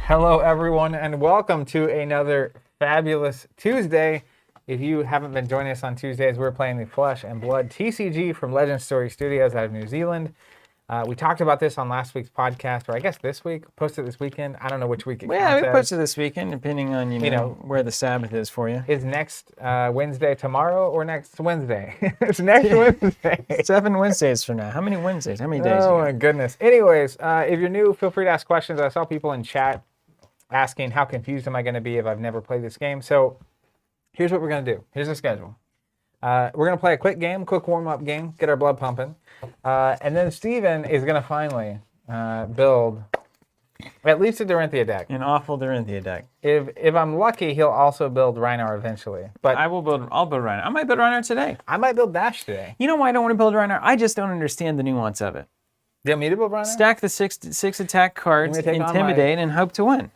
Hello, everyone, and welcome to another fabulous Tuesday. If you haven't been joining us on Tuesdays, we're playing the Flesh and Blood TCG from Legend Story Studios out of New Zealand. We talked about this on last week's podcast, or I guess this week, posted this weekend. I don't know which week it Yeah, counts we as. posted this weekend, depending on, you know, where the Sabbath is for you. Is next Wednesday tomorrow or next Wednesday? It's next Wednesday. 7 Wednesdays from now. How many Wednesdays? How many days? Oh, my goodness. Anyways, if you're new, feel free to ask questions. I saw people in chat asking how confused am I going to be if I've never played this game. So here's what we're going to do. Here's the schedule. We're going to play a quick warm-up game, get our blood pumping. And then Steven is going to finally build at least a Dorinthea deck. An awful Dorinthea deck. If I'm lucky, he'll also build Rhinar eventually. But I'll build Rhinar. I might build Rhinar today. I might build Dash today. You know why I don't want to build Rhinar? I just don't understand the nuance of it. Do you want me to build Rhinar? Stack the six attack cards, intimidate, and hope to win.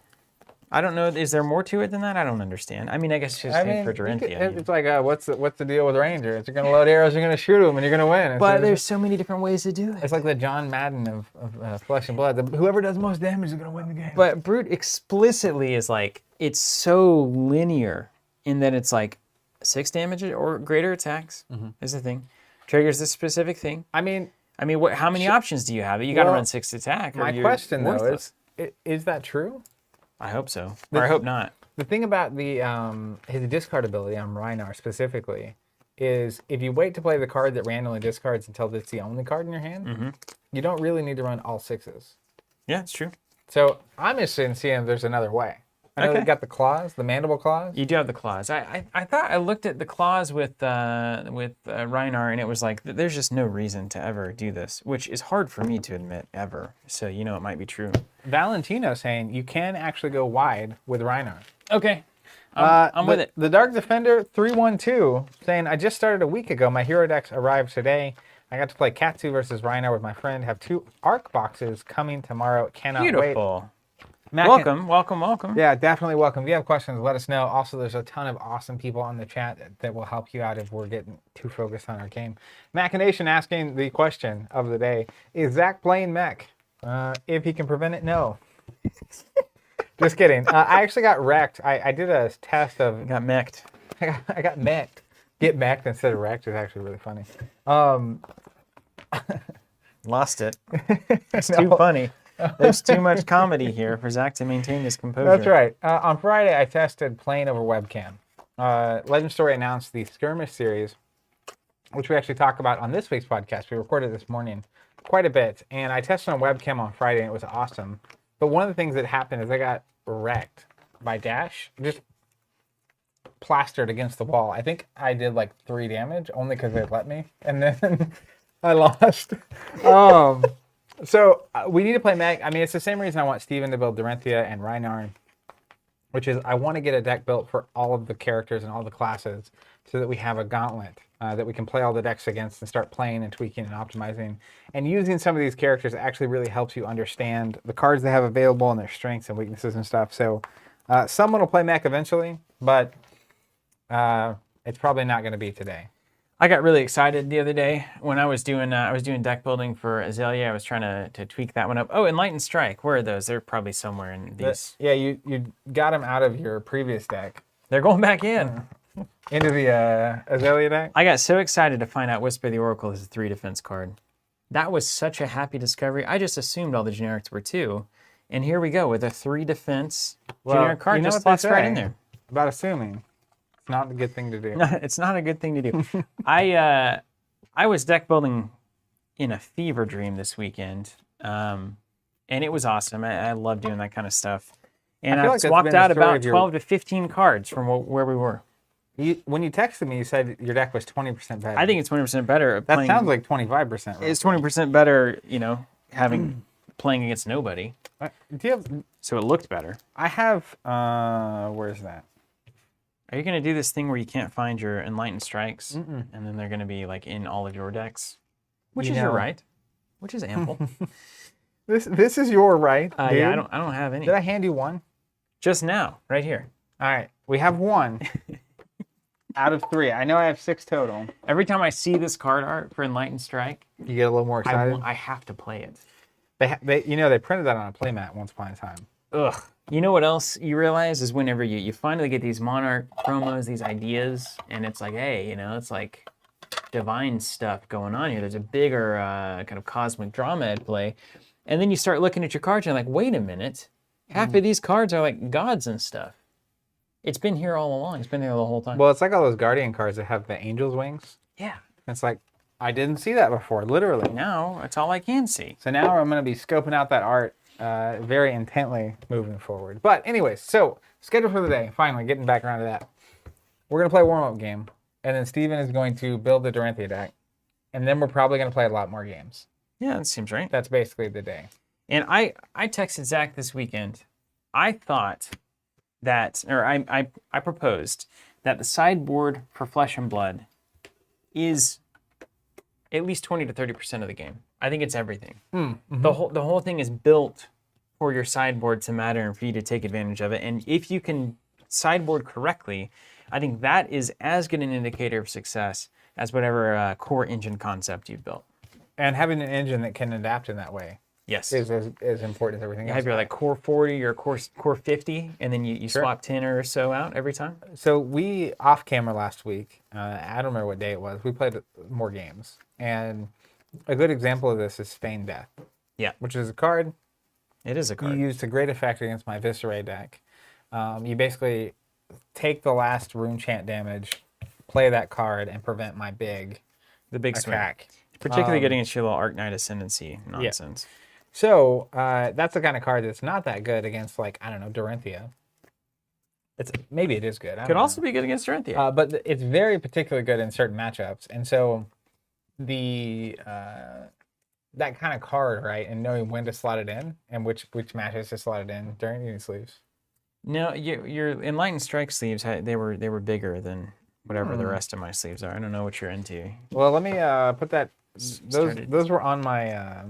I don't know. Is there more to it than that? I don't understand. I mean, I guess it's just for Dorinthea. It's like, what's the deal with Rangers? You're going to load arrows, you're going to shoot them, and you're going to win. But there's so many different ways to do it. It's like the John Madden of Flesh and Blood. Whoever does most damage is going to win the game. But Brute explicitly is like, it's so linear in that it's like 6 damage or greater attacks is the thing. Triggers this specific thing. I mean, how many options do you have? You got to run 6 attack. My question, though, is that true? I hope so. Or I hope not. The thing about his discard ability on Rhinar specifically is if you wait to play the card that randomly discards until it's the only card in your hand, you don't really need to run all 6s. Yeah, it's true. So I'm interested in seeing if there's another way. I know you got the claws, the mandible claws. You do have the claws. I thought I looked at the claws with Rhinar, and it was like there's just no reason to ever do this, which is hard for me to admit ever. So it might be true. Valentino saying you can actually go wide with Rhinar. Okay, I'm with it. The Dark Defender 312 saying I just started a week ago. My hero decks arrived today. I got to play Katsu versus Rhinar with my friend. Have 2 ARC boxes coming tomorrow. Cannot wait. Beautiful. Welcome. Yeah, definitely welcome. If you have questions, let us know. Also, there's a ton of awesome people on the chat that will help you out if we're getting too focused on our game. Machination asking the question of the day. Is Zach playing mech? If he can prevent it, no. Just kidding. I actually got wrecked. I did a test of... You got mech'd. I got mech'd. Get mech'd instead of wrecked is actually really funny. Lost it. It's too funny. There's too much comedy here for Zach to maintain his composure. That's right. On Friday, I tested playing over webcam. Legend Story announced the Skirmish series, which we actually talk about on this week's podcast. We recorded this morning quite a bit, and I tested on webcam on Friday, and it was awesome. But one of the things that happened is I got wrecked by Dash, just plastered against the wall. I think I did like 3 damage, only because they let me, and then I lost. So we need to play mech. I mean, it's the same reason I want Steven to build Dorinthea and Rhinar, which is I want to get a deck built for all of the characters and all the classes so that we have a gauntlet that we can play all the decks against and start playing and tweaking and optimizing. And using some of these characters actually really helps you understand the cards they have available and their strengths and weaknesses and stuff. So someone will play mech eventually, but it's probably not going to be today. I got really excited the other day when I was doing deck building for Azalea. I was trying to tweak that one up. Oh, Enlightened Strike. Where are those? They're probably somewhere in these. Yeah, you got them out of your previous deck. They're going back in. Into the Azalea deck? I got so excited to find out Whisper the Oracle is a 3 defense card. That was such a happy discovery. I just assumed all the generics were 2. And here we go with a 3 defense generic card. Just slots right in there. About assuming. Not a good thing to do. No, it's not a good thing to do. I was deck building in a fever dream this weekend, and it was awesome. I love doing that kind of stuff. And I swapped out about 12 to 15 cards from where we were. When you texted me, you said your deck was 20% better. I think it's 20% better. That sounds like 25%. Right? It's 20% better, playing against nobody. So it looked better. I have, where's that? Are you going to do this thing where you can't find your Enlightened Strikes, and then they're going to be like in all of your decks? Which is your right. Which is ample. This is your right. Yeah, I don't have any. Did I hand you one? Just now, right here. All right, we have 1 out of 3. I know I have 6 total. Every time I see this card art for Enlightened Strike, you get a little more excited. I have to play it. They printed that on a playmat once upon a time. Ugh. You know what else you realize is whenever you finally get these Monarch promos, these ideas, and it's like, hey, it's like divine stuff going on here. There's a bigger kind of cosmic drama at play. And then you start looking at your cards and you're like, wait a minute. Half of these cards are like gods and stuff. It's been here all along. It's been here the whole time. Well, it's like all those Guardian cards that have the angel's wings. Yeah. It's like, I didn't see that before, literally. Now, it's all I can see. So now I'm going to be scoping out that art very intently moving forward. But anyways, so schedule for the day. Finally, getting back around to that. We're going to play a warm-up game. And then Steven is going to build the Dorinthea deck. And then we're probably going to play a lot more games. Yeah, that seems right. That's basically the day. And I texted Zach this weekend. I thought that, or I proposed that the sideboard for Flesh and Blood is at least 20 to 30% of the game. I think it's everything. Mm-hmm. The whole thing is built for your sideboard to matter and for you to take advantage of it. And if you can sideboard correctly, I think that is as good an indicator of success as whatever core engine concept you've built. And having an engine that can adapt in that way. Yes. Is as important as everything You else. have your like core 40 or core 50, and then you Sure. swap 10 or so out every time. So we, off camera last week, I don't remember what day it was, we played more games. And a good example of this is Feign Death. Yeah. Which is a card It is a you card. use to great effect against my Viscera deck. You basically take the last rune chant damage, play that card, and prevent my big The big swing. attack. Particularly getting into your little Arknight Ascendancy nonsense. So that's the kind of card that's not that good against, like, I don't know, Dorinthea. Maybe it is good. I Could don't also know. be good against Dorinthea. But it's very particularly good in certain matchups. And so that kind of card, right, and knowing when to slot it in and which matches to slot it in during any sleeves. No, your Enlightened Strike sleeves, they were bigger than whatever the rest of my sleeves are. I don't know what you're into. Well, let me put that. Started- Those were on my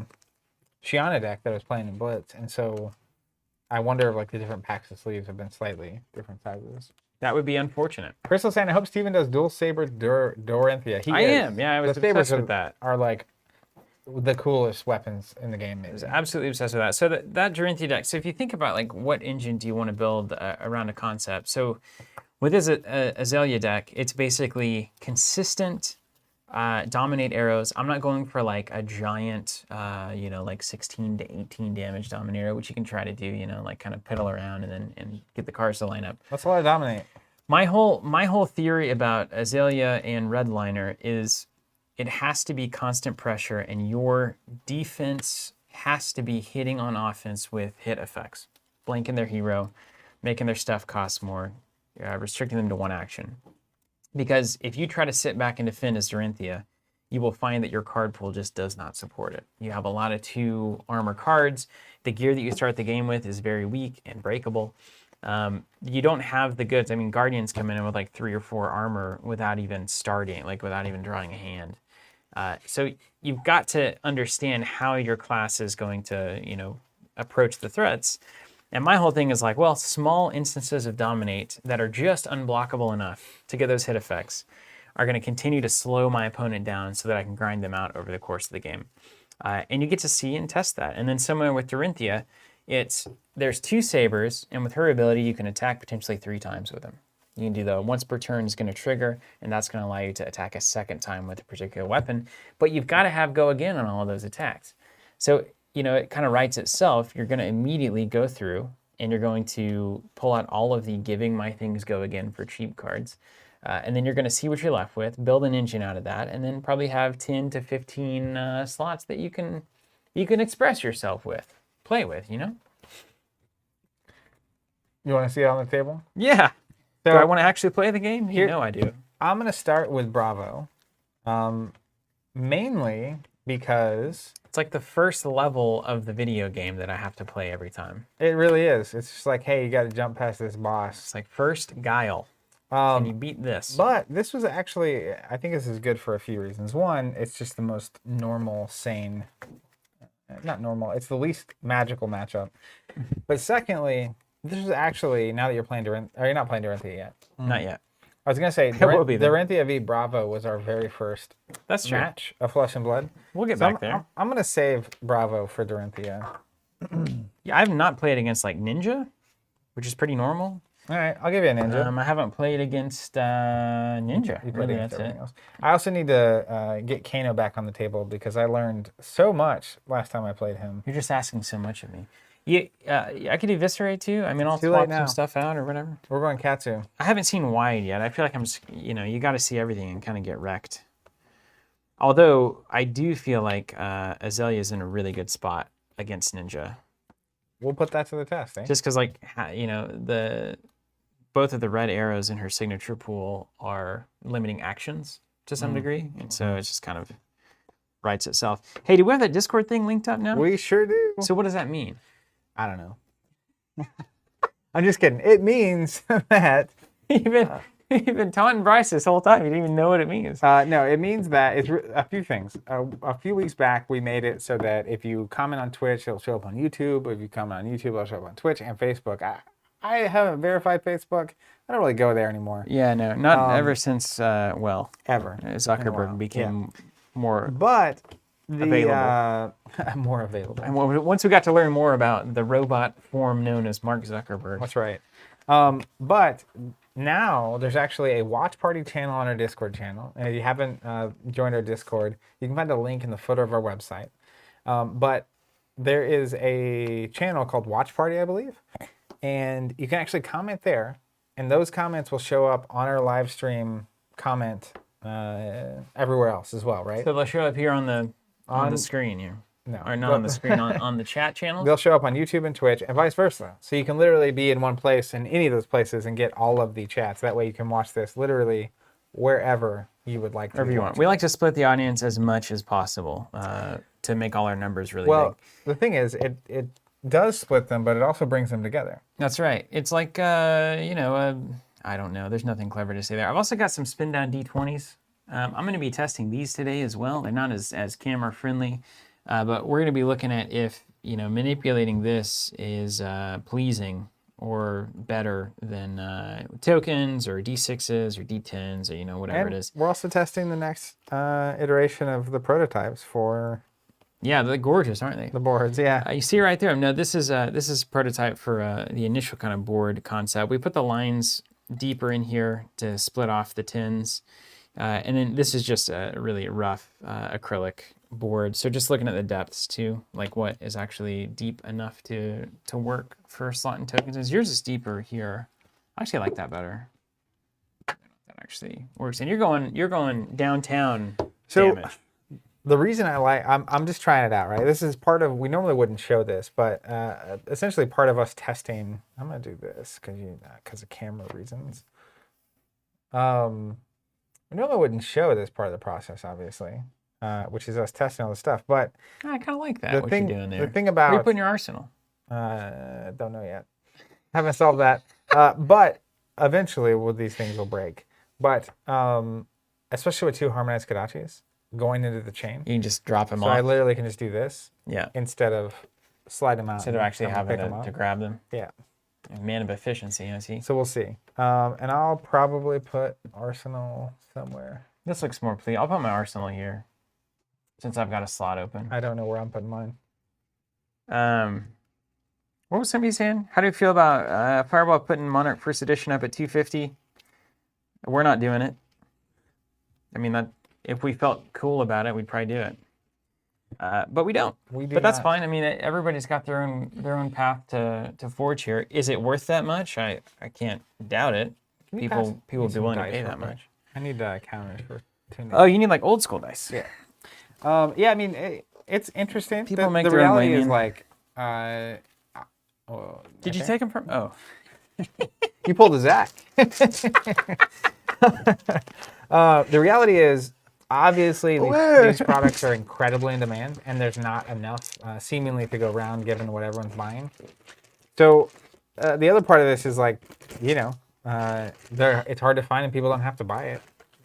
Shiana deck that I was playing in Blitz, and so I wonder if like the different packs of sleeves have been slightly different sizes. That would be unfortunate. Crystal saying, I hope Steven does dual saber Dorinthea. I am. Yeah, I was the sabers obsessed with that. are like the coolest weapons in the game. I was Maybe. absolutely obsessed with that. So that Dorinthea deck. So if you think about like what engine do you want to build around a concept? So with this Azalea deck, it's basically consistent dominate arrows. I'm not going for like a giant, like 16 to 18 damage dominator, which you can try to do, like kind of piddle around and get the cards to line up. That's a lot of dominate. My whole theory about Azalea and Redliner is it has to be constant pressure, and your defense has to be hitting on offense with hit effects, blanking their hero, making their stuff cost more, restricting them to one action. Because if you try to sit back and defend as Dorinthea, you will find that your card pool just does not support it. You have a lot of 2 armor cards. The gear that you start the game with is very weak and breakable. You don't have the goods. I mean, Guardians come in with like 3 or 4 armor without even starting, like without even drawing a hand. So you've got to understand how your class is going to, approach the threats. And my whole thing is like, well, small instances of dominate that are just unblockable enough to get those hit effects are going to continue to slow my opponent down so that I can grind them out over the course of the game. And you get to see and test that. And then similar with Dorinthea, there's 2 sabers, and with her ability, you can attack potentially 3 times with them. You can do the once per turn is going to trigger, and that's going to allow you to attack a second time with a particular weapon. But you've got to have go again on all of those attacks. So, it kind of writes itself. You're going to immediately go through, and you're going to pull out all of the giving my things go again for cheap cards. And then you're going to see what you're left with, build an engine out of that, and then probably have 10 to 15 slots that you can express yourself with, play with, You want to see it on the table? Yeah. So do I want to actually play the game? Here- I do. I'm going to start with Bravo, mainly because It's like the first level of the video game that I have to play every time. it really is. It's just like, hey, you got to jump past this boss. It's like first Guile. Can you beat this? But this was actually, I think this is good for a few reasons. One, it's just the most normal, sane, not normal, it's the least magical matchup. But secondly, this is actually, now that you're playing Dorinthea, or you're not playing Dorinthea yet. Not yet. I was going to say, will be then. Dorinthea v Bravo was our very first That's true. match of Flesh and Blood. We'll get So back there. I'm going to save Bravo for Dorinthea. Yeah, I've not played against like Ninja, which is pretty normal. All right, I'll give you a Ninja. I haven't played against Ninja. You played Really, against that's it. everything else. I also need to get Kano back on the table because I learned so much last time I played him. You're just asking so much of me. I could eviscerate too. I mean, I'll too late swap now. some stuff out or whatever. We're going Katsu. I haven't seen Wide yet. I feel like I'm just, you got to see everything and kind of get wrecked. Although I do feel like Azalea's in a really good spot against Ninja. We'll put that to the test, eh? Just because, like, both of the red arrows in her signature pool are limiting actions to some degree, and so it just kind of writes itself. Hey, do we have that Discord thing linked up now? We sure do. So what does that mean? I don't know. I'm just kidding. It means that You've been taunting Bryce this whole time. You didn't even know what it means. no, it means that it's a few things. A few weeks back, we made it so that if you comment on Twitch, it'll show up on YouTube. If you comment on YouTube, it'll show up on Twitch and Facebook. I haven't verified Facebook. I don't really go there anymore. Yeah, no, not ever since, Ever. Zuckerberg became more But available. More available. And once we got to learn more about the robot form known as Mark Zuckerberg. That's right. But now there's actually a watch party channel on our Discord channel. And if you haven't joined our Discord, you can find a link in the footer of our website. But there is a channel called Watch Party, I believe. And you can actually comment there. And those comments will show up on our live stream comment everywhere else as well, right? So they'll show up here on the screen here. No. Or not on the screen, on the chat channel? They'll show up on YouTube and Twitch and vice versa. So you can literally be in one place in any of those places and get all of the chats. That way you can watch this literally wherever you would like to. Wherever you want. We like to split the audience as much as possible to make all our numbers really big. The thing is, it does split them, but it also brings them together. That's right. It's like, I don't know. There's nothing clever to say there. I've also got some spin down D20s. I'm going to be testing these today as well. They're not as camera friendly, but we're going to be looking at if, manipulating this is pleasing or better than tokens or D6s or D10s or, whatever it is. We're also testing the next iteration of the prototypes for... Yeah, they're gorgeous, aren't they? The boards, yeah. You see right there. No, this is a prototype for the initial kind of board concept. We put the lines deeper in here to split off the tins, and then this is just a really rough acrylic board. So just looking at the depths too, like what is actually deep enough to work for slot and tokens. As yours is deeper here. I actually like that better. That actually works. And you're going downtown damage. The reason I'm just trying it out, right? This is part of, we normally wouldn't show this, but essentially part of us testing. I'm gonna do this because of camera reasons. We normally wouldn't show this part of the process, obviously, which is us testing all the stuff. But I kind of like that. What you're doing there. The thing about, what are you putting in your arsenal? Don't know yet. Haven't solved that. But eventually, these things will break. But especially with two harmonized Kodachis going into the chain. You can just drop them off. off. So I literally can just do this. Yeah. Instead of slide them out. Instead of actually having to grab them. Yeah. Man of efficiency, I see. So we'll see. And I'll probably put Arsenal somewhere. This looks more pleasing. I'll put my Arsenal here since I've got a slot open. I don't know where I'm putting mine. What was somebody saying? How do you feel about Fireball putting Monarch First Edition up at 250? We're not doing it. I mean, if we felt cool about it, we'd probably do it. But we don't. But that's fine. I mean, everybody's got their own path to forge here. Is it worth that much? I can't doubt it. People will be willing to pay that much. I need counters for tuning. Oh, you need like old school dice. Yeah. Yeah. I mean, it's interesting. People make the their own reality way, is man. like. Did you take them from? Oh. You pulled a Zach. The reality is, obviously, these products are incredibly in demand, and there's not enough seemingly to go around given what everyone's buying. So the other part of this is like, it's hard to find and people don't have to buy it.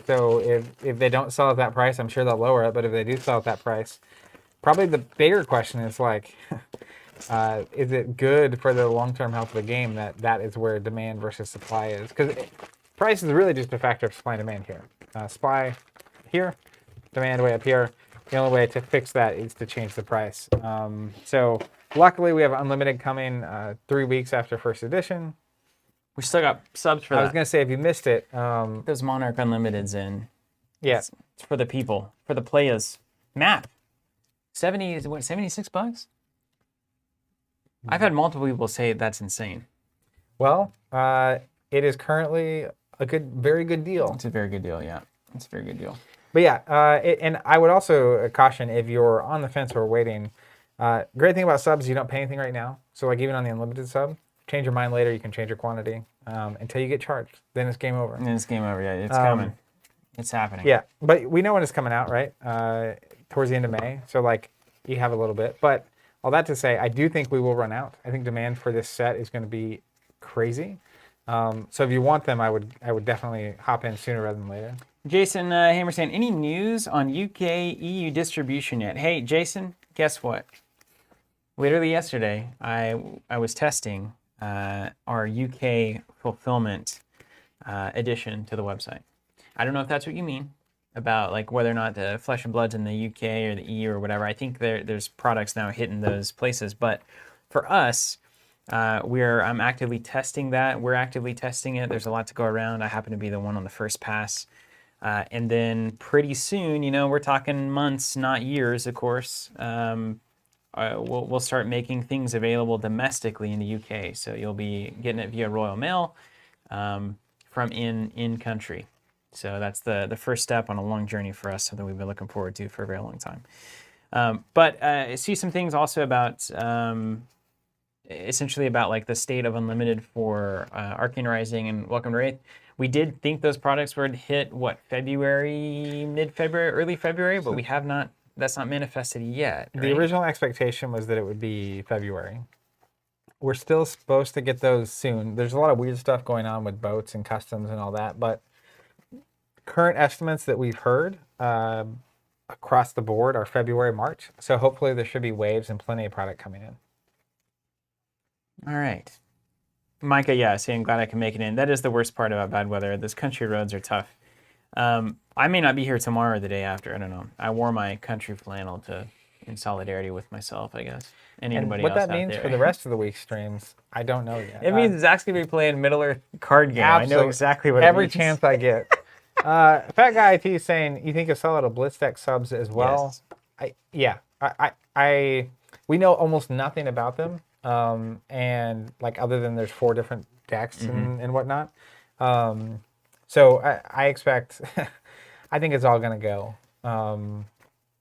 So if they don't sell at that price, I'm sure they'll lower it. But if they do sell at that price, probably the bigger question is like, is it good for the long-term health of the game that is where demand versus supply is? Because price is really just a factor of supply and demand here. Supply here, demand way up here. The only way to fix that is to change the price. So Luckily, we have unlimited coming 3 weeks after first edition. We still got subs for that. I was gonna say if you missed it, those Monarch Unlimiteds in. Yeah, it's for the people, for the players. Map, 76 bucks. I've had multiple people say that's insane. Well, it is currently a very good deal. It's a very good deal, yeah. It's a very good deal. But yeah, and I would also caution if you're on the fence or waiting. Great thing about subs, you don't pay anything right now. So like even on the unlimited sub, change your mind later. You can change your quantity until you get charged. Then it's game over. And it's game over. Yeah, it's coming. It's happening. Yeah, but we know when it's coming out, right? Towards the end of May. So like you have a little bit. But all that to say, I do think we will run out. I think demand for this set is going to be crazy. So if you want them, I would definitely hop in sooner rather than later. Jason Hammer saying, any news on UK EU distribution yet? Hey, Jason, guess what? Literally yesterday, I was testing our UK fulfillment addition to the website. I don't know if that's what you mean about like whether or not the Flesh and Blood's in the UK or the EU or whatever. I think there's products now hitting those places, but for us, I'm actively testing that. We're actively testing it. There's a lot to go around. I happen to be the one on the first pass. And then pretty soon, we're talking months, not years, of course. We'll start making things available domestically in the UK. So you'll be getting it via Royal Mail from in country. So that's the first step on a long journey for us, something we've been looking forward to for a very long time. But I see some things also about essentially about like the state of Unlimited for Arcane Rising and Welcome to Wraith. We did think those products would hit February, mid-February, early February, but we have not. That's not manifested yet. Right? The original expectation was that it would be February. We're still supposed to get those soon. There's a lot of weird stuff going on with boats and customs and all that, but current estimates that we've heard across the board are February, March. So hopefully there should be waves and plenty of product coming in. All right. Micah, yeah, saying glad I can make it in. That is the worst part about bad weather. Those country roads are tough. I may not be here tomorrow or the day after. I don't know. I wore my country flannel in solidarity with myself, I guess. And anybody what else that means there. for the rest of the week's streams, I don't know yet. It means Zach's going to be playing Middle Earth card game. I know exactly what every it means. chance I get. Fat Guy IT is saying, you think you'll sell out of Blitz deck subs as well? Yes. We know almost nothing about them. And like other than there's 4 different decks and whatnot. So I expect, I think it's all going to go.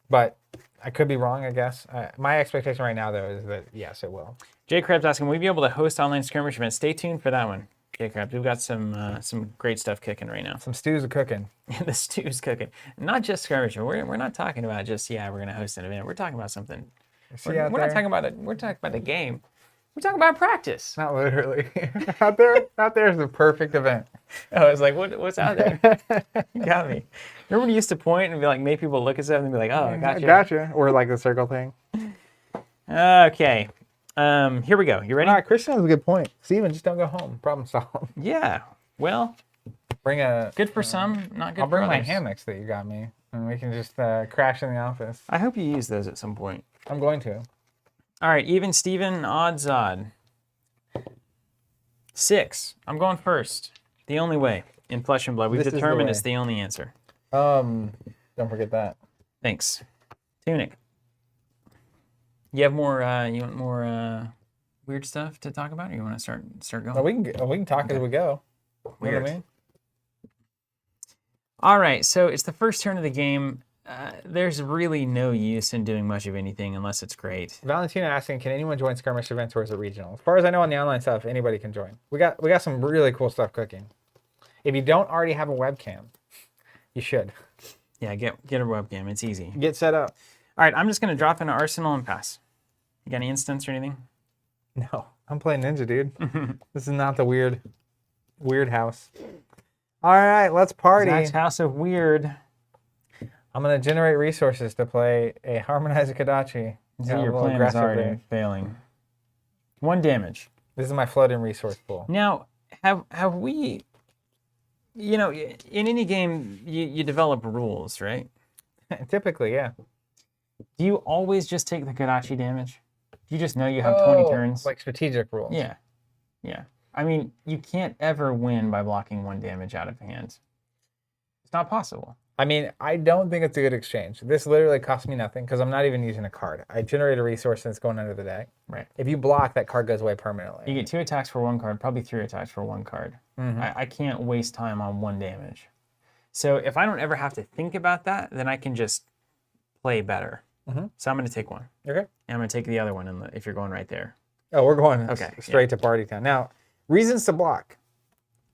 But I could be wrong, I guess. My expectation right now, though, is that, yes, it will. Jay Krabs asking, will we be able to host online skirmish events? Stay tuned for that one, Jay Krabs. We've got some great stuff kicking right now. Some stews are cooking. The stew's cooking. Not just skirmish. We're not talking about just, we're going to host an event. We're talking about something. We're not talking about it. We're talking about the game. We're talking about practice. Not literally. out there is the perfect event. I was like, what's out there? You got me. Remember when you used to point and be like, make people look at stuff and be like, oh, I gotcha. Gotcha. Or like the circle thing. Okay. Here we go. You ready? All right, Christian has a good point. Steven, just don't go home. Problem solved. Yeah. Well, bring a. Good for some, not good I'll for bring my others. hammocks that you got me, and we can just crash in the office. I hope you use those at some point. I'm going to. All right, even Steven, odds odd. 6. I'm going first. The only way in Flesh and Blood. We've determined it's the only answer. Don't forget that. Thanks. Tunic. You have more? You want more weird stuff to talk about, or you want to start going? No, we can talk as we go. Weird. You know what I mean? All right, so it's the first turn of the game. There's really no use in doing much of anything unless it's great. Valentina asking, can anyone join skirmish events or is it regional? As far as I know on the online stuff, anybody can join. We got some really cool stuff cooking. If you don't already have a webcam, you should. Yeah, get a webcam. It's easy. Get set up. All right, I'm just going to drop into Arsenal and pass. You got any instance or anything? No, I'm playing Ninja, dude. This is not the weird house. All right, let's party. Zach's House of Weird. I'm going to generate resources to play a Harmonized Kodachi. So your plan is already failing. 1 damage. This is my floating resource pool. Now, have we... in any game, you develop rules, right? Typically, yeah. Do you always just take the Kodachi damage? You just know you have 20 turns. Like strategic rules. Yeah. Yeah. I mean, you can't ever win by blocking 1 damage out of hand. It's not possible. I mean, I don't think it's a good exchange. This literally costs me nothing because I'm not even using a card. I generate a resource and it's going under the deck. Right. If you block, that card goes away permanently. You get 2 attacks for 1 card, probably 3 attacks for 1 card. I can't waste time on 1 damage. So if I don't ever have to think about that, then I can just play better. So I'm going to take 1. Okay. And I'm going to take the other one if you're going right there. Oh, we're going straight yeah. to party town. Now, reasons to block.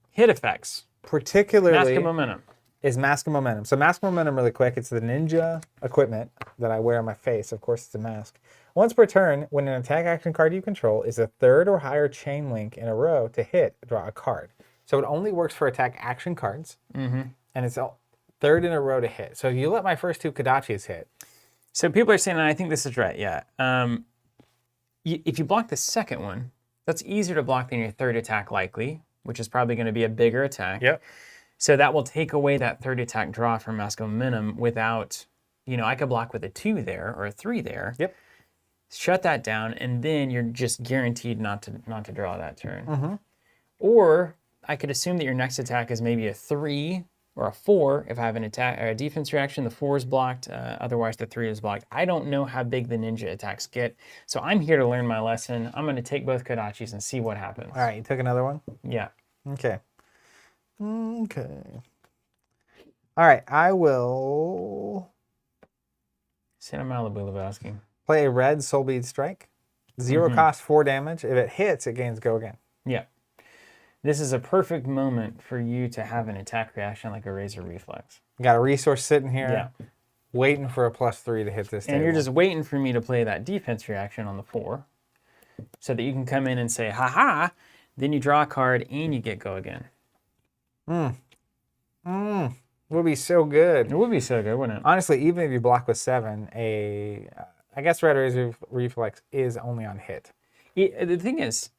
Hit effects. Particularly Mask of Momentum. Is Mask of Momentum. So Mask of Momentum, really quick, it's the ninja equipment that I wear on my face. Of course, it's a mask. Once per turn, when an attack action card you control is a 3rd or higher chain link in a row to hit, draw a card. So it only works for attack action cards, and it's a 3rd in a row to hit. So you let my first 2 Kodachis hit. So people are saying, and I think this is right, yeah. If you block the second one, that's easier to block than your 3rd attack likely, which is probably going to be a bigger attack. Yep. So that will take away that 3rd attack draw from Mask of Momentum without, I could block with a 2 there or a 3 there. Yep. Shut that down, and then you're just guaranteed not to draw that turn. Or I could assume that your next attack is maybe a 3 or a 4. If I have an attack or a defense reaction, the 4 is blocked. Otherwise, the 3 is blocked. I don't know how big the ninja attacks get, so I'm here to learn my lesson. I'm going to take both Kodachis and see what happens. All right, you took another one? Yeah. Okay. Okay. All right, I will Santa Malibu Lebowski. play a red Soul Bead Strike. 0 cost, 4 damage. If it hits, it gains go again. Yeah. This is a perfect moment for you to have an attack reaction like a Razor Reflex. You got a resource sitting here, waiting for a +3 to hit this table. And you're just waiting for me to play that defense reaction on the 4 so that you can come in and say, ha-ha, then you draw a card and you get go again. Would be so good. It would be so good, wouldn't it? Honestly, even if you block with 7, I guess Red Razor Reflex is only on hit. The thing is,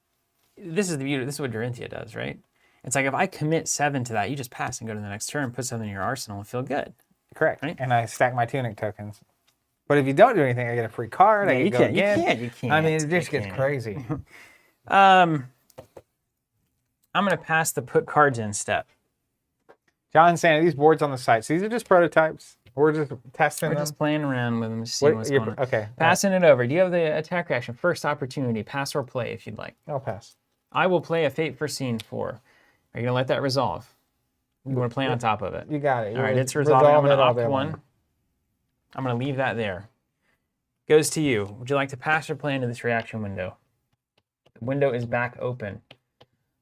this is the beauty. This is what Dorinthea does, right? It's like if I commit 7 to that, you just pass and go to the next turn, put something in your arsenal, and feel good. Correct. Right? And I stack my Tunic tokens. But if you don't do anything, I get a free card. I can go again. You can't. I mean, it just gets crazy. I'm going to pass the put cards in step. John's saying these boards on the site. So these are just prototypes. We're just testing We're them. just playing around with them, just seeing what's going on. Okay. Passing it over. Do you have the attack reaction? First opportunity. Pass or play if you'd like. I'll pass. I will play a Fate Foreseen 4. Are you going to let that resolve? You want to play on top of it? You got it. All right, it's resolving. I'm going to opt 1. I'm going to leave that there. Goes to you. Would you like to pass or play into this reaction window? The window is back open.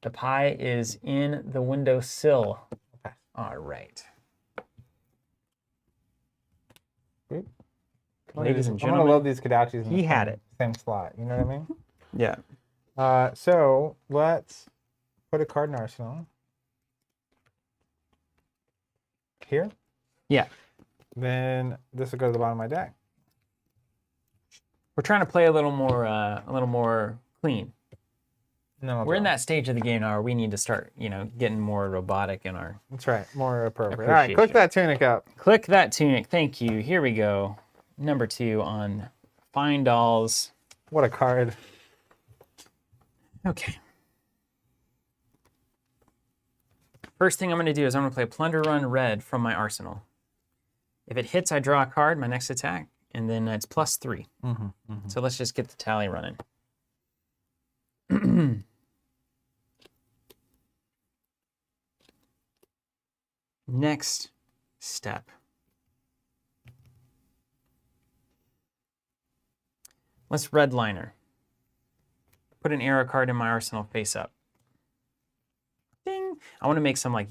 The pie is in the window sill. Okay. All right. Oop. Ladies and I'm gentlemen, going to load these Kodachis in he the had it. same slot. You know what I mean? Yeah. So let's put a card in arsenal. Here? Yeah. Then this will go to the bottom of my deck. We're trying to play a little more clean. No, We're in that stage of the game now where we need to start, getting more robotic in our... That's right. More appropriate. All right, click that Tunic up. Click that Tunic. Thank you. Here we go. Number 2 on Find Dolls. What a card. Okay. First thing I'm going to do is I'm going to play Plunder Run Red from my arsenal. If it hits, I draw a card, my next attack, and then it's +3. So let's just get the tally running. Next step. Let's redliner. Put an arrow card in my arsenal face up. Ding! I want to make some like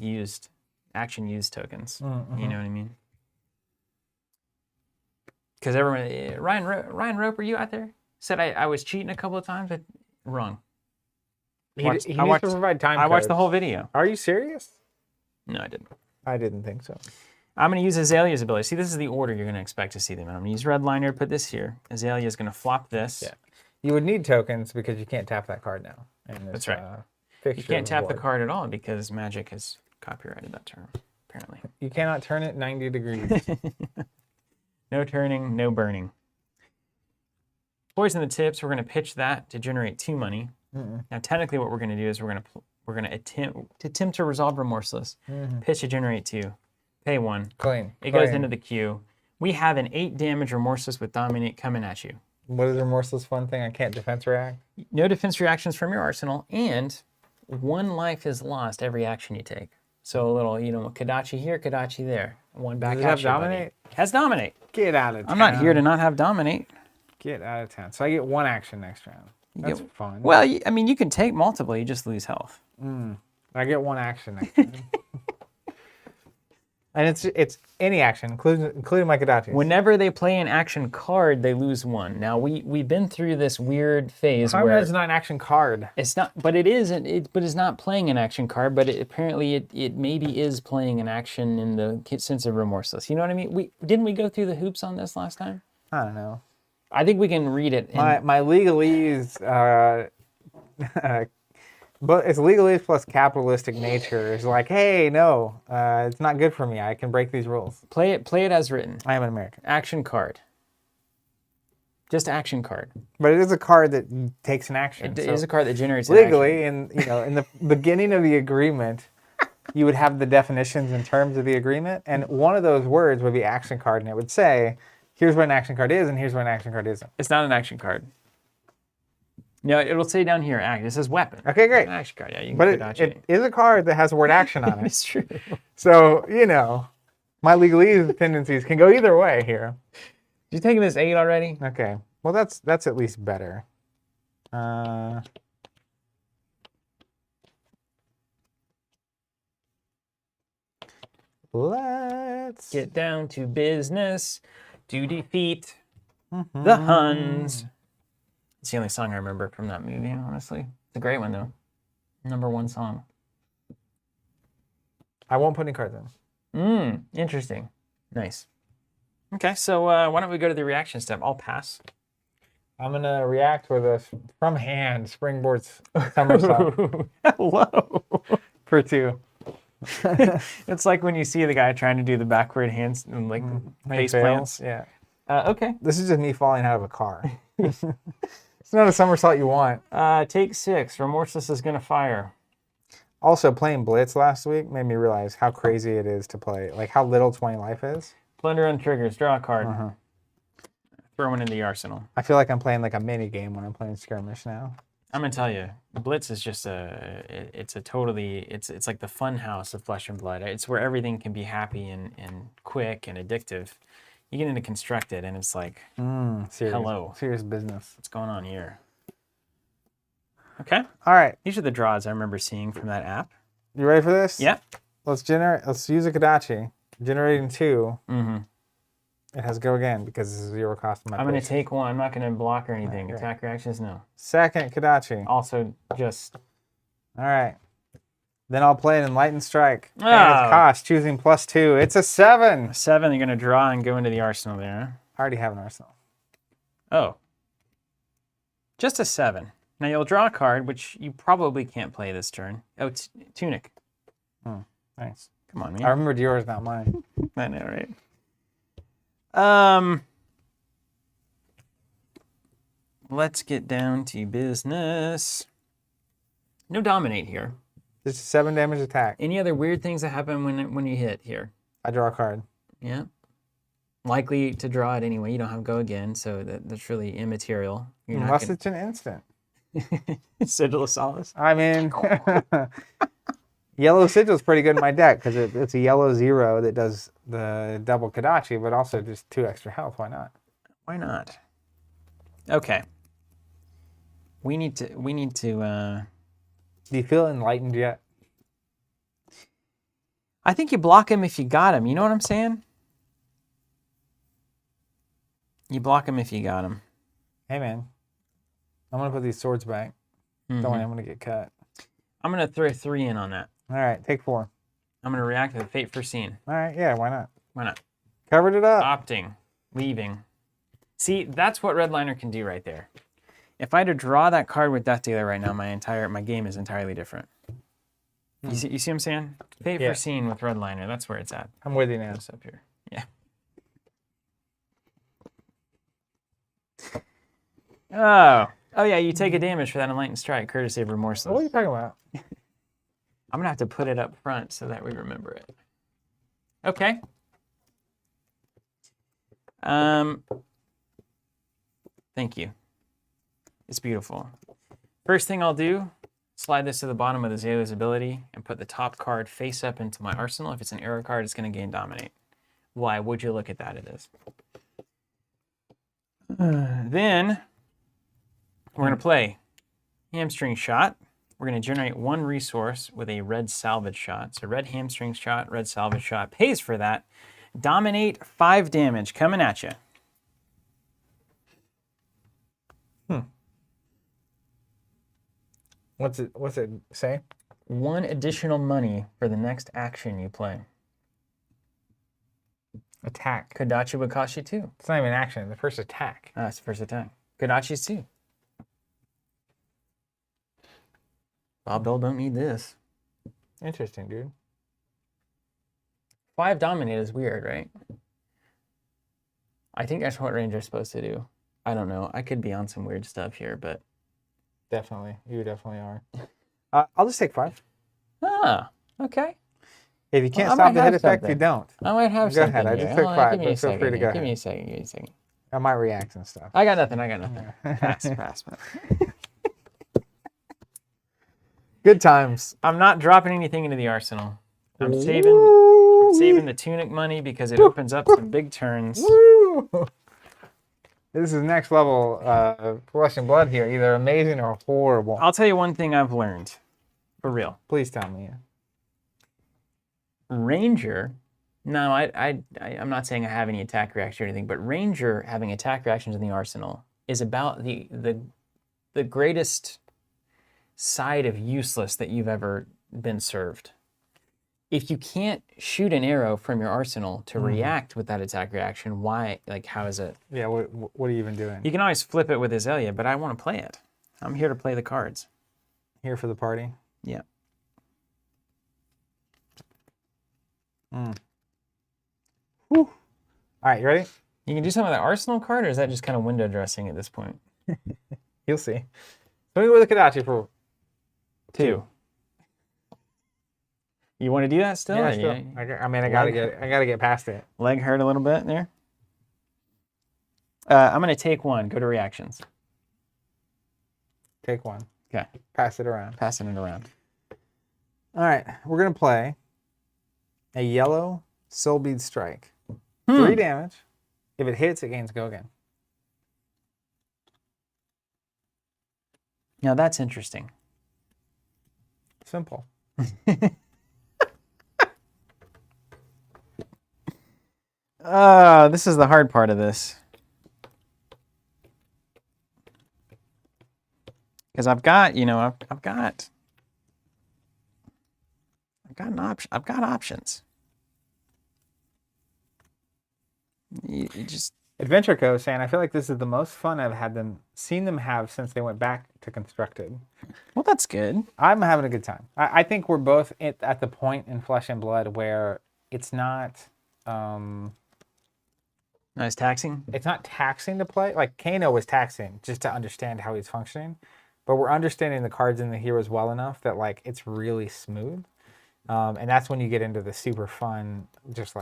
action used tokens. You know what I mean? Because everyone, Ryan Roper, you out there? Said I was cheating a couple of times. Wrong. He needs to provide time I watched codes. the whole video. Are you serious? No, I didn't. I didn't think so. I'm going to use Azalea's ability. See, this is the order you're going to expect to see them in. I'm going to use Redliner to put this here. Azalea is going to flop this. Yeah. You would need tokens because you can't tap that card now. And That's right. You can't tap the card at all because Magic has copyrighted that term, apparently. You cannot turn it 90 degrees. No turning, no burning. Poison the tips. We're going to pitch that to generate 2 money. Now, technically, what we're going to do is we're going to attempt to resolve Remorseless. Pitch to generate 2. Pay 1. Clean. It goes into the queue. We have an 8 damage Remorseless with Dominate coming at you. What is Remorseless fun thing? I can't defense react. No defense reactions from your arsenal, and 1 life is lost every action you take. So a little, Kodachi here, Kodachi there. 1 back Does it have action. Dominate? It has Dominate. Get out of town. I'm not here to not have Dominate. Get out of town. So I get 1 action next round. That's fun. Well, I mean, you can take multiple. You just lose health. I get 1 action next round. And it's any action, including my Kodachi. Whenever they play an action card, they lose 1. Now we've been through this weird phase where it's not an action card. It's not, but it is. But it's not playing an action card. But apparently it maybe is playing an action in the sense of Remorseless. You know what I mean? Didn't we go through the hoops on this last time? I don't know. I think we can read it. My legalese, but it's legalese plus capitalistic nature is like, hey, no, it's not good for me. I can break these rules. Play it as written. I am an American. Action card. Just action card. But it is a card that takes an action. It is a card that generates legally, and in the beginning of the agreement, you would have the definitions and terms of the agreement, and one of those words would be action card, and it would say, here's what an action card is, and here's what an action card isn't. It's not an action card. No, it'll say down here, it says weapon. Okay, great. It's an action card, yeah. You can but it is a card that has the word action on it. It's true. So, my legalese tendencies can go either way here. You taking this 8 already? Okay. Well, that's at least better. Let's get down to business to defeat the Huns. It's the only song I remember from that movie, honestly. It's a great one, though. #1 song. I won't put any cards in. Interesting. Nice. Okay, so why don't we go to the reaction step? I'll pass. I'm going to react with a from hand springboard somersault. Hello. For 2. It's like when you see the guy trying to do the backward hands and like face plants. Yeah. Okay. This is just me falling out of a car. It's not a somersault you want. Take 6. Remorseless is going to fire. Also, playing Blitz last week made me realize how crazy it is to play. Like how little 20 life is. Plunder on triggers. Draw a card. Throw one in the arsenal. I feel like I'm playing like a mini game when I'm playing skirmish now. I'm gonna tell you, Blitz is just it's like the fun house of Flesh and Blood. It's where everything can be happy and quick and addictive. You get into Constructed and it's like, hello. Serious business. What's going on here? Okay. All right. These are the draws I remember seeing from that app. You ready for this? Yeah. Let's use a Kodachi. Generating 2. It has to go again because this is 0 cost of my I'm going to take 1. I'm not going to block or anything. Right. Attack reactions, no. Second Kodachi. Also, just... All right. Then I'll play an Enlightened Strike. Oh. And its cost, choosing +2. It's a 7. 7, you're going to draw and go into the arsenal there. I already have an arsenal. Oh. Just a 7. Now you'll draw a card, which you probably can't play this turn. Oh, Tunic. Nice. Come on, man. I remembered yours, not mine. I know, right? Let's get down to business. No Dominate here. This is 7 damage attack. Any other weird things that happen when you hit here? I draw a card. Yeah. Likely to draw it anyway. You don't have go again, so that's really immaterial. Unless it's an instant. Sigil of Solace. I mean, Yellow Sigil's pretty good in my deck because it's a yellow 0 that does the double Kodachi, but also just 2 extra health. Why not? Why not? Okay. We need to. Do you feel enlightened yet? I think you block him if you got him. You know what I'm saying? You block him if you got him. Hey, man. I'm going to put these swords back. Don't worry, I'm going to get cut. I'm going to throw 3 in on that. All right, take 4. I'm going to react to the Fate Foreseen. All right, yeah, why not? Why not? Covered it up. Opting. Leaving. See, that's what Redliner can do right there. If I had to draw that card with Death Dealer right now, my game is entirely different. You see what I'm saying? Fate Foreseen with Redliner, that's where it's at. I'm with you now. It's up here. Yeah. Oh. Oh, yeah, you take a damage for that Enlightened Strike, courtesy of Remorseless. What are you talking about? I'm going to have to put it up front so that we remember it. Okay. Thank you. It's beautiful. First thing I'll do, slide this to the bottom of the Azalea's ability and put the top card face up into my arsenal. If it's an arrow card, it's going to gain Dominate. Why would you look at that? It is. Then we're going to play Hamstring Shot. We're going to generate 1 resource with a red salvage shot. So red hamstring shot, red salvage shot pays for that. Dominate 5 damage coming at you. What's it say? 1 additional money for the next action you play. Attack. Kodachi would cost you 2. It's not even action. The first attack. Ah, it's the first attack. Kodachi's 2. Bob Dole don't need this. Interesting, dude. 5 Dominate is weird, right? I think that's what Ranger's supposed to do. I don't know. I could be on some weird stuff here, but... Definitely. You definitely are. I'll just take 5. Ah, okay. If you can't I stop might the hit have effect, you something. don't. I might have Go something ahead. I here. just took Hold on, 5, give me a but feel second free to here. go Give me ahead. a second. Give me a second. I might react and stuff. I got nothing. Pass. Good times. I'm not dropping anything into the arsenal. I'm saving the tunic money because it opens up some big turns. Woo! This is next level Flesh and Blood here. Either amazing or horrible. I'll tell you one thing I've learned. For real. Please tell me. Ranger, no, I'm not saying I have any attack reaction or anything, but Ranger having attack reactions in the arsenal is about the greatest side of useless that you've ever been served. If you can't shoot an arrow from your arsenal to react with that attack reaction, why, how is it? Yeah, what are you even doing? You can always flip it with Azalea, but I want to play it. I'm here to play the cards. Here for the party? Yeah. Whew. All right, you ready? You can do some of the arsenal card, or is that just kind of window dressing at this point? You'll see. So we go with the Kodachi for 2. You want to do that still? Yeah, or still. I gotta get past it. Leg hurt a little bit there. I'm gonna take 1. Go to reactions. Take 1. Okay. Pass it around. Passing it around. All right, we're gonna play a yellow Soul Bead Strike. 3 damage. If it hits, it gains Go again. Now that's interesting. Simple. This is the hard part of this. Because I've got options. You just Adventure Co. is saying, I feel like this is the most fun I've seen them have since they went back to Constructed. well, that's good. I'm having a good time. I think we're both at the point in Flesh and Blood where it's not Nice taxing. it's not taxing to play. Like Kano was taxing just to understand how he's functioning, but we're understanding the cards and the heroes well enough that it's really smooth, and that's when you get into the super fun, just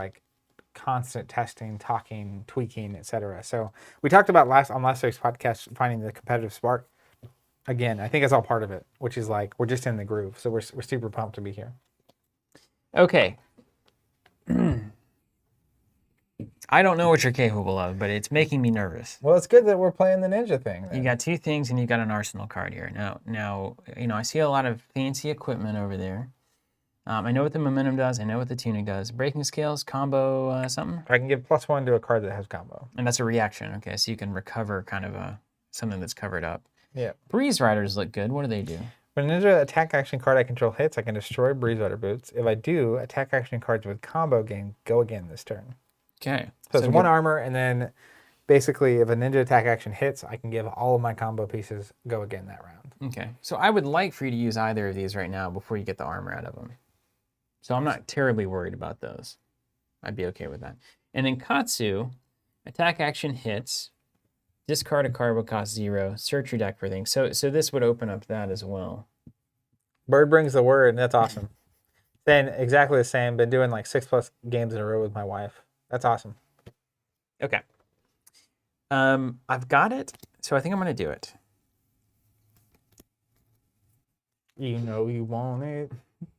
constant testing, talking, tweaking, etc. So we talked about on last week's podcast finding the competitive spark. Again, I think it's all part of it, which is we're just in the groove. So we're super pumped to be here. Okay. I don't know what you're capable of, but it's making me nervous. Well, it's good that we're playing the ninja thing. You got 2 things and you got an arsenal card here. Now, I see a lot of fancy equipment over there. I know what the momentum does. I know what the tunic does. Breaking scales, combo, something. I can give +1 to a card that has combo. And that's a reaction. Okay, so you can recover kind of something that's covered up. Yeah. Breeze Riders look good. What do they do? When a ninja attack action card I control hits, I can destroy Breeze Rider boots. If I do, attack action cards with combo Go again this turn. Okay. So it's 1 armor, and then basically if a ninja attack action hits, I can give all of my combo pieces Go again that round. Okay. So I would like for you to use either of these right now before you get the armor out of them. So I'm not terribly worried about those. I'd be okay with that. And in Katsu, attack action hits. Discard a card will cost 0. Search your deck for things. So this would open up that as well. Bird brings the word. That's awesome. Saying exactly the same. Been doing like 6+ games in a row with my wife. That's awesome. Okay. I've got it, so I think I'm going to do it. You know you want it.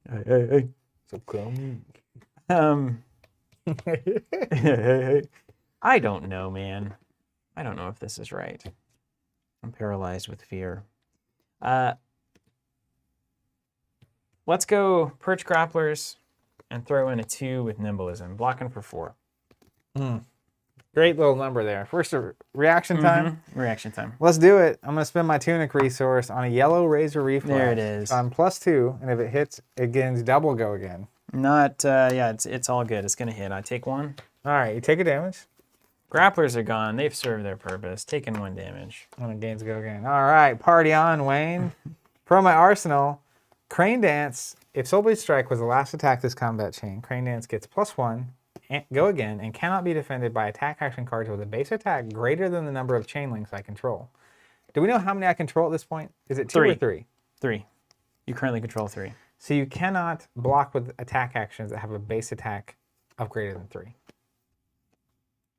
Hey. So come. I don't know, man. I don't know if this is right. I'm paralyzed with fear. Let's go Perch Grapplers and throw in a 2 with Nimblism. Blocking for 4. Great little number there. First, reaction time. Reaction time. Let's do it. I'm going to spend my Tunic resource on a yellow Razor Reflex. There it is. On +2, and if it hits, it gains double go again. Not, yeah, it's all good. It's going to hit. I take 1. All right, you take a damage. Grapplers are gone. They've served their purpose. Taking 1 damage. And it gains go again. All right, party on, Wayne. From my arsenal, Crane Dance. If Soulblade Strike was the last attack this combat chain, Crane Dance gets +1. And go again, and cannot be defended by attack action cards with a base attack greater than the number of chain links I control. Do we know how many I control at this point? Is it 2 or 3? 3. You currently control 3. So you cannot block with attack actions that have a base attack of greater than 3.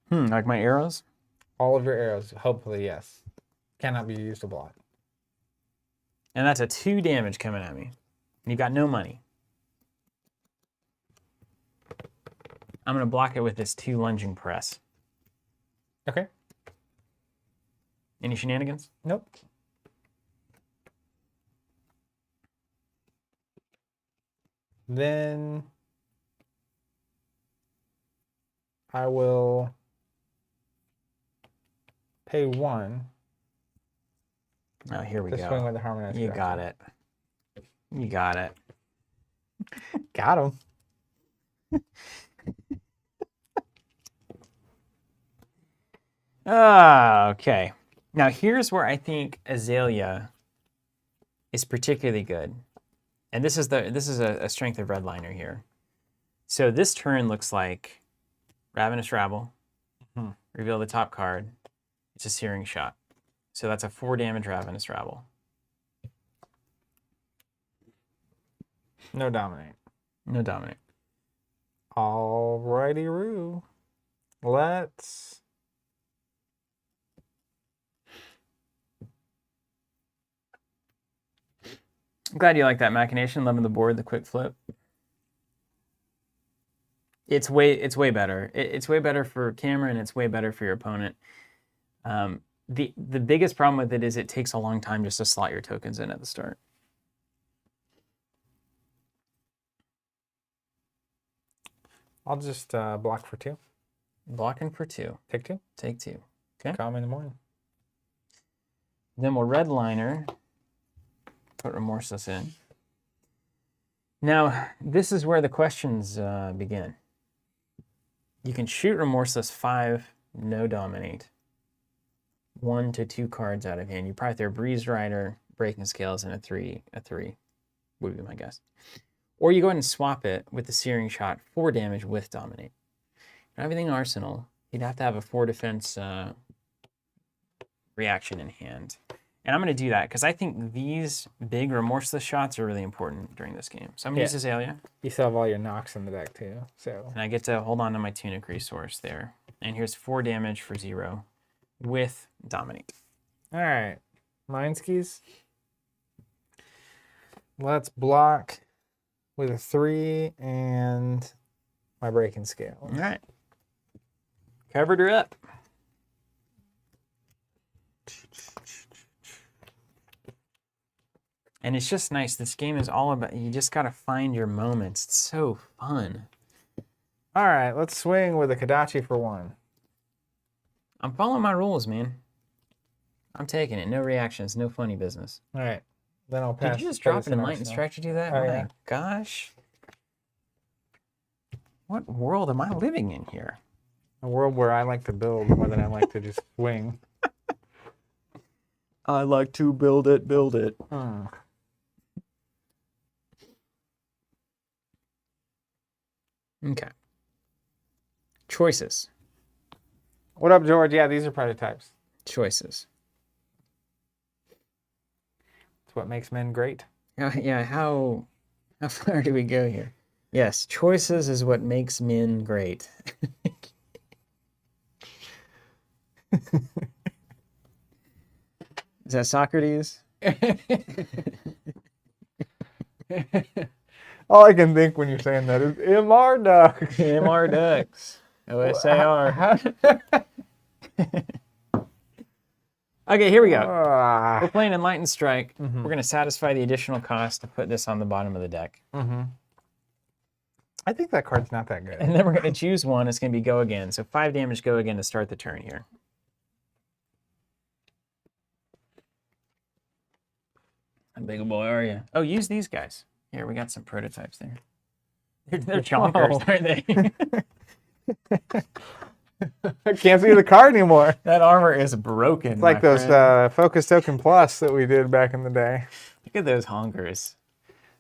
Like my arrows? All of your arrows, hopefully, yes. Cannot be used to block. And that's a 2 damage coming at me. And you've got no money. I'm going to block it with this 2 lunging press. Okay. Any shenanigans? Nope. Then I will pay 1. Oh, here we to go. swing with the Harmonized You Grapple. got it. You got it. Got him. Okay. Now here's where I think Azalea is particularly good. And this is a strength of Redliner here. So this turn looks like Ravenous Rabble. Reveal the top card. It's a Searing Shot. So that's a 4 damage Ravenous Rabble. No dominate. No dominate. Alrighty-roo. Let's... I'm glad you like that machination. Loving the board, the quick flip. It's way better. It's way better for camera, and it's way better for your opponent. The biggest problem with it is it takes a long time just to slot your tokens in at the start. I'll just block for 2. Blocking for 2. Take 2. Take 2. Okay. Call me in the morning. Then we'll redliner. Put Remorseless in. Now, this is where the questions begin. You can shoot Remorseless 5, no dominate. 1 to 2 cards out of hand. You probably throw Breeze Rider, Breaking Scales, and a 3 would be my guess. Or you go ahead and swap it with the Searing Shot, 4 damage with dominate. Everything Arsenal, you'd have to have a 4 defense reaction in hand. And I'm going to do that because I think these big Remorseless shots are really important during this game. So I'm going to use Azalea. You still have all your knocks in the deck too. So. And I get to hold on to my Tunic resource there. And here's 4 damage for 0 with dominate. All right. Mindskis. Let's block with a 3 and my Breaking Scale. All right. Covered her up. And it's just nice. This game is all about, you just got to find your moments. It's so fun. All right, let's swing with a Kodachi for 1. I'm following my rules, man. I'm taking it. No reactions, no funny business. All right, then I'll pass. Did you just drop an Enlightened Strike to do that? Oh, My yeah. gosh. What world am I living in here? A world where I like to build more than I like to just swing. I like to build it, build it. Okay. Choices. What up, George? Yeah, these are prototypes. Choices. It's what makes men great. Yeah, how far do we go here? Yes, choices is what makes men great. Is that Socrates? All I can think when you're saying that is MR Ducks. MR Ducks. OSAR. Okay, here we go. We're playing Enlightened Strike. We're going to satisfy the additional cost to put this on the bottom of the deck. I think that card's not that good. And then we're going to choose one. It's going to be Go Again. So 5 damage Go Again to start the turn here. How big a boy are you? Oh, use these guys. Here, we got some prototypes there. They're chonkers, aren't they? I can't see the card anymore. That armor is broken. It's like those Focus Token Plus that we did back in the day. Look at those honkers.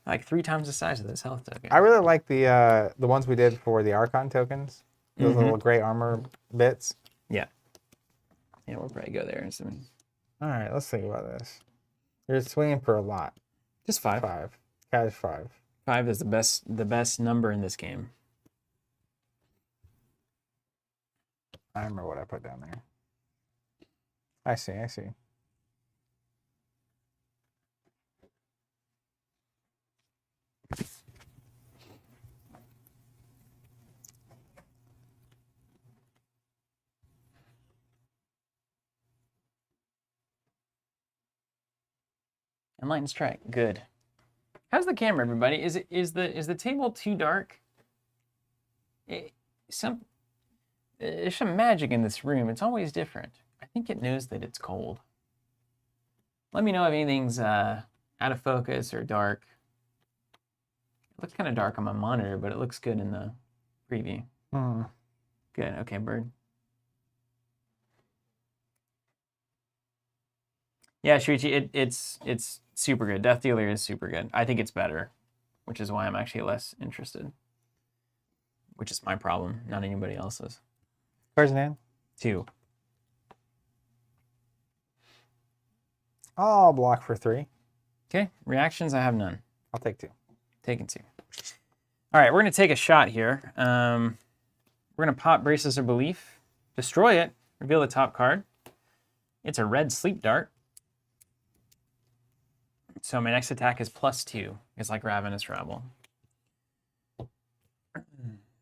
Like 3 times the size of this health token. I really like the ones we did for the Archon tokens. Those little gray armor bits. Yeah. Yeah, we'll probably go there in some. All right, let's think about this. You're swinging for a lot. Just 5. 5. Cash 5. 5 is the best number in this game. I remember what I put down there. I see. Enlightened Strike, good. How's the camera, everybody? Is the table too dark? There's some magic in this room. It's always different. I think it knows that it's cold. Let me know if anything's out of focus or dark. It looks kind of dark on my monitor, but it looks good in the preview. Good. Okay, Bird. Yeah, Shuichi, it's super good. Death Dealer is super good. I think it's better, which is why I'm actually less interested. Which is my problem, not anybody else's. Cards in hand? 2. I'll block for 3. Okay, reactions, I have none. I'll take 2. Taking 2. All right, we're going to take a shot here. We're going to pop Braces of Belief, destroy it, reveal the top card. It's a red Sleep Dart. So my next attack is +2. It's like Ravenous Rabble.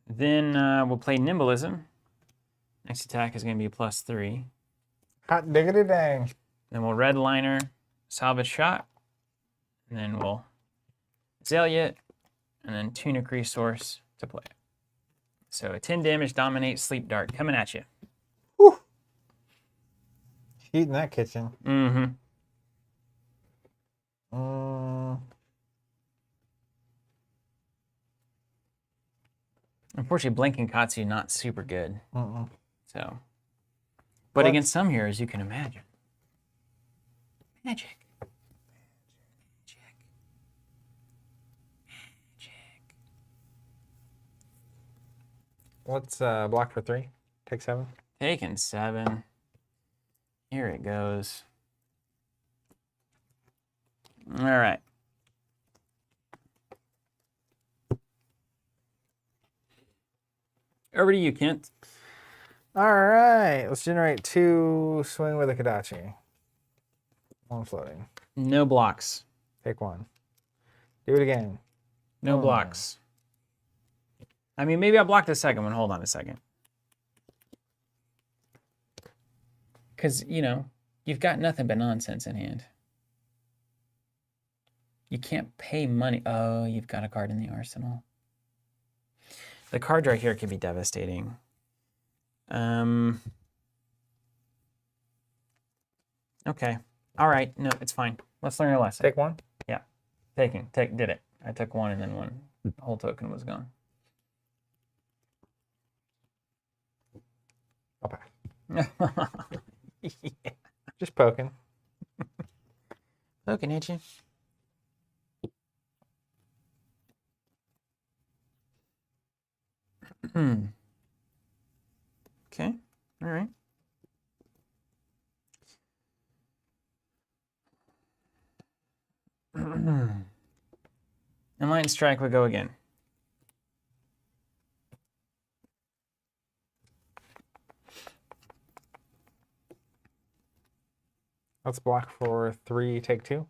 Then we'll play Nimbleism. Next attack is going to be +3. Hot diggity dang. Then we'll Red Liner, Salvage Shot. And then we'll Azalea it, and then Tunic Resource to play it. So a 10 damage Dominate Sleep Dart coming at you. Whew. Heat in that kitchen. Mm-hmm. Unfortunately, Blinking Katsu not super good. So, but against some heroes, you can imagine. Magic. What's block for 3? Take 7. Taking 7. Here it goes. All right. Over to you, Kent. All right, let's generate 2 swing with a Kodachi. 1 floating. No blocks. Take 1. Do it again. No blocks. I mean, maybe I'll block the second one. Hold on a second. Because, you know, you've got nothing but nonsense in hand. You can't pay money. Oh, you've got a card in the arsenal. The card right here could be devastating. Okay. All right. No, it's fine. Let's learn a lesson. Take 1? Yeah. Did it. I took 1 and then 1. The whole token was gone. Okay. Yeah. Just poking. Poking at you. Okay. All right. Enlightened Strike would go again. Let's block for 3, take 2.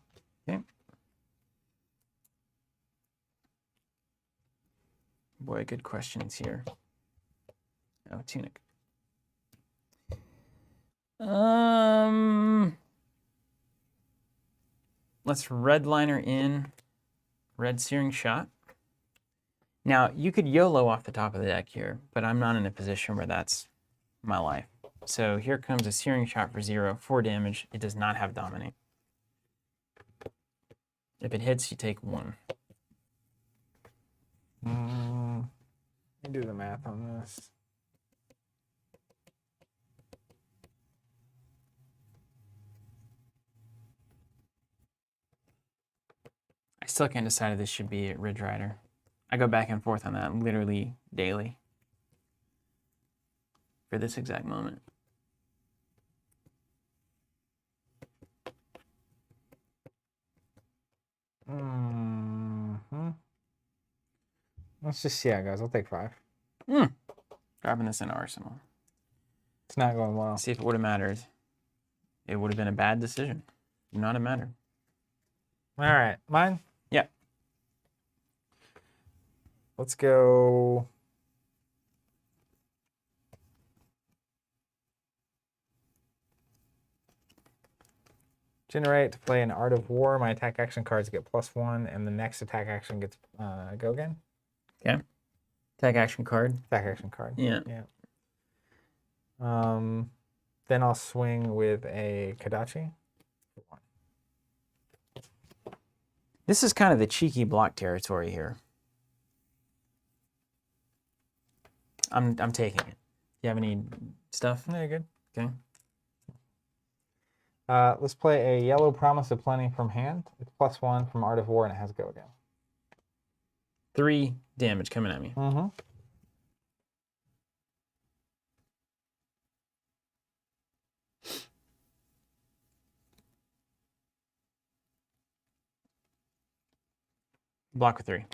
Okay. Boy, good questions here. Oh, Tunic. Let's redliner in red Searing Shot. Now, you could YOLO off the top of the deck here, but I'm not in a position where that's my life. So here comes a Searing Shot for 0, 4 damage. It does not have Dominate. If it hits, you take 1. Let me do the math on this. I still can't decide if this should be a Ridge Rider. I go back and forth on that literally daily for this exact moment. Let's just see how it goes. I'll take 5. Dropping this in Arsenal. It's not going well. See if it would have mattered. It would have been a bad decision. Not have mattered. All right, mine? Yeah. Let's go. Generate to play an Art of War. My attack action cards get +1, and the next attack action gets go again. Okay. Attack action card. Attack action card. Yeah. Yeah. Then I'll swing with a Kodachi. This is kind of the cheeky block territory here. I'm taking it. You have any stuff? No, you're good. Okay. Let's play a yellow Promise of Plenty from hand. It's +1 from Art of War, and it has go again. 3 damage coming at me. Mm-hmm. Block with 3.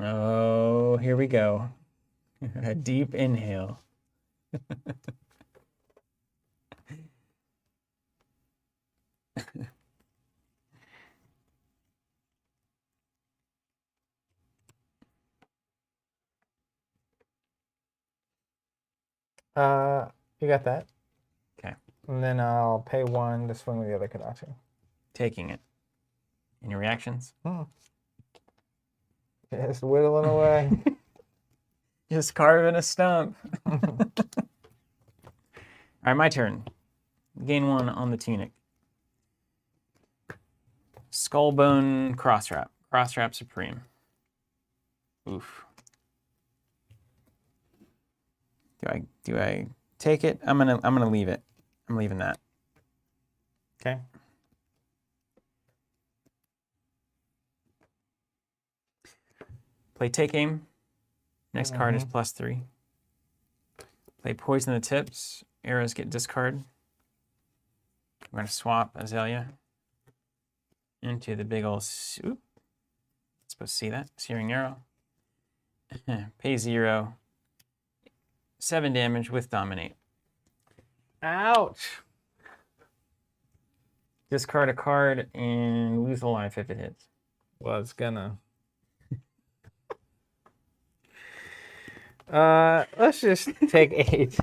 Oh, here we go. A deep inhale. You got that. Okay. And then I'll pay 1 to swing with the other Kodachi. Taking it. Any reactions? Just whittling away. Just carving a stump. All right, my turn. Gain 1 on the Tunic. Skullbone Crosswrap. Crosswrap Supreme. Oof. Do I take it? I'm gonna leave it. I'm leaving that. Okay. Play Take Aim. Next card is +3. Play Poison the Tips. Arrows get discard. I'm going to swap Azalea into the big ol' Supposed to see that. Searing Arrow. Pay 0. 7 damage with Dominate. Ouch. Discard a card and lose a life if it hits. Well, it's gonna. Let's just take 8.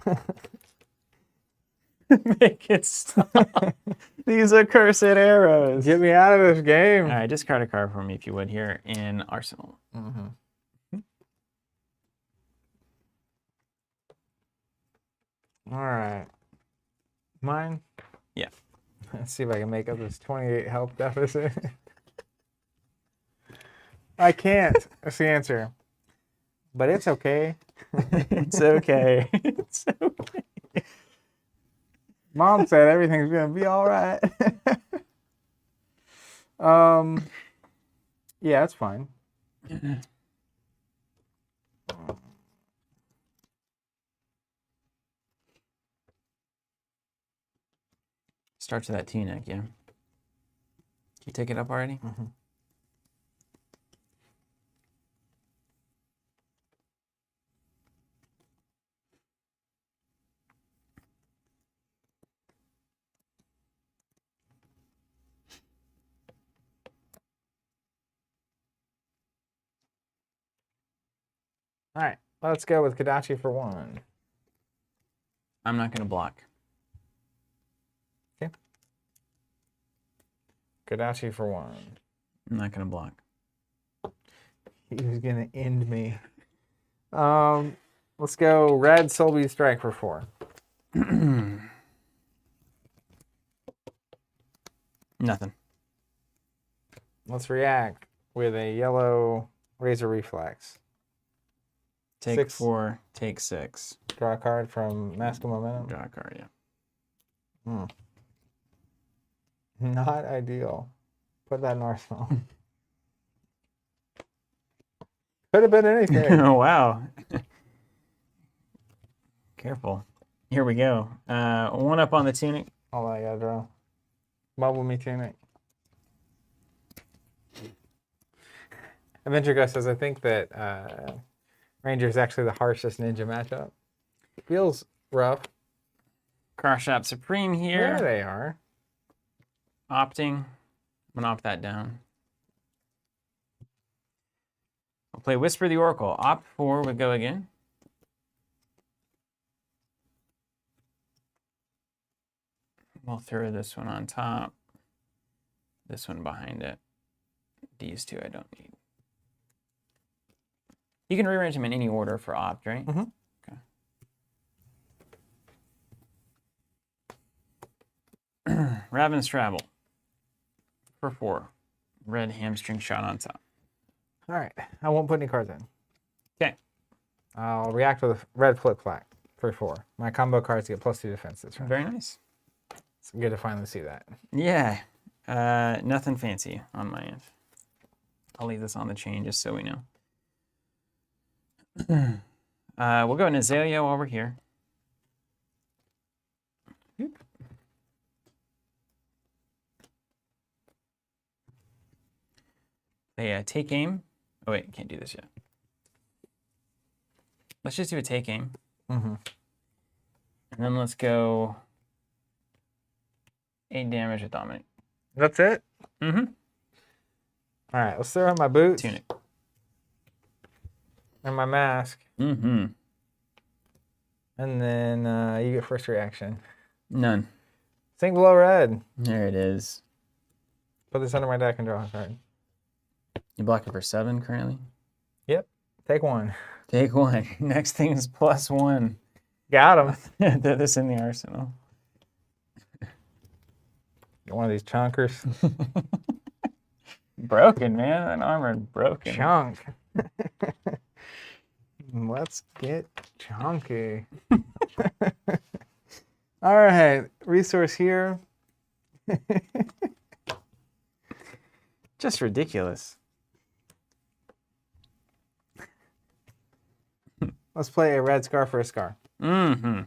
Make it stop. These are cursed arrows. Get me out of this game. All right, discard a card for me if you would here in Arsenal. All right. Mine? Yeah. Let's see if I can make up this 28 health deficit. I can't. That's the answer. But it's okay. It's okay. It's okay. Mom said everything's gonna be all right. Yeah, it's fine. Starts with that tunic, yeah. Can you take it up already? Mm-hmm. All right, let's go with Kodachi for 1. I'm not going to block. Okay. Kodachi for 1. I'm not going to block. He was gonna end me. Let's go red Solby Strike for 4. Nothing. Let's react with a yellow Razor Reflex. Take 6. 4, take 6. Draw a card from Mask of Momentum. Draw a card, yeah. Not ideal. Put that in arsenal. Could have been anything. Oh, wow. Careful. Here we go. 1 up on the tunic. All I gotta draw. Bubble Me Tunic. Adventure Ghost says, I think that Ranger is actually the harshest ninja matchup. Feels rough. Cross Shop Supreme here. There they are. Opting. I'm going to opt that down. I'll play Whisper the Oracle. Opt 4 would go again. We'll throw this one on top. This one behind it. These two I don't need. You can rearrange them in any order for opt, right? Mm-hmm. Okay. Raven's Travel. For 4. Red hamstring shot on top. All right. I won't put any cards in. Okay. I'll react with a red Flip Flag for 4. My combo cards get +2 defense this round. Very nice. It's good to finally see that. Yeah. Nothing fancy on my end. I'll leave this on the chain just so we know. We'll go Nazaleo over here. They take aim. Oh wait, can't do this yet. Let's just do a take aim. Mm-hmm. And then let's go 8 damage with Dominate. That's it? Mm-hmm. All right, let's throw in my boots. Tunic. And my mask. Mm-hmm. And then you get first reaction. None. Sink below red. There it is. Put this under my deck and draw a card. You block it for 7 currently? Yep. Take 1. Take 1. Next thing is +1. Got him. Throw this in the arsenal. Get one of these chunkers. Broken, man. That armor is broken. Chunk. Let's get chunky. All right. Resource here. Just ridiculous. Let's play a red scar for a scar. Mm-hmm.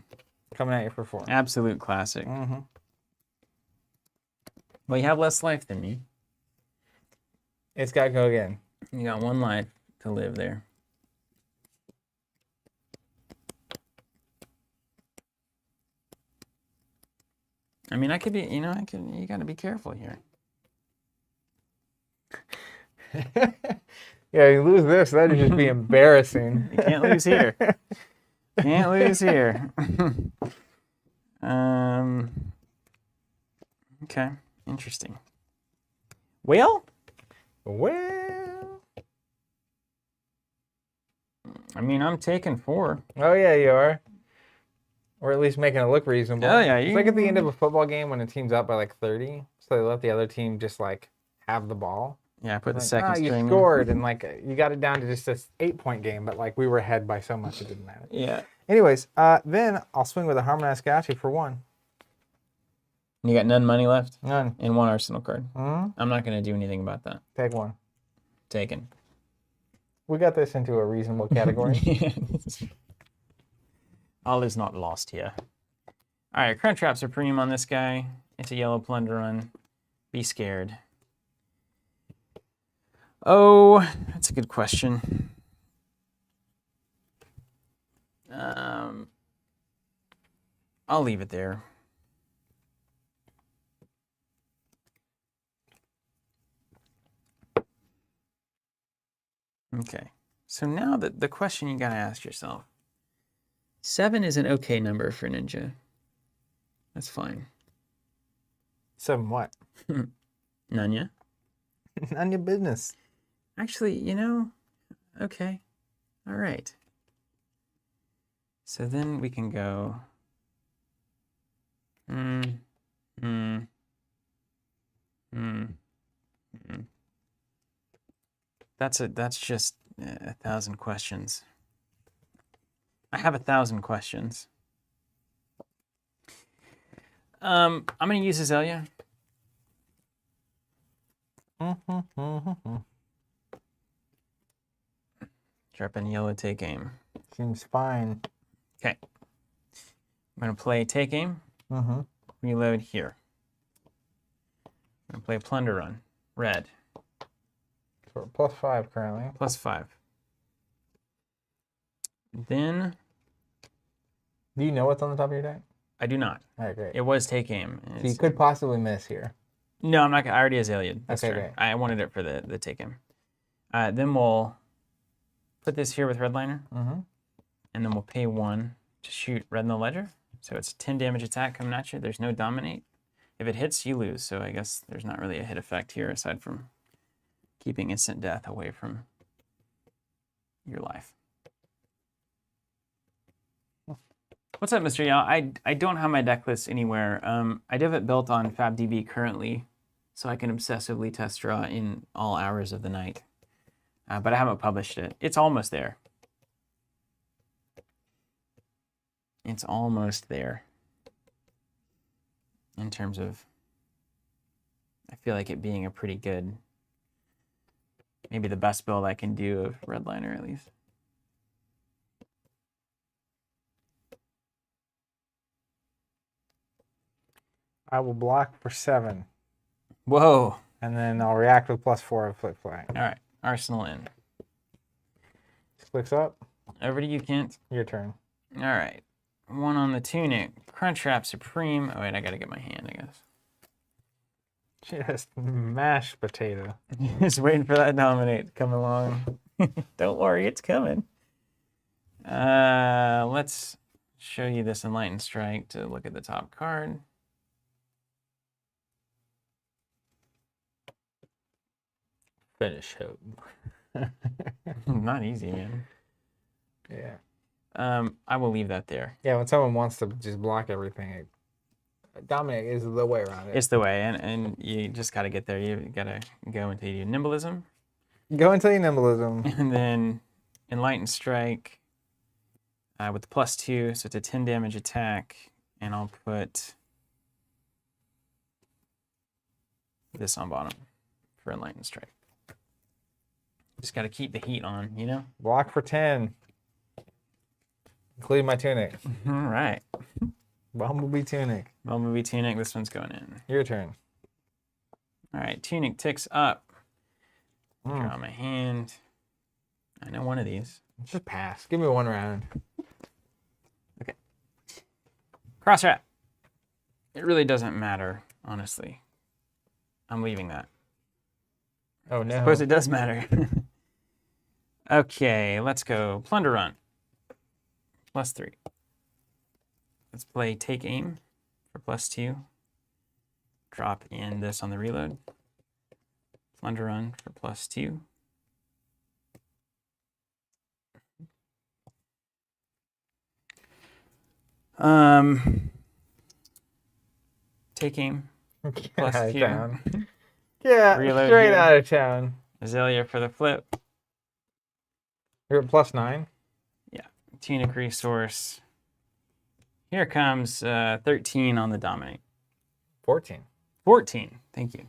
Coming at you for 4. Absolute classic. Mm-hmm. Well, you have less life than me. It's got to go again. You got 1 life to live there. I mean, I could be, you got to be careful here. Yeah, you lose this, that'd just be embarrassing. You can't lose here. Can't lose here. Okay, interesting. Well, I mean, I'm taking 4. Oh yeah, you are. Or at least making it look reasonable. Oh yeah, It's like at the end of a football game when a team's up by like 30, so they let the other team just like have the ball. Yeah, I put the Like, second you string in. scored, and like you got it down to just this 8-point game, but like we were ahead by so much it didn't matter. Yeah. Anyways, then I'll swing with a Harmonized Gachi for 1. You got none money left? None. And 1 arsenal card. Mm-hmm. I'm not going to do anything about that. Take 1. Taken. We got this into a reasonable category. All is not lost here. All right, Crunch Trap Supreme on this guy. It's a yellow plunder run. Be scared. Oh, that's a good question. I'll leave it there. Okay. So now the question you got to ask yourself. 7 is an okay number for Ninja. That's fine. 7 what? None. None your business. Actually, okay. All right. So then we can go. That's just 1,000 questions. I have 1,000 questions. I'm gonna use Azalea. Drop in yellow, take aim. Seems fine. Okay. I'm gonna play take aim. Reload here. I'm gonna play plunder run. Red. So we're +5 currently. +5. Then. Do you know what's on the top of your deck? I do not. All right, great. It was take aim. So you could possibly miss here. No, I'm not gonna. I already Azalea'd. That's okay, fair. great. I wanted it for the take aim. Then we'll put this here with Redliner. And then we'll pay 1 to shoot red in the ledger. So it's a 10 damage attack coming at you. There's no dominate. If it hits, you lose. So I guess there's not really a hit effect here aside from keeping instant death away from your life. What's up, Mr. Yao? I don't have my deck list anywhere. I do have it built on FabDB currently, so I can obsessively test draw in all hours of the night. But I haven't published it. It's almost there. It's almost there. In terms of, I feel like it being a pretty good, maybe the best build I can do of Redliner at least. I will block for 7. Whoa. And then I'll react with +4 of Flick Flag. All right. Arsenal in. Flicks up. Over to you, Kent. Your turn. All right. 1 on the Tunic. Crunchwrap Supreme. Oh, wait, I got to get my hand, I guess. Just mashed potato. Just waiting for that dominate to come along. Don't worry, it's coming. Let's show you this Enlightened Strike to look at the top card. Finish hope. Not easy, man. Yeah. I will leave that there. Yeah, when someone wants to just block everything, dominate is the way around it. It's the way, and you just got to get there. You got to go until you do Nimblism. Go until you Nimblism. And then Enlightened Strike with the +2, so it's a 10 damage attack. And I'll put this on bottom for Enlightened Strike. Just got to keep the heat on, you know? Block for 10. Including my Tunic. All right. Bumblebee Tunic. Bumblebee Tunic, this one's going in. Your turn. All right, Tunic ticks up. Draw my hand. I know one of these. Just pass. Give me 1 round. Okay. Cross wrap. It really doesn't matter, honestly. I'm leaving that. Oh, no. I suppose it does matter. Okay, let's go. Plunder Run. +3. Let's play Take Aim for +2. Drop in this on the reload. Plunder Run for +2. Take Aim +2. Town. Yeah, Reload straight here. out of town. Azalea for the flip. You're at +9. Yeah, Tunic Resource. Here comes 13 on the Dominate. 14. 14, thank you.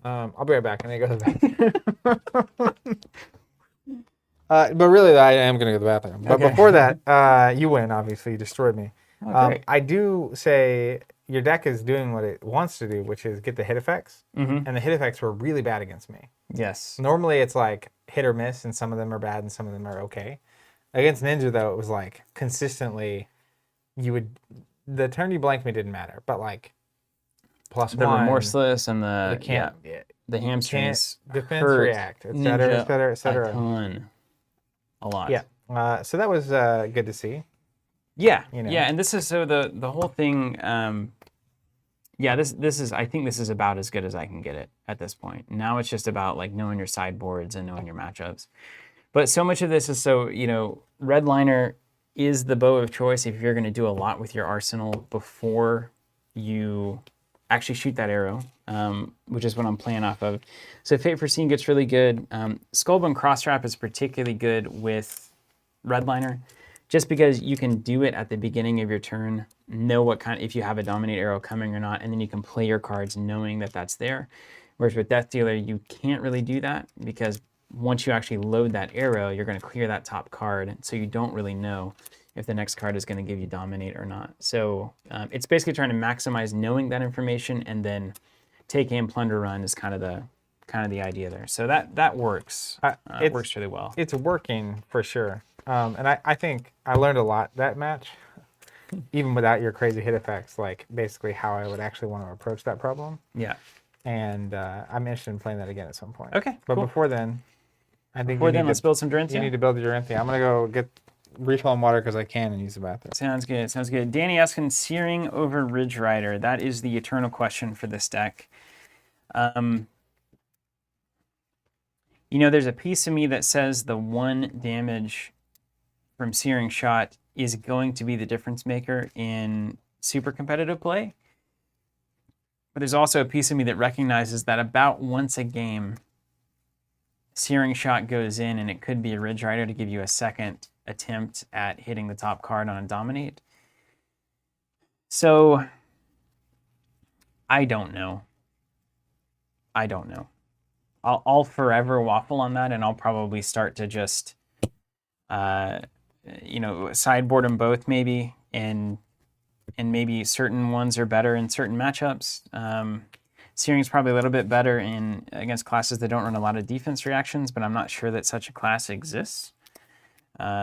I'll be right back. I need to go to the bathroom. But really, I am going to go to the bathroom. But Okay. before that, you win, obviously. You destroyed me. Oh, great. I do say your deck is doing what it wants to do, which is get the hit effects. Mm-hmm. And the hit effects were really bad against me. Yes. Normally it's like hit or miss, and some of them are bad and some of them are okay. Against Ninja, though, it was like consistently, the turn you blanked me didn't matter, but like +1. The remorseless and the Can't hamstrings defense hurt react, et cetera, et cetera, et a cetera. ton. A lot. Yeah. So that was good to see. Yeah. You know. Yeah, and this is so the whole thing. This is, I think this is about as good as I can get it at this point. Now it's just about like knowing your sideboards and knowing your matchups. But so much of this is so, Redliner is the bow of choice if you're going to do a lot with your arsenal before you actually shoot that arrow, which is what I'm playing off of. So Fate Foreseen gets really good. Skullbone Crosstrap is particularly good with Redliner, just because you can do it at the beginning of your turn, know what kind, if you have a Dominate arrow coming or not, and then you can play your cards knowing that that's there. Whereas with Death Dealer, you can't really do that because once you actually load that arrow, you're going to clear that top card, so you don't really know if the next card is going to give you Dominate or not. So it's basically trying to maximize knowing that information, and then take aim, plunder, run is kind of the idea there. So that works. It works really well. It's working for sure. And I think I learned a lot that match, even without your crazy hit effects, like basically how I would actually want to approach that problem. Yeah. And I'm interested in playing that again at some point. Okay, But cool. before then, let's build some Dorinthea. You need to build your Dorinthea. I'm going to go get refill on water because I can and use the bathroom. Sounds good. Sounds good. Danny asking Searing over Ridge Rider. That is the eternal question for this deck. There's a piece of me that says the 1 damage from Searing Shot is going to be the difference maker in super competitive play. But there's also a piece of me that recognizes that about once a game, Searing Shot goes in and it could be a Ridge Rider to give you a second attempt at hitting the top card on a Dominate. So, I don't know. I'll forever waffle on that, and I'll probably start to just, sideboard them both maybe, and maybe certain ones are better in certain matchups. Searing's probably a little bit better against classes that don't run a lot of defense reactions, but I'm not sure that such a class exists.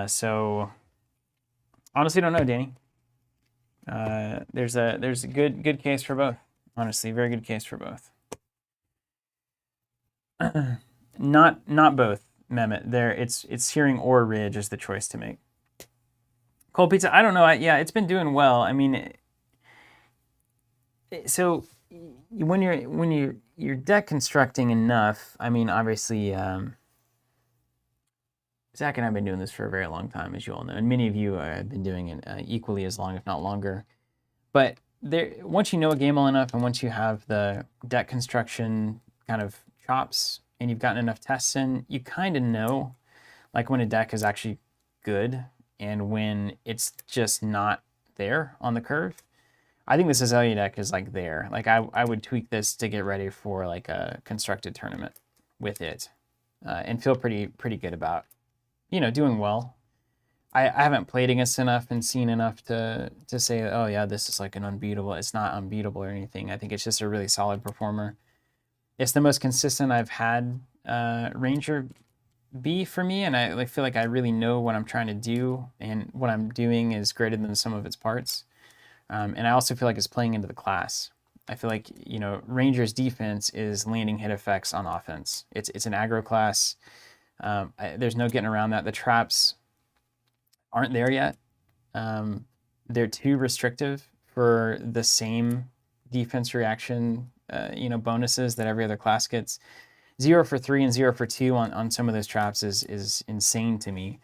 So honestly, don't know, Danny. There's a good case for both. Honestly, very good case for both. Not both, Mehmet. It's Searing or Ridge is the choice to make. Cold Pizza, I don't know. It's been doing well. I mean, so when you're deck constructing enough, I mean, obviously, Zach and I have been doing this for a very long time, as you all know, and many of you have been doing it equally as long, if not longer. But once you know a game well enough, and once you have the deck construction kind of chops, and you've gotten enough tests in, you kind of know, like when a deck is actually good and when it's just not there on the curve. I think this Azalea deck is like there. Like I would tweak this to get ready for like a constructed tournament with it, and feel pretty good about, doing well. I haven't played against enough and seen enough to say, oh yeah, this is like an unbeatable. It's not unbeatable or anything. I think it's just a really solid performer. It's the most consistent I've had Ranger be for me, and I feel like I really know what I'm trying to do, and what I'm doing is greater than the sum of its parts. And I also feel like it's playing into the class. I feel like, Ranger's defense is landing hit effects on offense. It's an aggro class. There's no getting around that. The traps aren't there yet. They're too restrictive for the same defense reaction, bonuses that every other class gets. 0 for 3 and 0 for 2 on some of those traps is insane to me.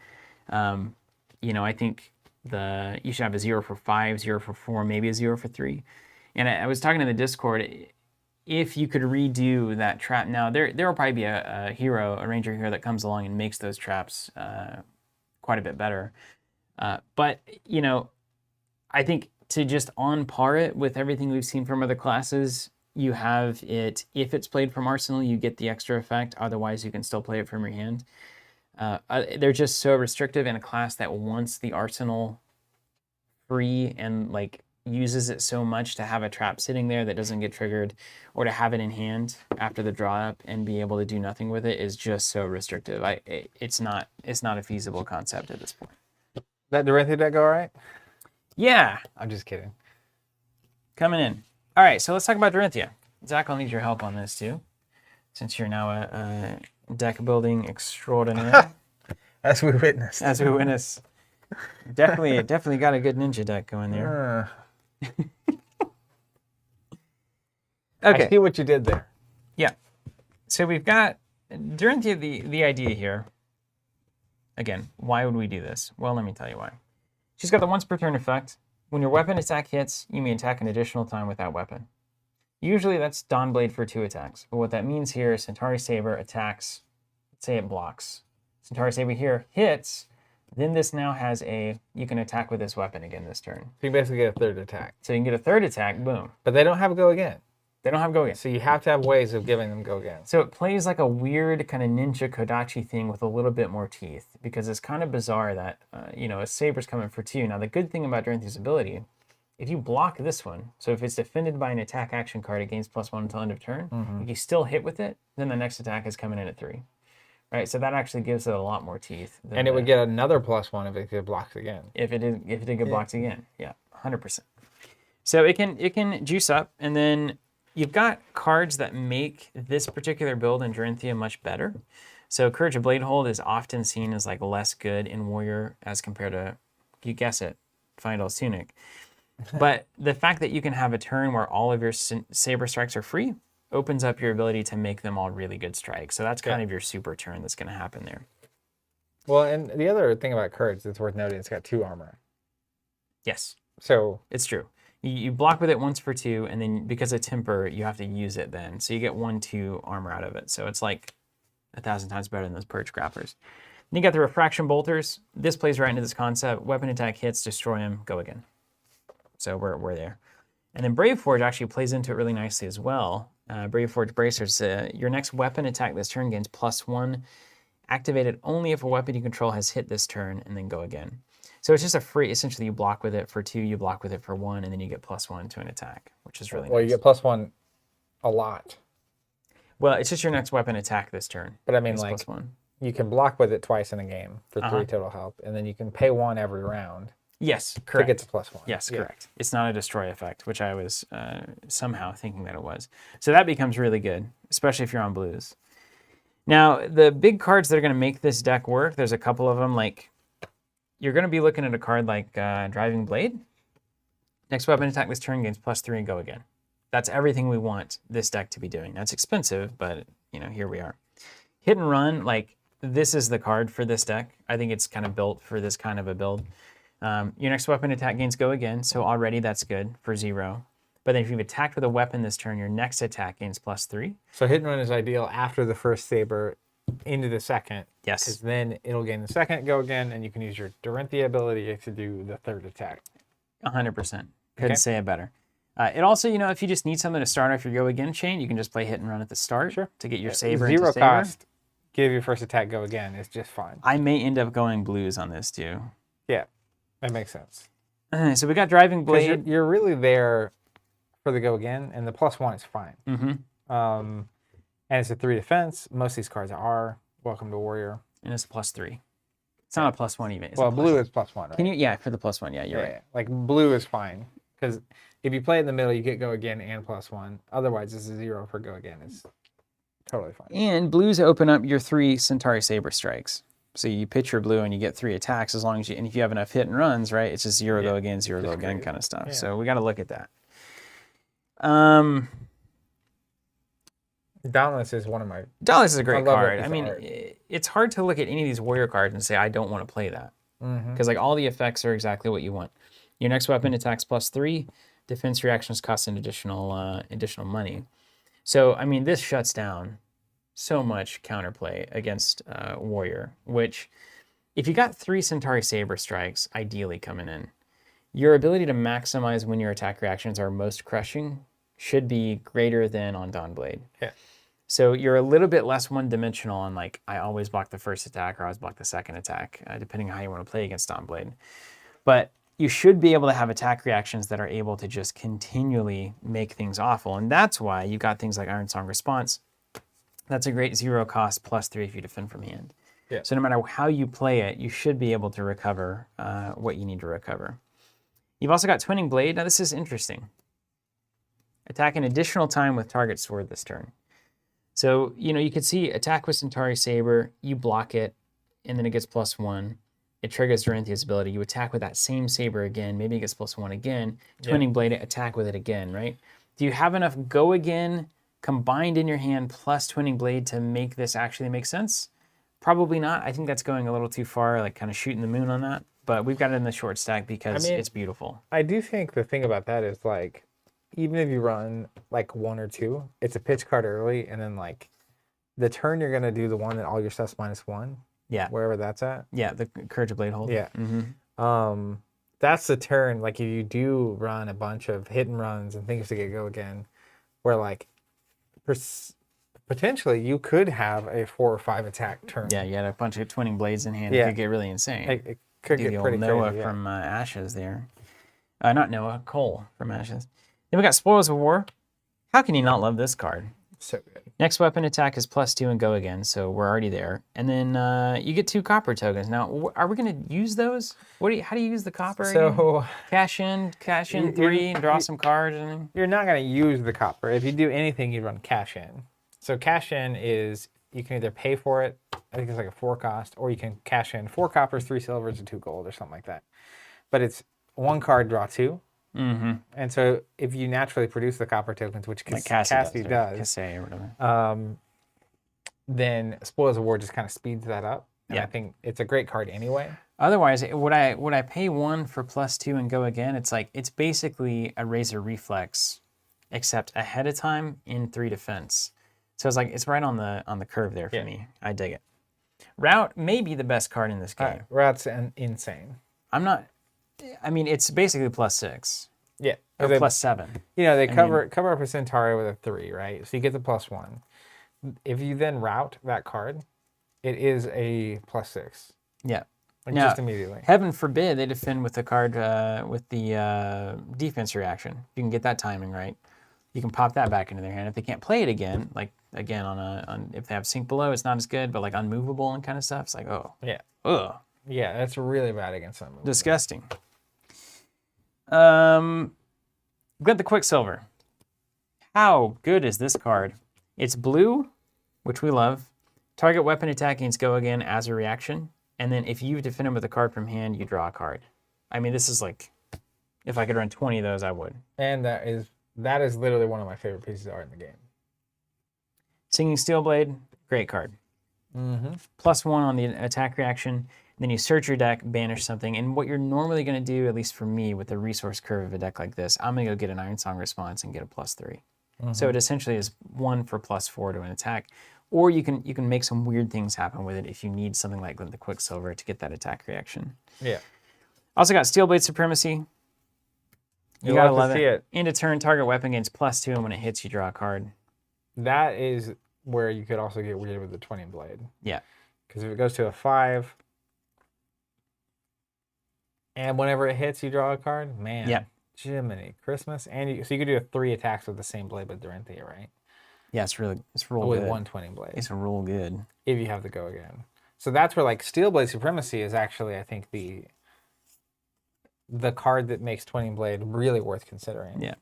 I think you should have a 0 for 5, 0 for 4, maybe a 0 for 3. And I was talking in the Discord, if you could redo that trap now, there will probably be a Ranger hero that comes along and makes those traps quite a bit better. But I think to just on par it with everything we've seen from other classes, you have it, if it's played from Arsenal, you get the extra effect. Otherwise, you can still play it from your hand. They're just so restrictive in a class that wants the Arsenal free and uses it so much to have a trap sitting there that doesn't get triggered, or to have it in hand after the draw up and be able to do nothing with it is just so restrictive. It's not a feasible concept at this point. That Dorinthea deck go all right? Yeah, I'm just kidding. coming in. All right, so let's talk about Dorinthea. Zach, I'll need your help on this too, since you're now a deck building extraordinaire. As we witnessed. As we witness. Definitely got a good ninja deck going there. Okay. I see what you did there. Yeah. So we've got Dorinthea, the idea here. Again, why would we do this? Well, let me tell you why. She's got the once per turn effect. When your weapon attack hits, you may attack an additional time with that weapon. Usually that's Dawnblade for 2 attacks. But what that means here is Centauri Saber attacks, let's say it blocks. Centauri Saber here hits, then this now has you can attack with this weapon again this turn. So you basically get a third attack. So you can get a third attack, boom. But they don't have go again. They don't have go again. So you have to have ways of giving them go again. So it plays like a weird kind of ninja Kodachi thing with a little bit more teeth, because it's kind of bizarre that, a Saber's coming for 2. Now, the good thing about Dorinthea's ability, if you block this one, so if it's defended by an attack action card, it gains +1 until end of turn. If you still hit with it, then the next attack is coming in at 3. Right, so that actually gives it a lot more teeth. And it would get another +1 if it get blocked again. If it did get blocked again, yeah, 100%. So it can juice up, and then you've got cards that make this particular build in Dorinthea much better. So Courage of Bladehold is often seen as like less good in Warrior as compared to, you guess it, Final's Tunic. But the fact that you can have a turn where all of your Saber strikes are free opens up your ability to make them all really good strikes. So that's kind of your super turn that's going to happen there. Well, and the other thing about Courage that's worth noting, it's got 2 armor. Yes. So it's true. You block with it once for 2, and then because of Temper, you have to use it then. So you get 1/2 armor out of it. So it's like 1,000 times better than those Purge Grapplers. Then you got the Refraction Bolters. This plays right into this concept. Weapon attack hits, destroy him, go again. So we're there. And then Brave Forge actually plays into it really nicely as well. Brave Forge Bracers, your next weapon attack this turn gains +1. Activated only if a weapon you control has hit this turn, and then go again. So it's just a free, essentially you block with it for 2, you block with it for 1, and then you get +1 to an attack, which is really nice. Well, you get +1 a lot. Well, it's just your next weapon attack this turn. But I mean, it's like, +1. You can block with it twice in a game for 3 total health, and then you can pay 1 every round. Yes, correct. To get to +1. Yes, correct. It's not a destroy effect, which I was somehow thinking that it was. So that becomes really good, especially if you're on blues. Now, the big cards that are going to make this deck work, there's a couple of them. Like, you're going to be looking at a card like Driving Blade. Next weapon attack this turn gains +3 and go again. That's everything we want this deck to be doing. That's expensive, but here we are. Hit and Run, like, this is the card for this deck. I think it's kind of built for this kind of a build. Your next weapon attack gains go again, so already that's good for 0. But then if you've attacked with a weapon this turn, your next attack gains +3. So Hit and Run is ideal after the first Saber into the second. Yes. Because then it'll gain the second, go again, and you can use your Dorinthea ability to do the third attack. 100%. Couldn't say it better. It also, if you just need something to start off your go again chain, you can just play Hit and Run at the start to get your Saber into 0 Saber. cost, give your first attack, go again. It's just fine. I may end up going blues on this too. Yeah, that makes sense. So we got Driving Blade. You're really there for the go again, and the +1 is fine. And it's a 3 defense. Most of these cards are. Welcome to Warrior. And it's a +3. It's not a +1 even. It's blue is +1, right? Can you? Yeah, for the +1. Yeah, you're right. Yeah. Like, blue is fine. Because if you play in the middle, you get go again and +1. Otherwise, it's a 0 for go again. It's totally fine. And blues open up your 3 Centauri Saber strikes. So you pitch your blue and you get 3 attacks as long as and if you have enough hit and runs, right? It's just 0 go again, 0 go again kind of stuff. Yeah. So we got to look at that. Dauntless is one of my... Dauntless is a great card. I mean, it's hard to look at any of these warrior cards and say, I don't want to play that. Because like all the effects are exactly what you want. Your next weapon attacks +3. Defense reactions cost an additional money. So, I mean, this shuts down so much counterplay against warrior, which if you got 3 Centauri Saber strikes, ideally coming in, your ability to maximize when your attack reactions are most crushing should be greater than on Dawnblade. Yeah. So you're a little bit less one-dimensional on like, I always block the first attack or I always block the second attack, depending on how you want to play against Dawnblade. But you should be able to have attack reactions that are able to just continually make things awful. And that's why you got things like Iron Song Response. That's a great 0 cost +3 if you defend from hand. Yeah. So no matter how you play it, you should be able to recover what you need to recover. You've also got Twinning Blade. Now this is interesting. Attack an additional time with target sword this turn. So, you could see attack with Centauri Saber, you block it, and then it gets +1. It triggers Dorinthea's ability. You attack with that same saber again, maybe it gets +1 again. Twinning Blade it, attack with it again, right? Do you have enough go again combined in your hand plus Twinning Blade to make this actually make sense? Probably not. I think that's going a little too far, like kind of shooting the moon on that. But we've got it in the short stack because it's beautiful. I do think the thing about that is like, even if you run like 1 or 2, it's a pitch card early, and then like the turn you're gonna do the one that all your stuff's -1. Yeah. Wherever that's at. Yeah, the Courage of Blade Hold. Yeah. That's the turn. Like if you do run a bunch of hit and runs and things to get go again, where like potentially you could have a 4 or 5 attack turn. Yeah, you had a bunch of Twinning Blades in hand. It could get really insane. It could Do get the pretty old Noah crazy, from Ashes there. Not Noah, Cole from Ashes. Then we got Spoils of War. How can you not love this card? So good. Next weapon attack is +2 and go again, so we're already there. And then you get 2 copper tokens. Now, are we going to use those? How do you use the copper again? Cash in 3 and draw some cards. You're not going to use the copper. If you do anything, you run cash in. So cash in is, you can either pay for it, I think it's like a 4 cost, or you can cash in 4 coppers, 3 silvers, and 2 gold, or something like that. But it's 1 card, draw 2. Mm-hmm. And so if you naturally produce the copper tokens, which Cassie does, then Spoils of War just kind of speeds that up. And I think it's a great card anyway. Otherwise, would I pay 1 for +2 and go again? It's basically a Razor Reflex, except ahead of time in 3 defense. So it's right on the curve there for me. I dig it. Route may be the best card in this game. Route's insane. It's basically +6. Yeah. Or +7. They cover up a Centauri with a 3, right? So you get the +1. If you then route that card, it is a +6. Yeah. Now, just immediately. Heaven forbid they defend with the card with the defense reaction. You can get that timing right. You can pop that back into their hand. If they can't play it again, like again on if they have Sink Below, it's not as good, but like unmovable and kind of stuff, it's like, oh. Yeah. Ugh. Yeah, that's really bad against unmovable. Disgusting. We've got the Quicksilver. How good is this card? It's blue, which we love. Target weapon attack against go again as a reaction. And then if you defend him with a card from hand, you draw a card. This is like, if I could run 20 of those, I would. And that is literally one of my favorite pieces of art in the game. Singing Steelblade, great card. Mm-hmm. +1 on the attack reaction. Then you search your deck, banish something, and what you're normally going to do, at least for me, with the resource curve of a deck like this, I'm going to go get an Iron Song Response and get a +3. Mm-hmm. So it essentially is 1 for +4 to an attack, or you can make some weird things happen with it if you need something like the Quicksilver to get that attack reaction. Yeah. Also got Steelblade Supremacy. You gotta love it. End of turn, target weapon gains +2, and when it hits, you draw a card. That is where you could also get weird with the Twinning Blade. Yeah. Because if it goes to a 5. And whenever it hits, you draw a card. Man, Jiminy Christmas. And so you could do 3 attacks with the same blade with Dorinthea, right? Yeah, it's real with good. With 1 Twinning Blade. It's real good. If you have the go again. So that's where like Steelblade Supremacy is actually, I think, the card that makes Twinning Blade really worth considering. Yeah.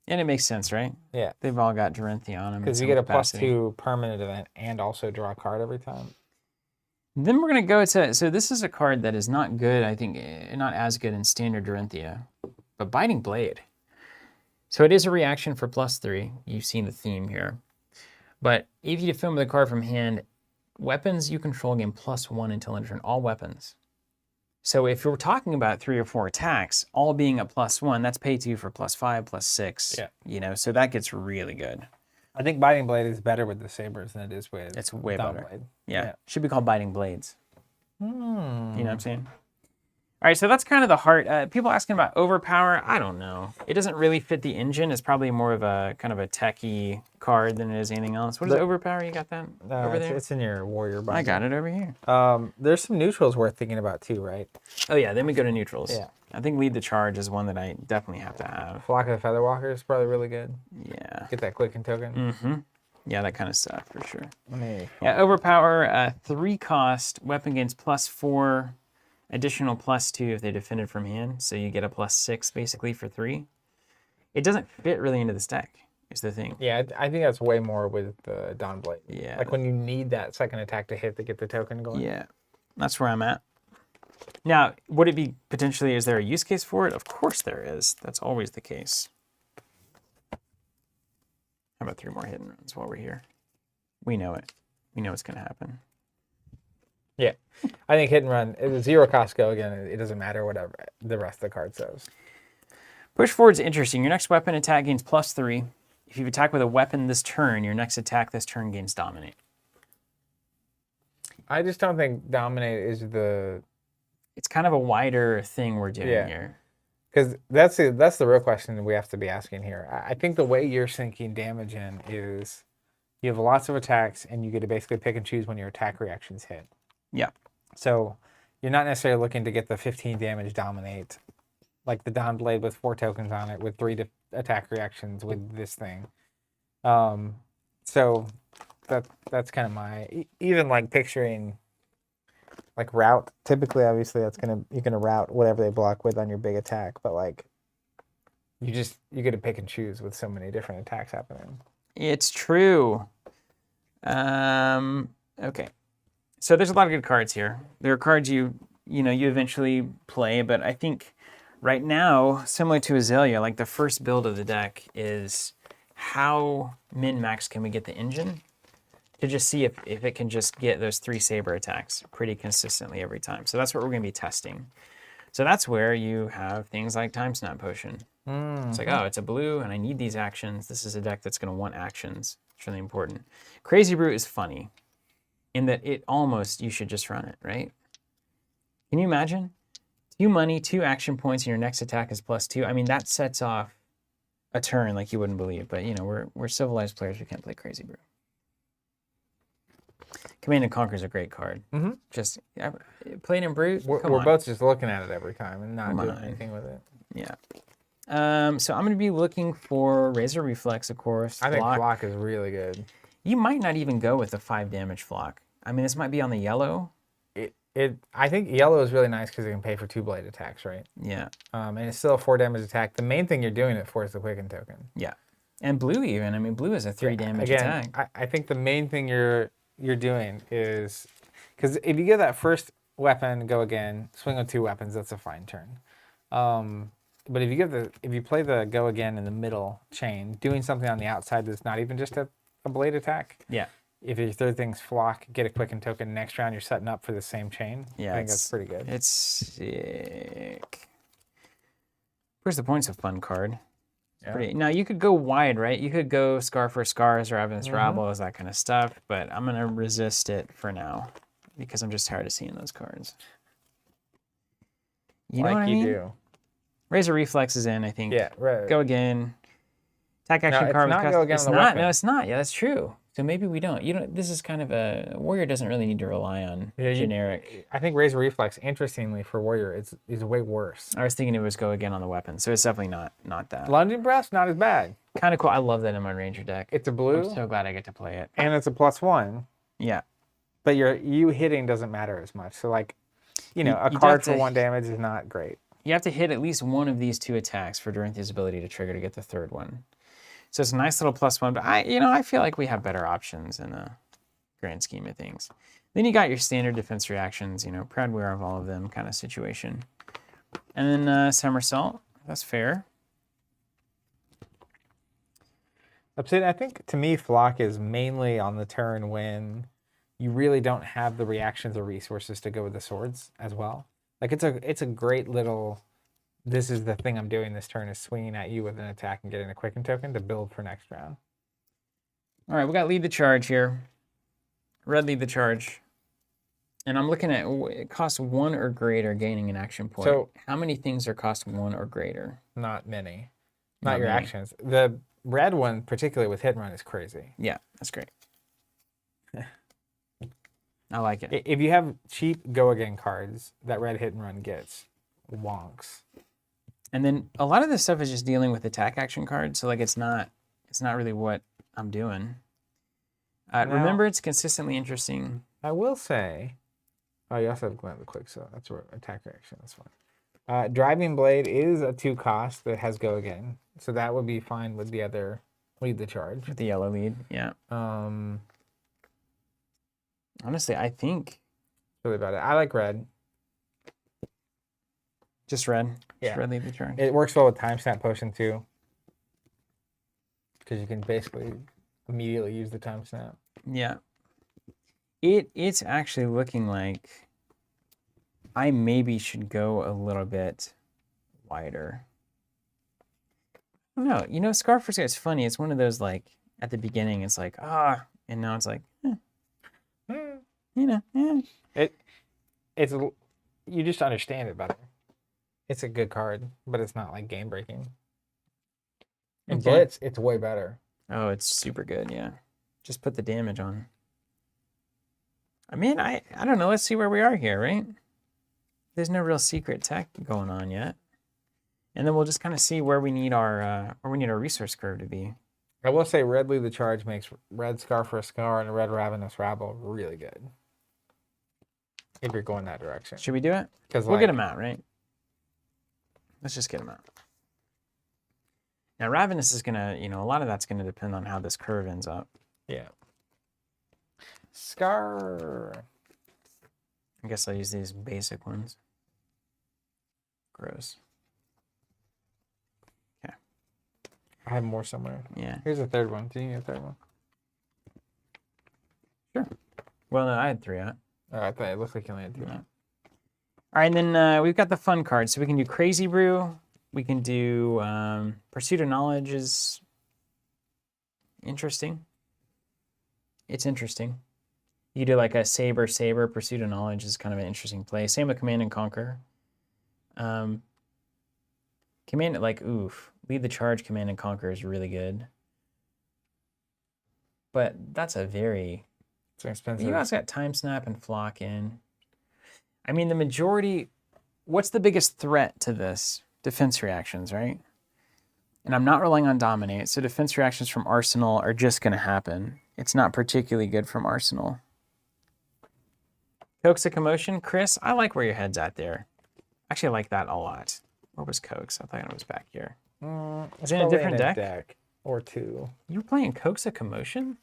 And it makes sense, right? Yeah. They've all got Dorinthea on them. Because you get a +2 permanent event and also draw a card every time. Then we're going to go to, so this is a card that is not good, I think, not as good in standard Dorinthea, but Biting Blade. So it is a reaction for +3. You've seen the theme here. But if you defend with a card from hand, weapons you control gain +1 until end of turn, all weapons. So if you're talking about 3 or 4 attacks, all being a +1, that's pay 2 for +5, +6. Yeah. So that gets really good. I think Biting Blade is better with the sabers than it is with it's way better. Blade. Yeah. Should be called Biting Blades. You know what I'm saying? All right, so that's kind of the heart. People asking about overpower, I don't know. It doesn't really fit the engine. It's probably more of a kind of a techie card than it is anything else. What is overpower? You got that over there? It's in your warrior box. I got it over here. There's some neutrals worth thinking about too, right? Oh yeah, then we go to neutrals. Yeah. I think Lead the Charge is one that I definitely have to have. Flock of the Featherwalker is probably really good. Yeah. Get that quicken token. Mm-hmm. Yeah, that kind of stuff for sure. Let me Yeah, Overpower, 3 cost, weapon gains +4, additional +2 if they defended from hand. So you get a +6 basically for 3. It doesn't fit really into this deck, is the thing. Yeah, I think that's way more with the Dawnblade. Yeah. Like when you need that second attack to hit to get the token going. Yeah, that's where I'm at. Now, would it be potentially, is there a use case for it? Of course there is. That's always the case. How about 3 more hit and runs while we're here? We know it. We know it's going to happen. Yeah. I think hit and run, it's a 0 cost go again. It doesn't matter whatever the rest of the card says. Push forward's interesting. Your next weapon attack gains +3. If you attack with a weapon this turn, your next attack this turn gains Dominate. I just don't think Dominate is the... It's kind of a wider thing we're doing here. Because that's the real question we have to be asking here. I think the way you're sinking damage in is you have lots of attacks and you get to basically pick and choose when your attack reactions hit. Yeah. So you're not necessarily looking to get the 15 damage Dominate, like the Dawnblade with 4 tokens on it with 3 attack reactions with this thing. So that's kind of my... Even like picturing... Like route, typically, obviously, you're gonna route whatever they block with on your big attack, but like, you get to pick and choose with so many different attacks happening. It's true. Okay. So there's a lot of good cards here. There are cards you eventually play, but I think right now, similar to Azalea, like the first build of the deck is how min-max can we get the engine? To just see if it can just get those 3 saber attacks pretty consistently every time. So that's what we're going to be testing. So that's where you have things like Time Snap Potion. Mm-hmm. It's like, oh, it's a blue and I need these actions. This is a deck that's going to want actions. It's really important. Crazy Brew is funny in that you should just run it, right? Can you imagine? 2 money, 2 action points, and your next attack is +2. I mean, that sets off a turn like you wouldn't believe. But, we're civilized players. We can't play Crazy Brew. Command and Conquer is a great card. Mm-hmm. Just play it in Brute. We're both just looking at it every time and not doing anything with it. Yeah. So I'm going to be looking for Razor Reflex, of course. I think Flock is really good. You might not even go with a 5 damage Flock. I mean, this might be on the yellow. I think yellow is really nice because it can pay for 2 blade attacks, right? Yeah. And it's still a 4 damage attack. The main thing you're doing it for is the quicken token. Yeah. And blue even. I mean, blue is a 3 damage attack. I think the main thing you're doing is, because if you get that first weapon, go again, swing with 2 weapons, that's a fine turn. But if you play the go again in the middle chain, doing something on the outside that's not even just a blade attack. Yeah. If your third thing's Flock, get a quicken token. Next round, you're setting up for the same chain. Yeah, I think that's pretty good. It's sick. Where's the Points of Fun card? Now, you could go wide, right? You could go Scar for Scars or Evidence Rabbles, that kind of stuff, but I'm going to resist it for now because I'm just tired of seeing those cards. You know what I mean? Do. Razor Reflex is in, I think. Yeah, right. Go again. Attack action card. It's not go again on the weapon. No, it's not. Yeah, that's true. So maybe we don't. This is kind of a... Warrior doesn't really need to rely on generic... I think Razor Reflex, interestingly, for Warrior, is way worse. I was thinking it was go again on the weapon, so it's definitely not that. Lunging Breath, not as bad. Kind of cool. I love that in my Ranger deck. It's a blue. I'm so glad I get to play it. And it's a +1. Yeah. But you hitting doesn't matter as much. So, like, a card for 1 damage is not great. You have to hit at least one of these 2 attacks for Dorinthea's ability to trigger to get the third one. So it's a nice little +1, but I feel like we have better options in the grand scheme of things. Then you got your standard defense reactions, proud wearer of all of them kind of situation. And then Somersault, that's fair. I think, to me, Flock is mainly on the turn when you really don't have the reactions or resources to go with the swords as well. Like, it's a great little... This is the thing I'm doing this turn, is swinging at you with an attack and getting a quicken token to build for next round. All right, we got Lead the Charge here. Red Lead the Charge. And I'm looking at it costs 1 or greater gaining an action point. So how many things are cost 1 or greater? Not many. Not your many. Actions. The red one, particularly with Hit and Run, is crazy. Yeah, that's great. I like it. If you have cheap go again cards that red Hit and Run gets, wonks. And then a lot of this stuff is just dealing with attack action cards. So like it's not really what I'm doing. Remember, it's consistently interesting. I will say, oh, you also have Glint the Quick, so that's where attack action. That's fine. Driving Blade is a 2 cost that has Go Again, so that would be fine with the other Lead the Charge. With the yellow lead, yeah. Honestly, I think Really about it. I like red. Just red. Yeah. Just red lead the charge. It works well with Timestamp Potion too, because you can basically immediately use the timestamp. Yeah. It's actually looking like I maybe should go a little bit wider. I don't know. You know, Scarf for Sky is funny. It's one of those, like, at the beginning, it's like, and now it's like, you know, It's you just understand it better. It's a good card, but it's not like game breaking. And Blitz, it's way better. Oh, it's super good, yeah. Just put the damage on. I mean, I don't know. Let's see where we are here, right? There's no real secret tech going on yet. And then we'll just kind of see where we need our resource curve to be. I will say red Lead the Charge makes red Scar for a Scar and red Ravenous Rabble really good. If you're going that direction. Should we do it? Because we'll get them out, right? Let's just get them out. Now, Ravenous is going to, a lot of that's going to depend on how this curve ends up. Yeah. Scar. I guess I'll use these basic ones. Gross. Okay. I have more somewhere. Yeah. Here's a third one. Do you need a third one? Sure. Well, no, I had 3 out. Oh, I thought it looked like you only had 2. Yeah. All right, and then we've got the fun cards. So we can do Crazy Brew. We can do Pursuit of Knowledge is interesting. It's interesting. You do like a Saber. Pursuit of Knowledge is kind of an interesting play. Same with Command and Conquer. Command, Lead the Charge, Command and Conquer is really good. But that's a very... It's expensive. You also got Time Snap and Flock in. I mean, the majority... What's the biggest threat to this? Defense reactions, right? And I'm not relying on Dominate, so defense reactions from Arsenal are just going to happen. It's not particularly good from Arsenal. Coax a Commotion. Chris, I like where your head's at there. Actually, I like that a lot. Where was Coax? I thought it was back here. Is it in a different deck? Or 2. You were playing Coax a Commotion?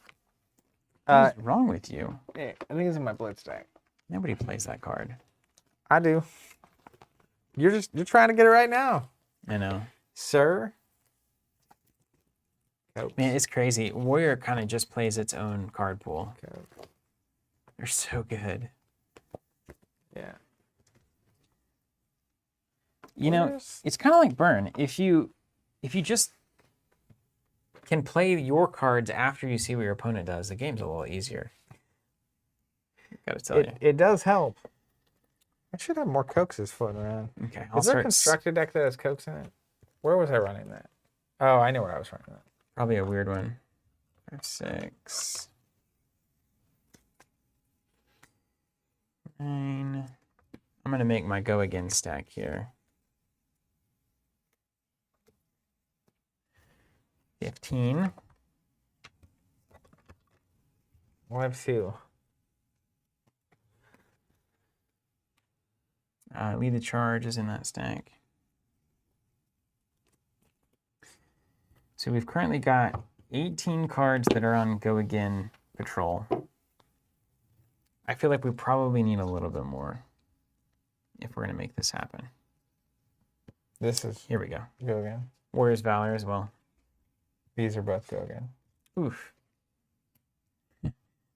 What is wrong with you? Yeah, I think it's in my Blitz deck. Nobody plays that card. I do. You're trying to get it right now. I know. Sir? Coax. Man, it's crazy. Warrior kind of just plays its own card pool. Coax. They're so good. Yeah. It's kind of like Burn. If you just can play your cards after you see what your opponent does, the game's a little easier. Gotta tell you. It does help. I should have more Coaxes floating around. Okay. Is there a constructed deck that has Coax in it? Where was I running that? Oh, I know where I was running that. Probably a weird one. 5, 6, 9. I'm going to make my Go Again stack here. 15. Well, I have 2. Lead the Charge is in that stack. So we've currently got 18 cards that are on Go Again patrol. I feel like we probably need a little bit more if we're going to make this happen. Here we go. Go Again. Warrior's Valor as well. These are both Go Again. Oof.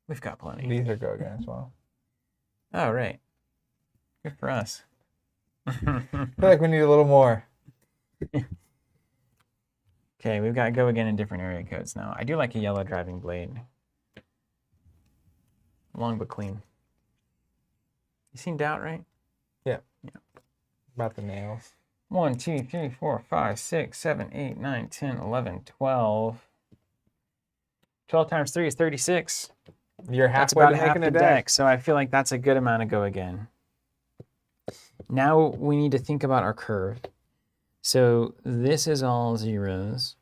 We've got plenty. These are Go Again as well. Oh, right. Good for us. I feel like we need a little more. Okay, we've got Go Again in different area codes now. I do like a yellow Driving Blade. Long but clean. You seen Doubt, right? Yeah. About the nails. 1, 2, 3, 4, 5, 6, 7, 8, 9, 10, 11, 12. 12 times 3 is 36. You're That's halfway about to half making the a deck, so I feel like that's a good amount of Go Again. Now we need to think about our curve. So this is all zeros.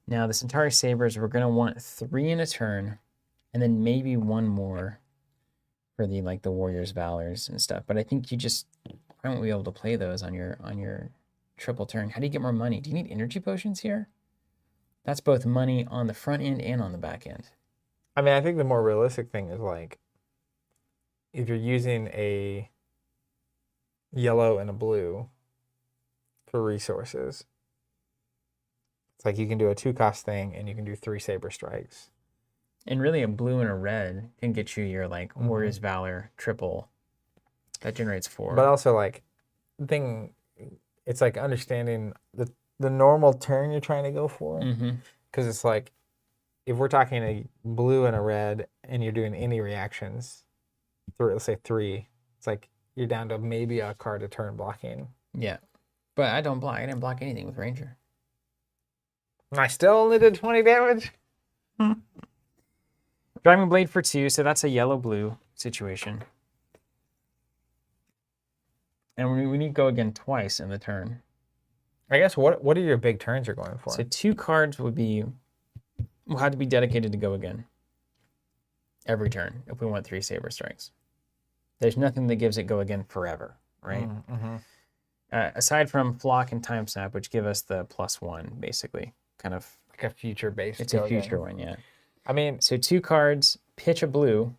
Now the Centauri Sabers, we're gonna want 3 in a turn, and then maybe 1 more for the Warriors Valors and stuff. But I think you just probably won't be able to play those on your triple turn. How do you get more money? Do you need energy potions here? That's both money on the front end and on the back end. I mean, I think the more realistic thing is like if you're using a yellow and a blue for resources, it's like you can do a 2-cost thing and you can do 3 Saber Strikes. And really, a blue and a red can get you your Warriors Valor triple. That generates 4. But also it's like understanding the normal turn you're trying to go for. Because it's like if we're talking a blue and a red and you're doing any reactions, let's say 3, it's like you're down to maybe a card a turn blocking. Yeah. But I don't block. I didn't block anything with Ranger. I still only did 20 damage? Driving Blade for 2, so that's a yellow-blue situation. And we need to go again twice in the turn. I guess what are your big turns you're going for? So 2 cards will have to be dedicated to go again every turn if we want 3 Saber Strikes. There's nothing that gives it go again forever, right? Aside from Flock and Time Snap, which give us the +1, basically. Kind of like a future base. It's a future one, yeah. I mean, so 2 cards, pitch a blue.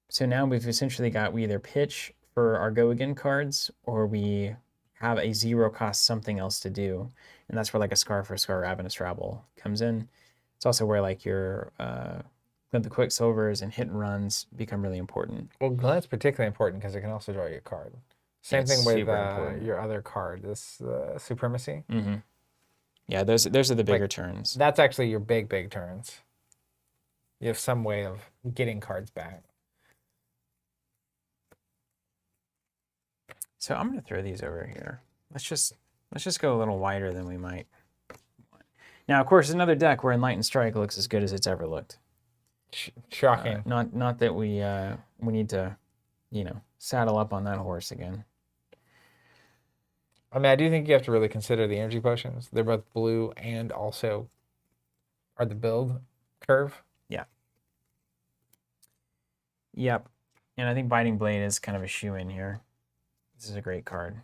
So now we've essentially we either pitch for our go again cards, or we have a 0-cost something else to do, and that's where a Scar for Scar, Ravenous Rabble comes in. It's also where your the Quicksilvers and hit and runs become really important. Well, Glenn's particularly important because it can also draw you a card. Same thing with your other card, this Supremacy. Yeah, those are the bigger turns. That's actually your big turns. You have some way of getting cards back. So I'm going to throw these over here. Let's just go a little wider than we might. Now, of course, another deck where Enlightened Strike looks as good as it's ever looked. Shocking. Not that we need to, saddle up on that horse again. I mean, I do think you have to really consider the energy potions. They're both blue and also are the build curve. Yeah. Yep. And I think Biting Blade is kind of a shoe-in here. This is a great card.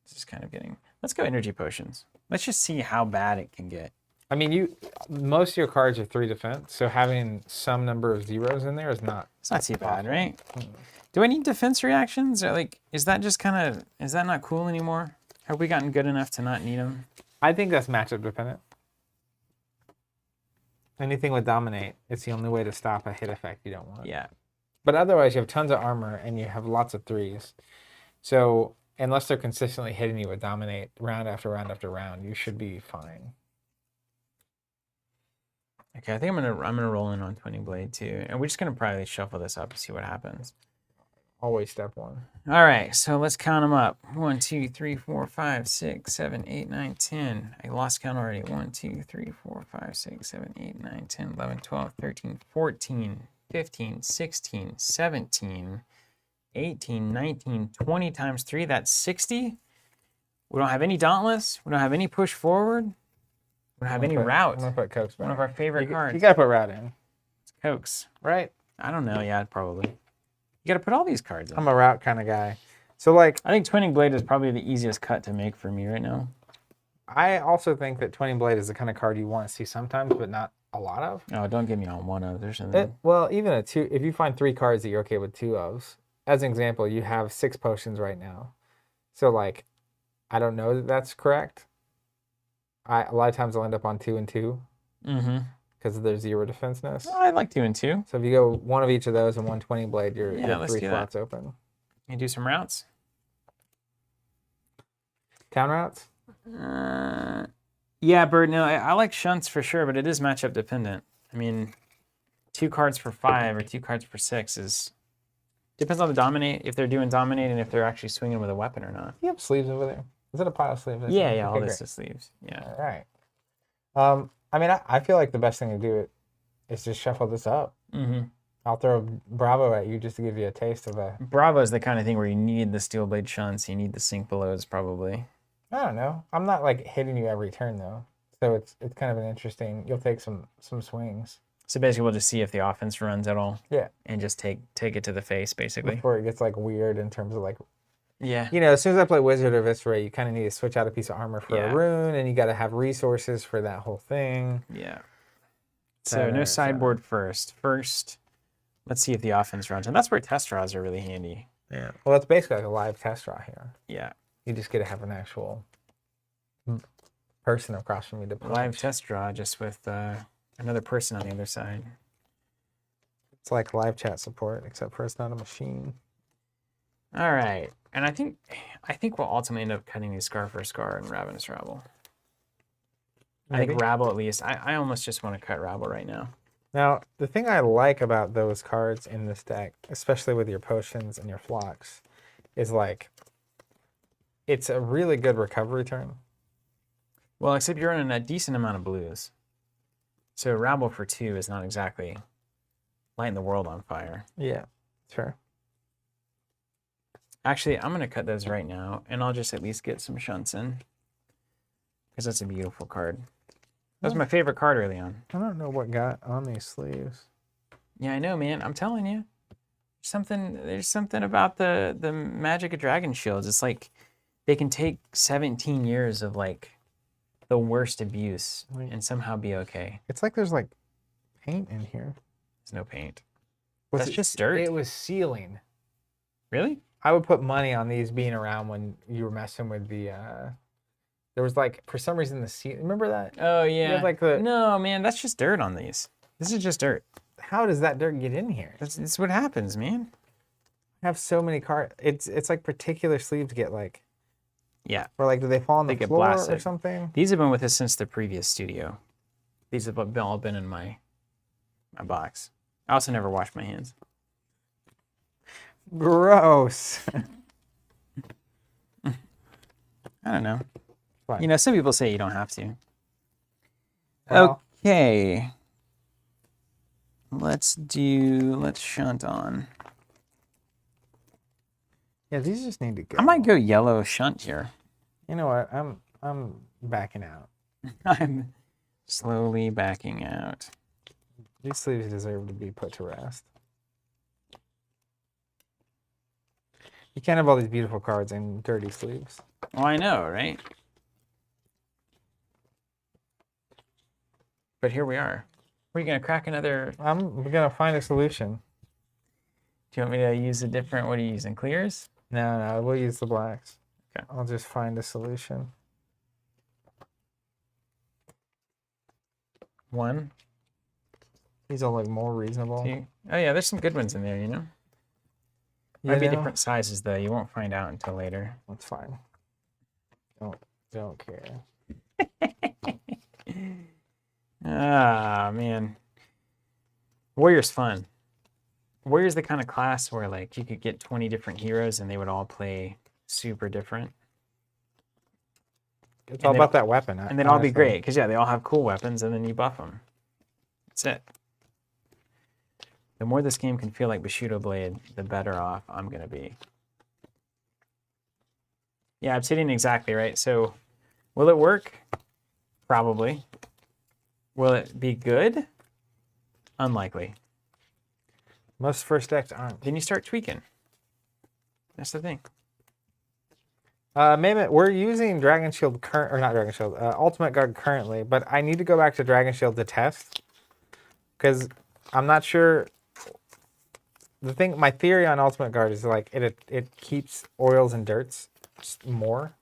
This is kind of getting... Let's go energy potions. Let's just see how bad it can get. I mean, most of your cards are 3 defense, so having some number of zeros in there is not... It's not too bad, right? Do I need defense reactions? Or is that just is that not cool anymore? Have we gotten good enough to not need them? I think that's matchup dependent. Anything with Dominate, it's the only way to stop a hit effect you don't want. Yeah. But otherwise, you have tons of armor and you have lots of 3s. So unless they're consistently hitting you with Dominate round after round after round, you should be fine. Okay, I think I'm gonna roll in on Twinning Blade too, and we're just gonna probably shuffle this up and see what happens. Always step 1. All right, so let's count them up. 1, 2, 3, 4, 5, 6, 7, 8, 9, 10. I lost count already. 1, 2, 3, 4, 5, 6, 7, 8, 9, 10, 11, 12, 13, 14, 15, 16, 17, 18, 19, 20 times 3. That's 60. We don't have any Dauntless. We don't have any Push Forward. We don't have any Route. I'm going to put Coax back. One of our favorite cards. You got to put Route in. It's Coax. Right? I don't know. Yeah, probably. You got to put all these cards in. I'm a Route kind of guy. So I think Twinning Blade is probably the easiest cut to make for me right now. I also think that Twinning Blade is the kind of card you want to see sometimes, but not a lot of. Oh, don't get me on one of. There's something. Well, even a 2, if you find 3 cards that you're okay with 2 of, as an example, you have 6 potions right now. So I don't know that that's correct. A lot of times I'll end up on 2 and 2. Because of their 0 defenseness. Oh, I like 2 and 2. So if you go one of each of those and 1 Twinning Blade, you have 3 slots open. You do some routes? Town routes? Yeah, Bird. No, I like shunts for sure, but it is matchup dependent. I mean, 2 cards for 5 or 2 cards for 6 depends on the Dominate, if they're doing Dominate and if they're actually swinging with a weapon or not. You have sleeves over there. Is it a pile of sleeves? Yeah, all this is sleeves. Yeah. All right. I mean, I feel like the best thing to do is just shuffle this up. I'll throw Bravo at you just to give you a taste of a. Bravo is the kind of thing where you need the steel blade shunts, you need the sink belows probably. I don't know. I'm not like hitting you every turn though, so it's kind of an interesting. You'll take some swings. So basically, we'll just see if the offense runs at all. Yeah. And just take it to the face, basically. Before it gets like weird in terms of like. Yeah. You know, as soon as I play Wizard or Viscera, you kind of need to switch out a piece of armor for a rune, and you got to have resources for that whole thing. Yeah. So no sideboard first. First, let's see if the offense runs, and that's where test draws are really handy. Yeah. Well, it's basically like a live test draw here. Yeah. You just get to have an actual person across from you to punch. Live test draw, just with another person on the other side. It's like live chat support, except for it's not a machine. All right, and I think we'll ultimately end up cutting these Scar for Scar and Ravenous Rabble. Maybe. I think Rabble at least. I almost just want to cut Rabble right now. Now, the thing I like about those cards in this deck, especially with your potions and your flocks, is like it's a really good recovery turn. Well, except you're running a decent amount of blues. So Rabble for 2 is not exactly lighting the world on fire. Yeah, sure. Actually, I'm going to cut those right now, and I'll just at least get some shunts in. Because that's a beautiful card. That was my favorite card early on. I don't know what got on these sleeves. Yeah, I know, man. I'm telling you. There's something about the magic of Dragon Shields. It's like they can take 17 years of like the worst abuse and somehow be okay. It's like there's like paint in here. There's no paint. That's just dirt. It was sealing. Really? I would put money on these being around when you were messing with the there was like for some reason the seal. Remember that? Oh yeah. Like the No, man, that's just dirt on these. This is just dirt. How does that dirt get in here? That's what happens, man. I have so many cards. It's like particular sleeves get like. Yeah. Or like, do they fall on the floor blasted or something? These have been with us since the previous studio. These have all been in my box. I also never washed my hands. Gross. I don't know. Fine. You know, some people say you don't have to. Well, okay. Let's shunt on. Yeah, these just need to go. I might go yellow shunt here. You know what? I'm backing out. I'm slowly backing out. These sleeves deserve to be put to rest. You can't have all these beautiful cards in dirty sleeves. Well, I know, right? But here we are. Are you going to crack another? I'm going to find a solution. Do you want me to use a different, what are you using, clears? No, we'll use the blacks. Okay. I'll just find a solution. One. These all look more reasonable. Two. Oh yeah, there's some good ones in there, you know? Might be different sizes though. You won't find out until later. That's fine. Don't care. Ah, man. Warrior's fun. Warrior's the kind of class where like you could get 20 different heroes and they would all play super different. It's all about that weapon. And they'd all be great because yeah, they all have cool weapons and then you buff them. That's it. The more this game can feel like Bushido Blade, the better off I'm going to be. Yeah, Obsidian exactly, right? So will it work? Probably. Will it be good? Unlikely. Most first decks aren't. Then you start tweaking. That's the thing. Maybe we're using Dragon Shield Ultimate Guard currently, but I need to go back to Dragon Shield to test because I'm not sure. My theory on Ultimate Guard is like it keeps oils and dirts more.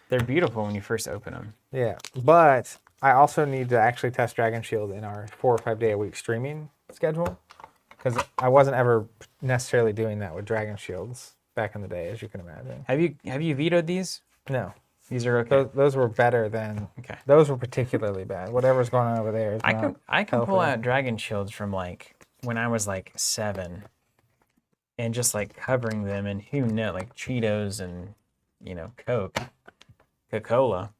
They're beautiful when you first open them. Yeah, but I also need to actually test Dragon Shield in our 4 or 5 day a week streaming schedule because I wasn't ever necessarily doing that with Dragon Shields back in the day, as you can imagine. Have you vetoed these? No. These are okay. Those were better than. Okay. Those were particularly bad. Whatever's going on over there. I can pull out Dragon Shields from like when I was like 7, and just like covering them in who knows, like Cheetos and Coca-Cola,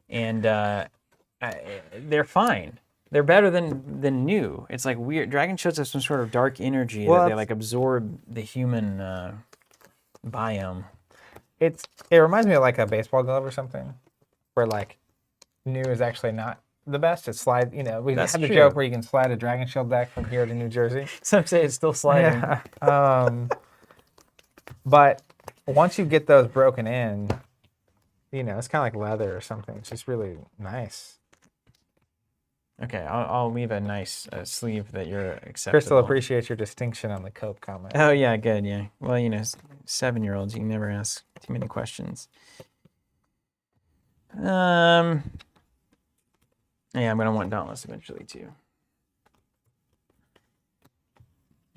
and they're fine. They're better than new. It's like weird. Dragon shows have some sort of dark energy Well, that they like absorb the human biome. It reminds me of like a baseball glove or something, where like new is actually not the best. It's slide. You know, we That's have the true. joke where you can slide a Dragon Shield deck from here to New Jersey. Some say it's still sliding. Yeah. But once you get those broken in, you know, it's kind of like leather or something. It's just really nice. Okay, I'll leave a nice sleeve that you're acceptable. Crystal appreciates your distinction on the Cope comment. Oh yeah, good. Yeah. Well, you know, 7-year-olds, you can never ask too many questions. Yeah, I'm gonna want Dauntless eventually too.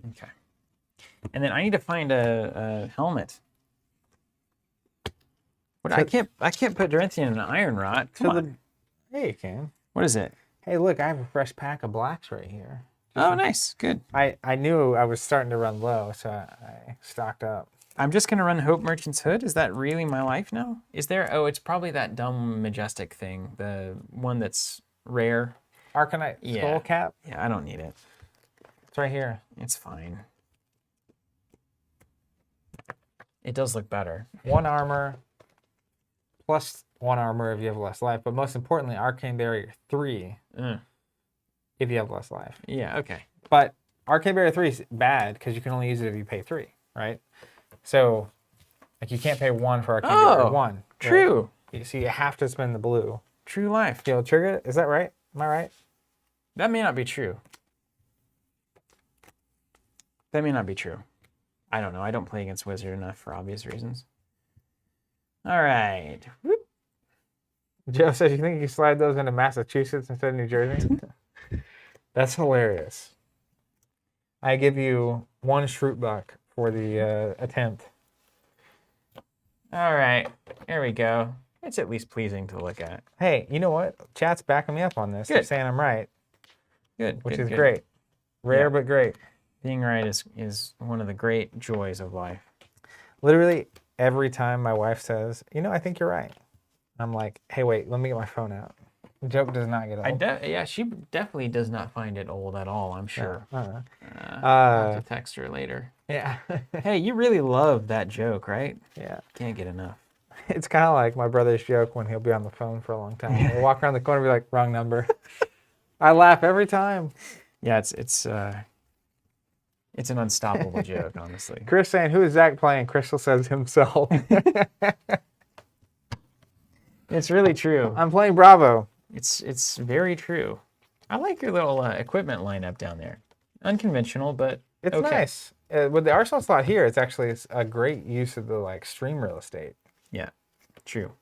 Okay. And then I need to find a helmet. What I can't put Dorinthea in an iron rod. Come on. Yeah, you can. What is it? Hey, look, I have a fresh pack of blacks right here. Oh, nice. Good. I knew I was starting to run low, so I stocked up. I'm just going to run Hope Merchant's Hood. Is that really my life now? Is there? Oh, it's probably that dumb Majestic thing. The one that's rare. Arcanite Skull Cap? Yeah, I don't need it. It's right here. It's fine. It does look better. 1 armor, plus 1 armor if you have less life. But most importantly, Arcane Barrier 3 if you have less life. Yeah, okay. But Arcane Barrier 3 is bad because you can only use it if you pay 3, right? So, like, you can't pay 1 for Arcane Barrier 1. True. Right? So you have to spend the blue. True life. You'll trigger it? Is that right? Am I right? That may not be true. That may not be true. I don't know. I don't play against Wizard enough for obvious reasons. All right. Whoop. Joe says, you think you can slide those into Massachusetts instead of New Jersey? That's hilarious. I give you 1 Shroot Buck for the attempt. All right. There we go. It's at least pleasing to look at. Hey, you know what? Chat's backing me up on this. They're saying I'm right. Good. Which good, is good. great. Rare, but great. Being right is one of the great joys of life. Literally every time my wife says, you know, I think you're right. I'm like, hey, wait, let me get my phone out. The joke does not get old. Yeah, she definitely does not find it old at all, I'm sure. I'll have to text her later. Yeah. Hey, you really love that joke, right? Yeah. Can't get enough. It's kind of like my brother's joke when he'll be on the phone for a long time. He'll walk around the corner and be like, wrong number. I laugh every time. Yeah, it's an unstoppable joke, honestly. Chris saying, who is Zach playing? Crystal says himself. It's really true. I'm playing Bravo. It's very true. I like your little equipment lineup down there. Unconventional, but it's okay. Nice. With the Arsenal slot here, it's actually a great use of the like stream real estate. Yeah, true.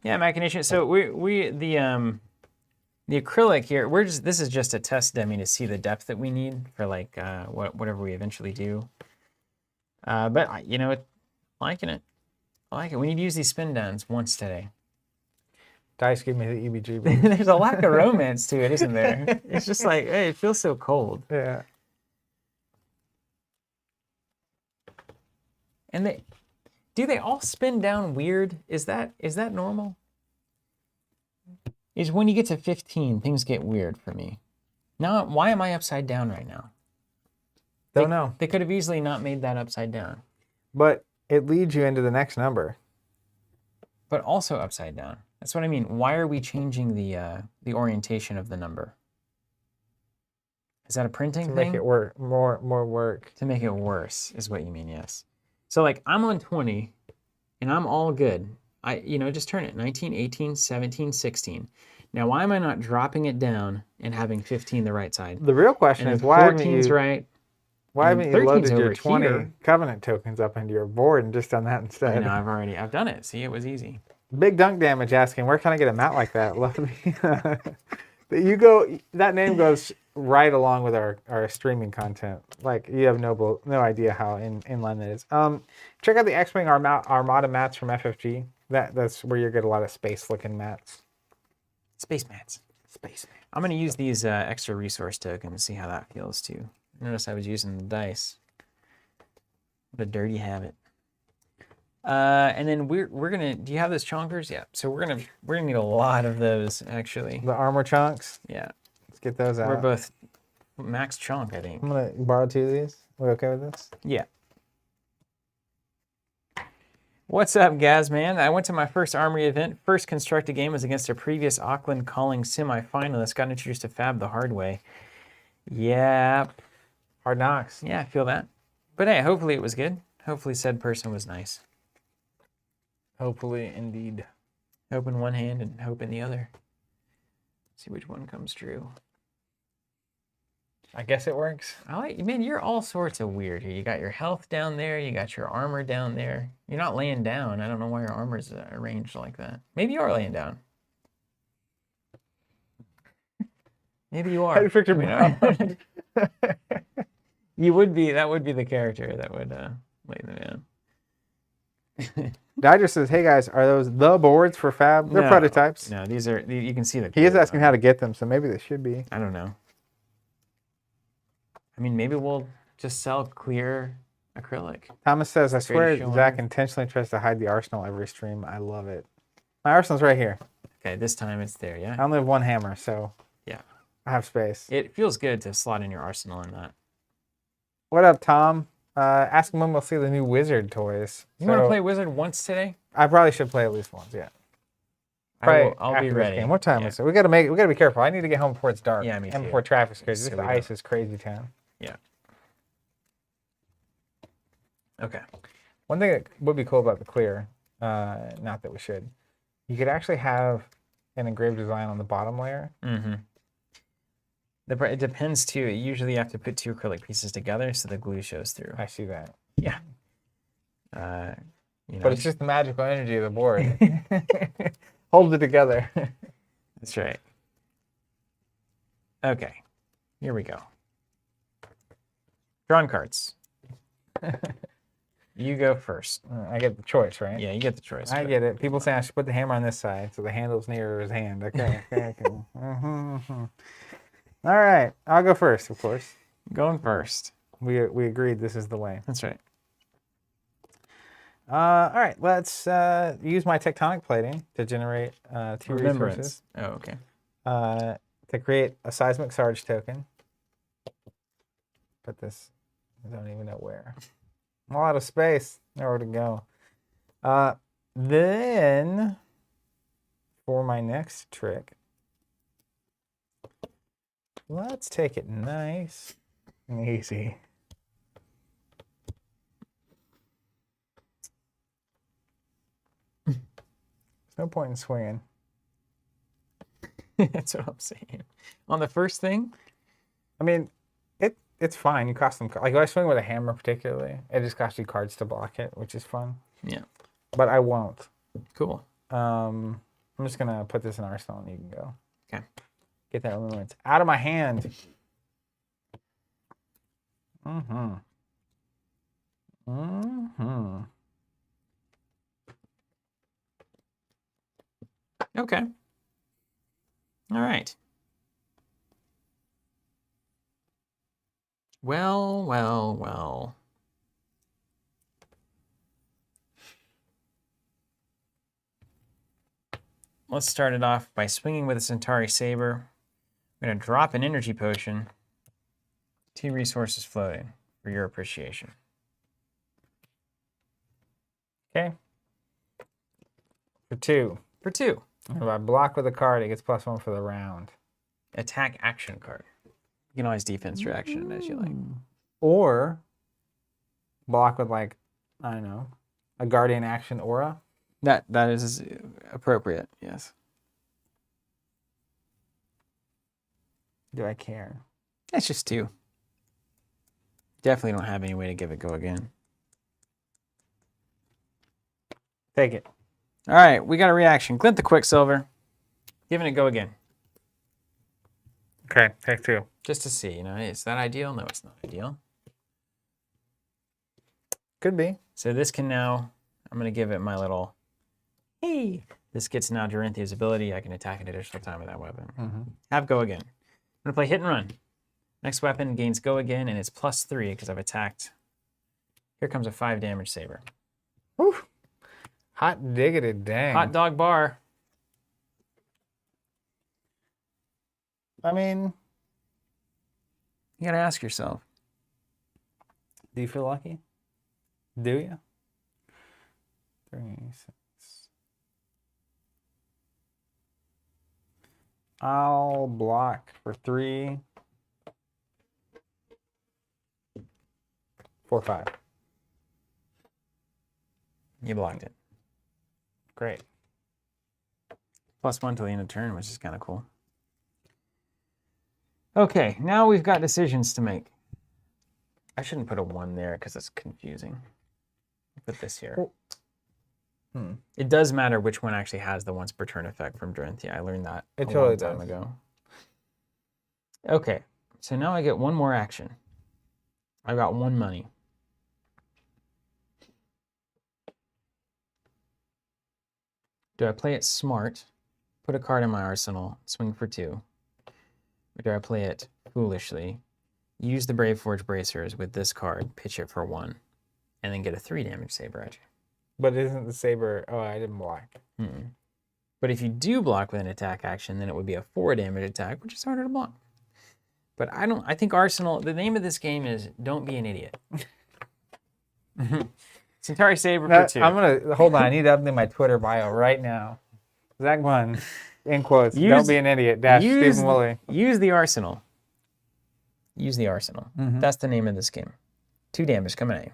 Yeah, Machination. So the acrylic here, this is just a test dummy to see the depth that we need for like whatever we eventually do. But you know, liking it. I like it. We need to use these spin downs once today. Dice give me the EBG. There's a lack of romance to it, isn't there? It's just like, hey, it feels so cold. Yeah. And do they all spin down weird? Is that normal? Is when you get to 15, things get weird for me. Now, why am I upside down right now? Don't know. They could have easily not made that upside down. But it leads you into the next number. But also upside down. That's what I mean. Why are we changing the orientation of the number? Is that a printing thing? To make it work, more work. To make it worse is what you mean, yes. So like I'm on 20 and I'm all good. Just turn it 19, 18, 17, 16. Now, why am I not dropping it down and having 15 the right side? The real question is why haven't you right? Why haven't you loaded your 20 here. Covenant tokens up into your board and just done that instead? I know, I've done it. See, it was easy. Big Dunk Damage asking, where can I get a mat like that? Love me. That name goes right along with our streaming content. Like, you have no idea how in line that is. Check out the X-Wing Armada mats from FFG. That's where you get a lot of space-looking mats. Space mats. Space mats. I'm going to use these extra resource tokens and see how that feels, too. Notice I was using the dice. What a dirty habit. And then we're gonna. Do you have those chonkers? Yeah. So we're gonna need a lot of those actually. The armor chunks. Yeah. Let's get those out. We're both max chunk, I think. I'm gonna borrow 2 of these. We okay with this? Yeah. What's up, Gaz, man? I went to my first Armory event. First constructed game was against a previous Auckland Calling semi-finalist. Got introduced to Fab the hard way. Yep. Hard knocks. Yeah, I feel that. But hey, hopefully it was good. Hopefully said person was nice. Hopefully, indeed. Hope in one hand and hope in the other. See which one comes true. I guess it works. Man, you're all sorts of weird here. You got your health down there. You got your armor down there. You're not laying down. I don't know why your armor's arranged like that. Maybe you are laying down. Maybe you are. I picture me. You would be. That would be the character that would lay them down. Dodger says, "Hey guys, are those the boards for Fab? They're prototypes." No, these are. You can see the. He is asking how to get them, so maybe they should be. I don't know. I mean, maybe we'll just sell clear acrylic. Thomas says, "I swear show Zach off. intentionally tries to hide the arsenal every stream. I love it. My arsenal's right here. Okay, this time it's there. Yeah. I only have 1 hammer, so Yeah. I have space." It feels good to slot in your arsenal in that. What up, Tom? Ask him when we'll see the new Wizard toys. You want to play Wizard once today? I probably should play at least once. Yeah. Probably I'll after be this ready. game. What time Yeah. is it? We gotta be careful. I need to get home before it's dark. Yeah, me And too. before traffic's crazy. So This we ice don't- is crazy town. Yeah. Okay. One thing that would be cool about the clear, not that we should, you could actually have an engraved design on the bottom layer. Mm-hmm. It depends too. Usually you have to put 2 acrylic pieces together so the glue shows through. I see that. Yeah. But it's just the magical energy of the board. Holds it together. That's right. Okay. Here we go. Drawn cards. You go first. I get the choice, right? Yeah, you get the choice. I but- get it. People say I should put the hammer on this side so the handle's nearer his hand. Okay. Mhm. All right. I'll go first, of course. Going first. We agreed this is the way. That's right. All right. Let's use my tectonic plating to generate 2 resources. Oh, okay. To create a seismic Sarge token. Put this, I don't even know where. I'm all out of space. Nowhere to go. Then, for my next trick, let's take it nice and easy. There's no point in swinging. That's what I'm saying. On the first thing, I mean, it's fine. You cost them, like if I swing with a hammer particularly, it just costs you cards to block it, which is fun. yeah, But I won't. cool. I'm just gonna put this in arsenal and you can go. Okay. Get that remembrance out of my hand. Mm-hmm. Mm-hmm. Okay. All right. Well, well, well. Let's start it off by swinging with a Centauri Saber. I'm going to drop an energy potion. 2 resources floating for your appreciation. Okay. For 2. For 2. If I block with a card, it gets +1 for the round. Attack action card. You can always defense your action as you like. Or block with, like, I don't know, a guardian action aura. That is appropriate, yes. Do I care? That's just 2. Definitely don't have any way to give it go again. Take it. All right, we got a reaction. Glint the Quicksilver. Giving it go again. Okay, take 2. Just to see, is that ideal? No, it's not ideal. Could be. So this can now, I'm going to give it my little, hey. This gets now Dorinthea's ability. I can attack an additional time with that weapon. Mm-hmm. Have go again. I'm going to play hit and run. Next weapon gains go again, and it's +3 because I've attacked. Here comes a 5 damage saber. Whew. Hot diggity dang. Hot dog bar. I mean, You gotta ask yourself. do you feel lucky? Do you? 3, 6. I'll block for 3, 4, 5. You blocked it. Great. +1 till the end of turn, which is kind of cool. Okay, now we've got decisions to make. I shouldn't put a 1 there because it's confusing. Put this here. It does matter which one actually has the once per turn effect from Dorinthea. I learned that a long time ago. Okay, so now I get one more action. I've got 1 money. Do I play it smart, put a card in my arsenal, swing for 2? Or do I play it foolishly, use the Brave Forge Bracers with this card, pitch it for 1, and then get a 3 damage saber at you? But isn't the saber... Oh, I didn't block. But if you do block with an attack action, then it would be a 4 damage attack, which is harder to block. But I think Arsenal, the name of this game is Don't Be an Idiot. Centauri Saber for 2. I'm going to... Hold on. I need to update my Twitter bio right now. Zach Bunn, in quotes, don't be an idiot, dash Stephen Woolley. Use the Arsenal. Use the Arsenal. That's the name of this game. 2 damage coming at you.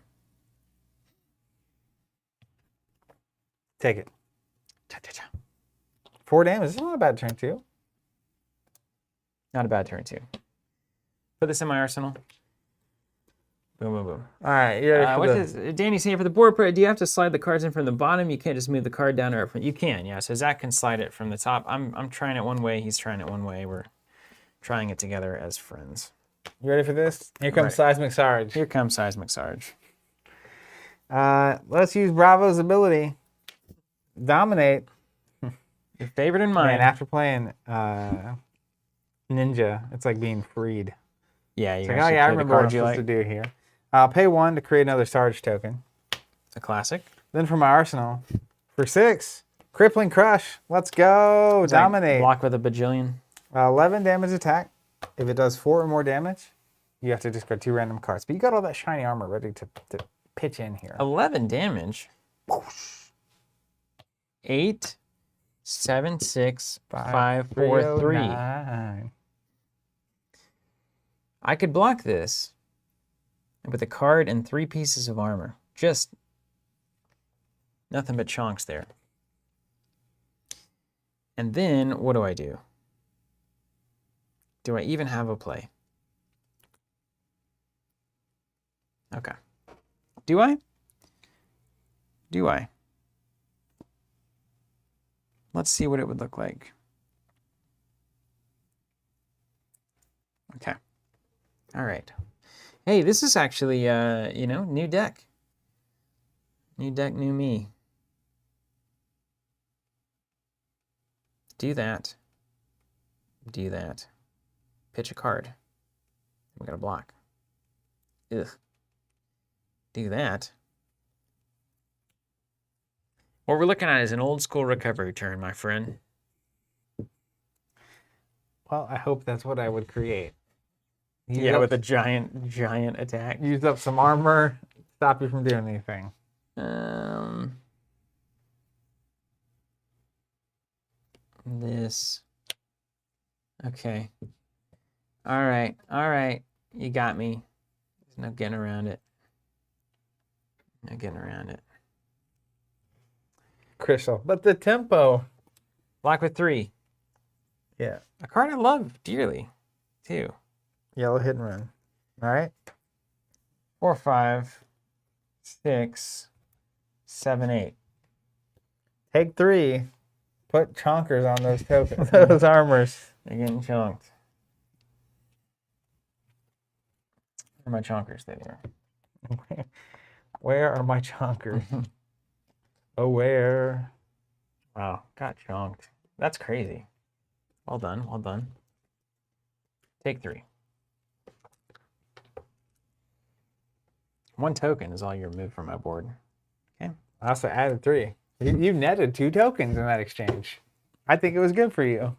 Take it. 4 damage. This is not a bad turn, too. Not a bad turn, too. Put this in my arsenal. Boom, boom, boom. All right. Danny saying for the board play, do you have to slide the cards in from the bottom? You can't just move the card down or up. You can, yeah. So Zach can slide it from the top. I'm trying it one way. He's trying it one way. We're trying it together as friends. You ready for this? Here comes Seismic Sarge. Here comes Seismic Sarge. Let's use Bravo's ability. Dominate. Your favorite and mine. Man, after playing Ninja, it's like being freed. Yeah, it's like, oh yeah, I remember what I'm supposed to do here. I'll pay 1 to create another Sarge token. It's a classic. Then for my arsenal, for 6, Crippling Crush. Let's go. It's Dominate. Like block with a bajillion. 11 damage attack. If it does 4 or more damage, you have to discard 2 random cards. But you got all that shiny armor ready to pitch in here. 11 damage. 8, 7, 6, 5, 4, 3. 9. I could block this with a card and 3 pieces of armor. Just nothing but chonks there. And then what do? Do I even have a play? Okay. Do I? Do I? Let's see what it would look like. Okay. All right. Hey, this is actually, new deck. New deck, new me. Do that. Do that. Pitch a card. We got a block. Ugh. Do that. What we're looking at is an old school recovery turn, my friend. Well, I hope that's what I would create. With a giant attack. Use up some armor, stop you from doing anything. This. Okay. All right. You got me. There's no getting around it. Crystal. But the tempo. Block with 3. Yeah. A card I love dearly, too. Yellow hit and run. All right. 4, 5, 6, 7, 8. Take 3. Put chonkers on those tokens, those armors. They're getting chunked. Where are my chonkers? There they are. Where are my chonkers? Oh, where? Wow, got chunked. That's crazy. Well done, well done. Take 3. 1 token is all you remove from my board. Okay. I also added 3. You netted 2 tokens in that exchange. I think it was good for you.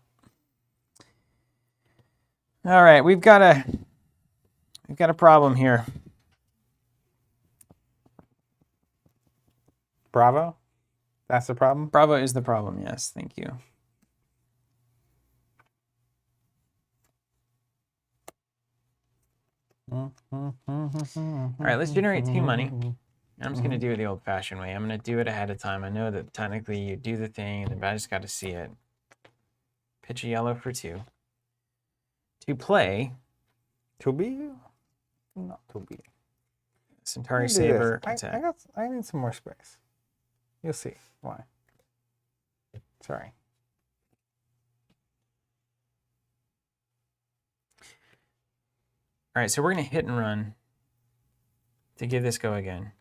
All right, we've got a problem here. Bravo? That's the problem? Bravo is the problem, yes. Thank you. All right, let's generate 2 money. I'm just going to do it the old-fashioned way. I'm going to do it ahead of time. I know that technically you do the thing, but I just got to see it. Pitch a yellow for 2. To play... To be? Not to be. Centauri Saber attack. I need some more space. You'll see why. Sorry. All right, so we're going to hit and run to give this go again.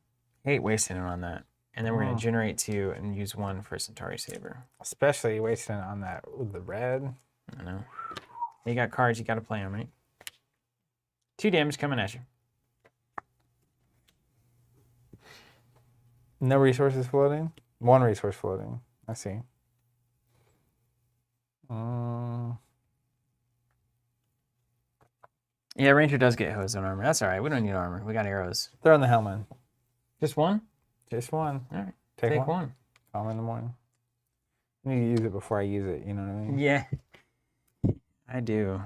Hate wasting it on that. And then we're going to generate 2 and use 1 for Centauri Saber. Especially wasting it on that with the red. I know. You got cards, you got to play them, right? 2 damage coming at you. No resources floating? 1 resource floating. I see. Yeah, Ranger does get hosed on armor. That's all right. We don't need armor. We got arrows. Throw in the helmet. Just 1? Just 1. All right. Take 1. Call in the morning. I need to use it before I use it. You know what I mean? Yeah. I do.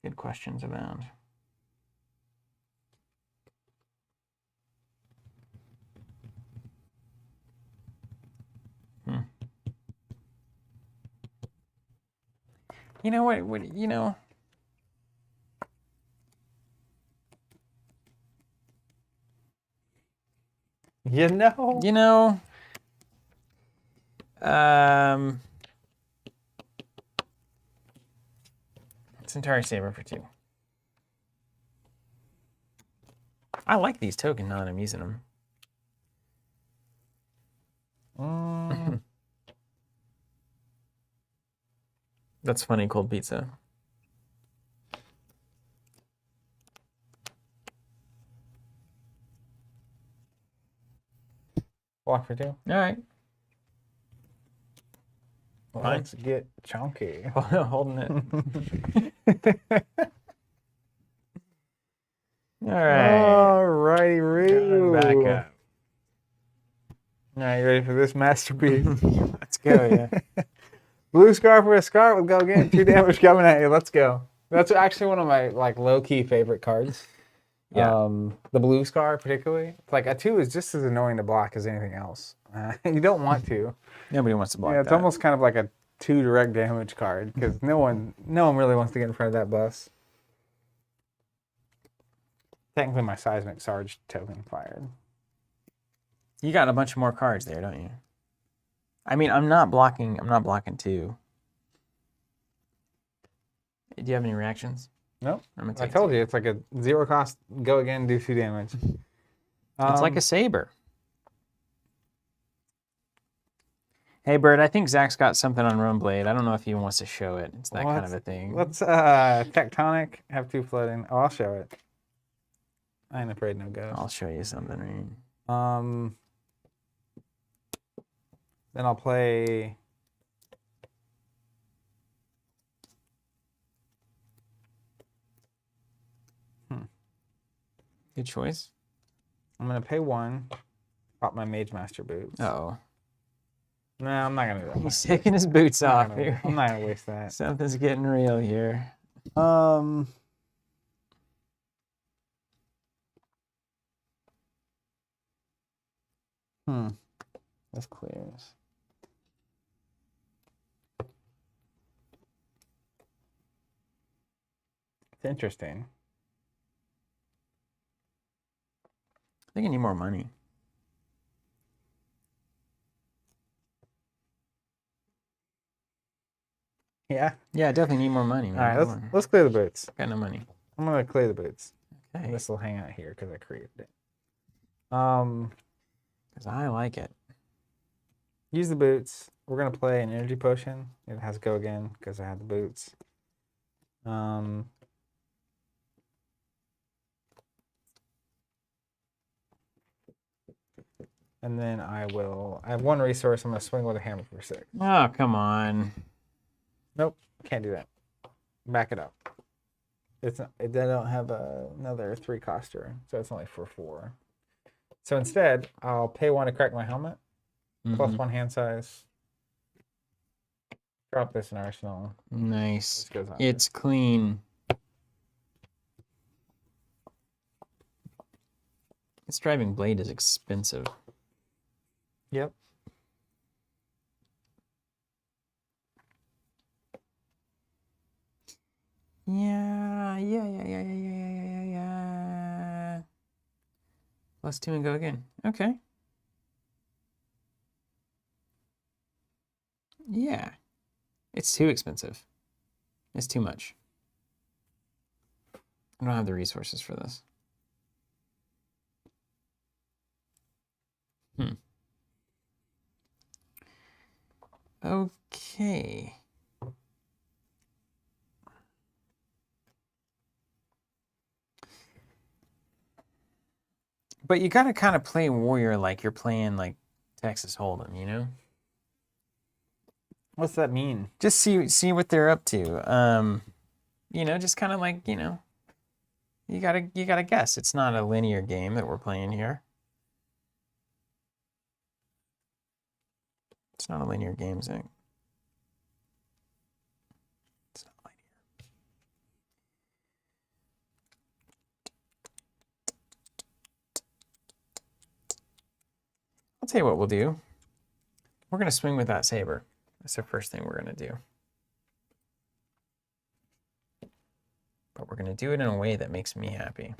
Good questions abound. You know what? You know. You know. You know. Centauri Saber for 2. I like these tokens now that I'm using them. That's funny, cold pizza. Block for 2. All right. Well, Fine. let's get chunky. Holding it. All right. Alrighty, Roo. Back up. All right, you ready for this masterpiece? Let's go, yeah. Blue scarf with a scarf. We'll go again. 2 damage coming at you. Let's go. That's actually one of my low-key favorite cards. Yeah. The blue scar particularly. It's like a 2 is just as annoying to block as anything else. You don't want to. Nobody wants to block Yeah, it's that. almost kind of like a 2 direct damage card because no one really wants to get in front of that bus. Technically, my seismic Sarge token fired. You got a bunch more cards there, don't you? I mean, I'm not blocking 2. Do you have any reactions? Nope. I'm gonna I take told 2. you it's like a 0 cost. Go again, do 2 damage. It's like a saber. Hey, Bird, I think Zach's got something on Rome Blade. I don't know if he wants to show it. It's that kind of a thing. Let's tectonic have 2 floating. Oh, I'll show it. I ain't afraid no ghost. I'll show you something, right? Then I'll play. Good choice. I'm gonna pay 1. Pop my Mage Master boots. Uh-oh. No, I'm not gonna do that. He's taking his boots off I'm here. not gonna waste that. Something's getting real here. This clears. It's interesting. I think I need more money. Yeah. Yeah, I definitely need more money, man. All right, let's clear the boots. Got no money. I'm gonna clear the boots. Okay. This will hang out here because I created it. Because I like it. Use the boots. We're gonna play an energy potion. It has go again because I had the boots. And then I have 1 resource. I'm going to swing with a hammer for 6. Oh, come on. Nope, can't do that. Back it up. It's not, they don't have another 3-coster, so it's only for 4. So instead, I'll pay 1 to crack my helmet, plus 1 hand size. Drop this in arsenal. Nice. This goes on It's clean. This driving blade is expensive. Yep. Yeah. +2 and go again. Okay. Yeah. It's too expensive. It's too much. I don't have the resources for this. Okay. But you gotta kind of play warrior like you're playing like Texas Hold'em, you know? What's that mean? Just see what they're up to. You know, just kind of like, you know, you gotta guess. It's not a linear game that we're playing here. It's not a linear game, Zach. It's not linear. I'll tell you what we'll do. We're gonna swing with that saber. That's the first thing we're gonna do. But we're gonna do it in a way that makes me happy.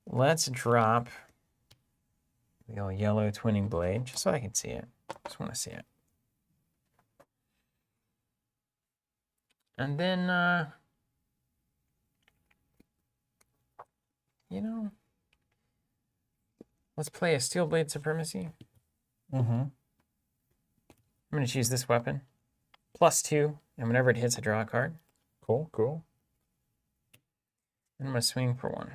Let's drop the old yellow twinning blade, just so I can see it. Just want to see it. And then, you know, let's play a steel blade supremacy. Mm-hmm. I'm going to choose this weapon. +2, and whenever it hits, I draw a card. Cool, cool. And I'm going to swing for 1.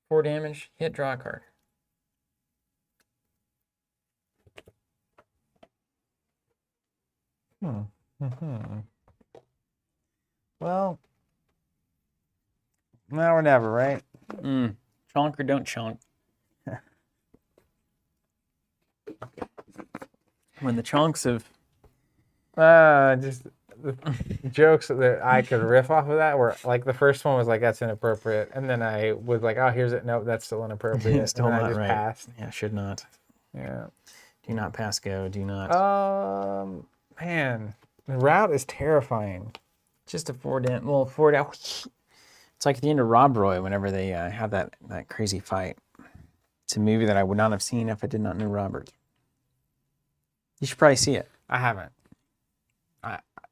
4 damage, hit, draw a card. Well, now or never, right? Chonk or don't chonk. When the chonks of... Just the jokes that I could riff off of that were like the first one was like, that's inappropriate. And then I was like, oh, here's it. Nope, that's still inappropriate. Still and then not I just right. passed. Yeah, should not. Yeah. Do not pass go. Do not. Man, the route is terrifying. Just a 4 down. Well, 4 down. It's like at the end of Rob Roy whenever they have that crazy fight. It's a movie that I would not have seen if I did not know Robert. You should probably see it. I haven't.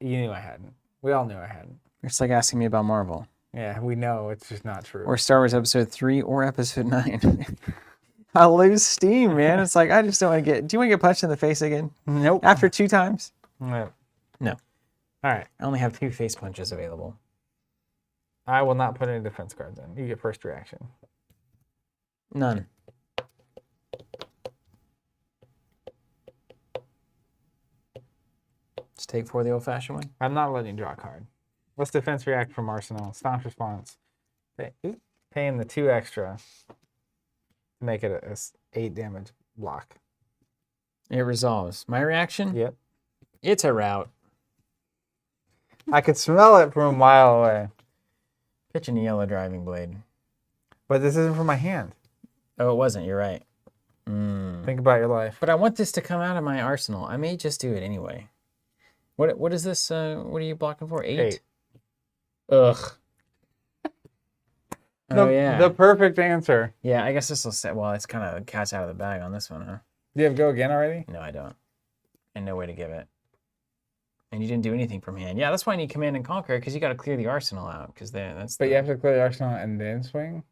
You knew I hadn't. We all knew I hadn't. It's like asking me about Marvel. Yeah, we know it's just not true. Or Star Wars Episode 3 or Episode 9. I'll lose steam, man. It's like, I just don't want to get... Do you want to get punched in the face again? Nope. After 2 times? No. No. All right. I only have 2 face punches available. I will not put any defense cards in. You get first reaction. None. Just take 4 the old-fashioned way. I'm not letting you draw a card. What's defense react from Arsenal? Staunch response. Paying the 2 extra to make it a 8 damage block. It resolves. My reaction? Yep. It's a rout. I could smell it from a mile away. Pitching a yellow driving blade. But this isn't from my hand. Oh, it wasn't. You're right. Think about your life. But I want this to come out of my arsenal. I may just do it anyway. What is this? What are you blocking for? 8? Ugh. Yeah. The perfect answer. Yeah, I guess this will say, well, it's kind of cat's out of the bag on this one, huh? Do you have go again already? No, I don't. And no way to give it. And you didn't do anything from hand. Yeah, that's why I need Command and Conquer, because you got to clear the arsenal out. But you have to clear the arsenal and then swing?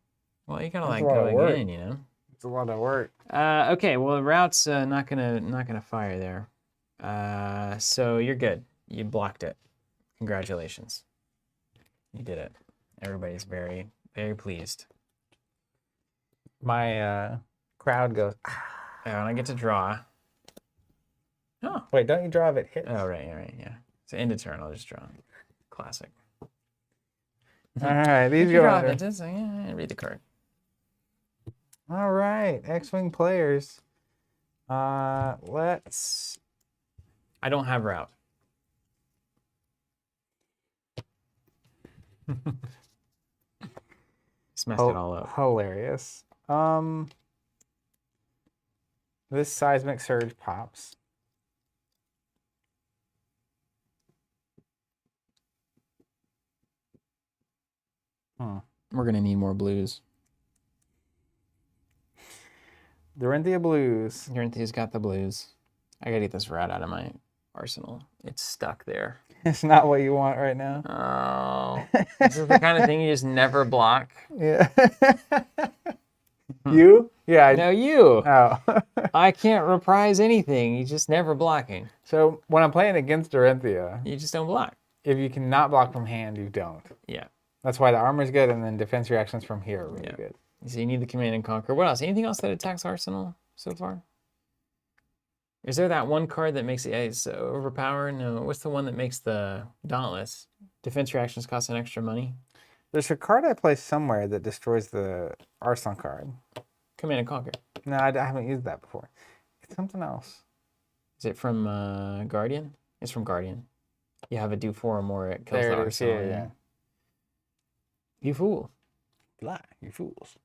Well, you got to That's like a lot of go work. again, you know? It's a lot of work. Okay, well, the route's not gonna fire there. So you're good. You blocked it. Congratulations. You did it. Everybody's very, very pleased. My crowd goes, And I get to draw. Oh. Wait, don't you draw if it hits? Oh, right, yeah. So end of turn, I'll just draw. Classic. All right, these If you draw go. offenses, yeah, read the card. All right, X-Wing players. Let's... I don't have route. Just messed it all up. Hilarious. This seismic surge pops. We're gonna need more blues. Dorinthea blues. Dorinthea's got the blues. I gotta get this rat out of my arsenal. It's stuck there. It's not what you want right now. Oh, this is the kind of thing you just never block. Yeah. You? Yeah. No, you. Oh. I can't reprise anything. You just never blocking. So when I'm playing against Dorinthea, You just don't block. if you cannot block from hand, you don't. Yeah. That's why the armor's good, and then defense reactions from here are really good. So you need the command and conquer. What else? Anything else that attacks arsenal so far? Is there that one card that makes it so overpower? No. What's the one that makes the dauntless? Defense reactions cost an extra money. There's a card I play somewhere that destroys the arsenal card. Command and conquer. No, I haven't used that before. It's something else. Is it from Guardian? It's from Guardian. You have a do 4 or more, it kills the There it is. arsenal. Yeah. You fool. Lie, you fools.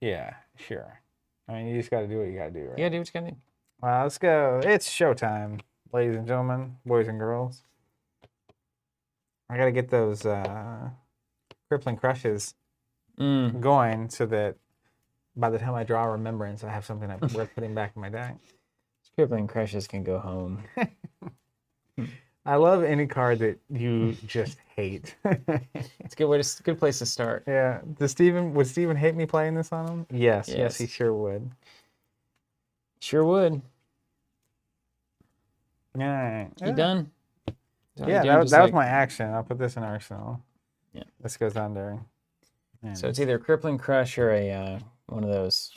Yeah, sure. I mean, you just got to do what you got to do, right? Yeah, do what you gotta do. Let's go. It's showtime, ladies and gentlemen, boys and girls. I got to get those crippling crushes going so that by the time I draw Remembrance, I have something that's worth putting back in my deck. Crippling crushes can go home. I love any card that you just hate. It's a good way to, good place to start. Yeah. Would Steven hate me playing this on him? Yes, Yes. he sure would. Sure would. All right. You done? Yeah, that was my action. I'll put this in arsenal. Yeah. This goes under. So it's either a crippling crush or a one of those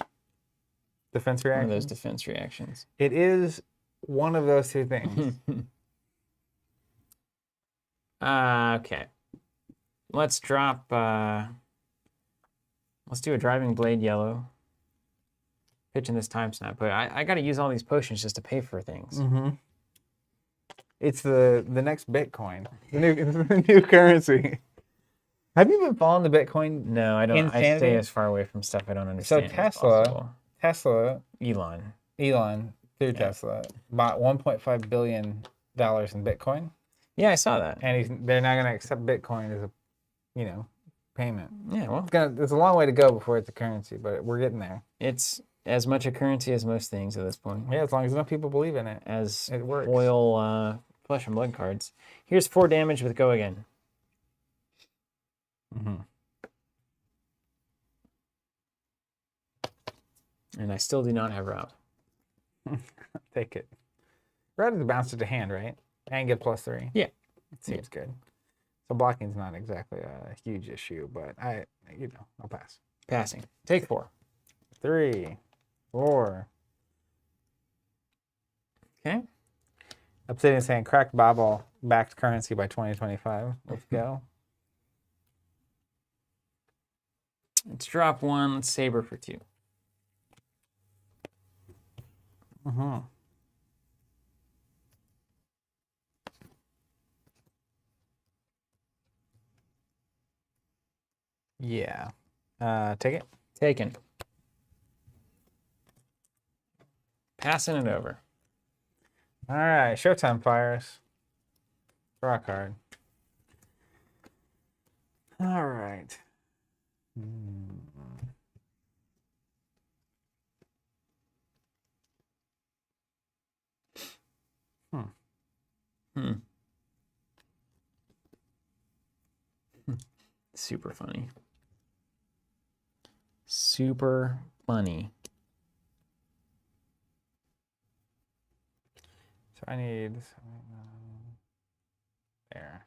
Defense reaction. one of those defense reactions. It is one of those two things. Okay. Let's drop. Let's do a driving blade yellow. Pitching this time snap, but I got to use all these potions just to pay for things. Mm-hmm. It's the next Bitcoin, the new currency. Have you been following the Bitcoin? No, I don't. I Insanity? stay as far away from stuff I don't understand. as Tesla- possible. Tesla, Elon. through Tesla, bought $1.5 billion in Bitcoin, Yeah, I saw that. and they're not going to accept Bitcoin as a, payment. Yeah, well, It's a long way to go before it's a currency, but we're getting there. it's as much a currency as most things at this point. Yeah, as long as enough people believe in it. As It works. foil flesh and blood cards. Here's 4 damage with go again. Mm-hmm. And I still do not have route. Take it. Rather than bounce it to hand, right? And get +3. Yeah. It seems good. So blocking's not exactly a huge issue, but I'll pass. Passing. Take 4. 3, 4. Okay. Obsidian saying cracked Babel backed currency by 2025. Let's go. Let's drop 1. Let's saber for 2. Mm-hmm. Yeah. Take it. Taken. Passing it over. All right. Showtime fires. Draw a card. All right. Super funny. Super funny. So I need there.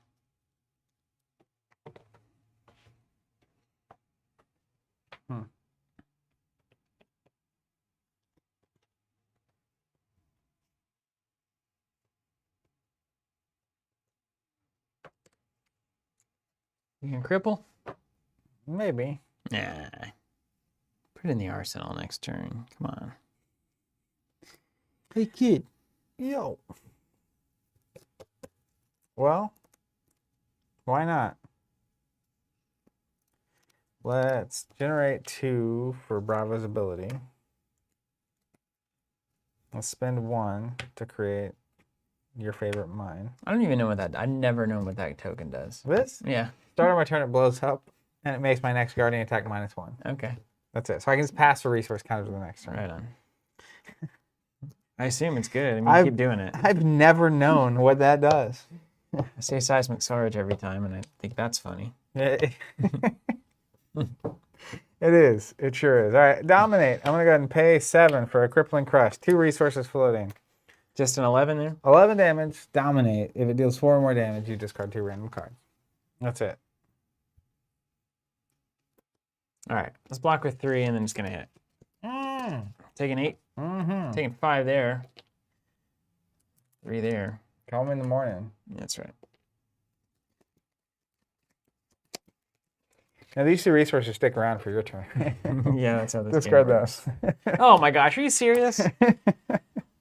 You can cripple? Maybe. Nah. Put it in the arsenal next turn. Come on. Hey, kid. Yo. Well, why not? Let's generate 2 for Bravo's ability. Let's spend 1 to create your favorite mine. I don't even know what that... I never know what that token does. This? Yeah. Start of my turn, it blows up, and it makes my next Guardian attack -1. Okay. That's it. So I can just pass the resource counter to the next turn. Right on. I assume it's good. I mean, keep doing it. I've never known what that does. I say Seismic Surge every time, and I think that's funny. It is. It sure is. All right, dominate. I'm going to go ahead and pay 7 for a crippling crush. 2 resources floating. Just an 11 there? 11 damage, dominate. If it deals 4 or more damage, you discard 2 random cards. That's it. All right, let's block with 3 and then just going to hit. Taking 8. Taking 5 there. 3 there. Call me in the morning. That's right. Now, these 2 resources stick around for your turn. Yeah, that's how this Discard game works. those. Oh my gosh, are you serious?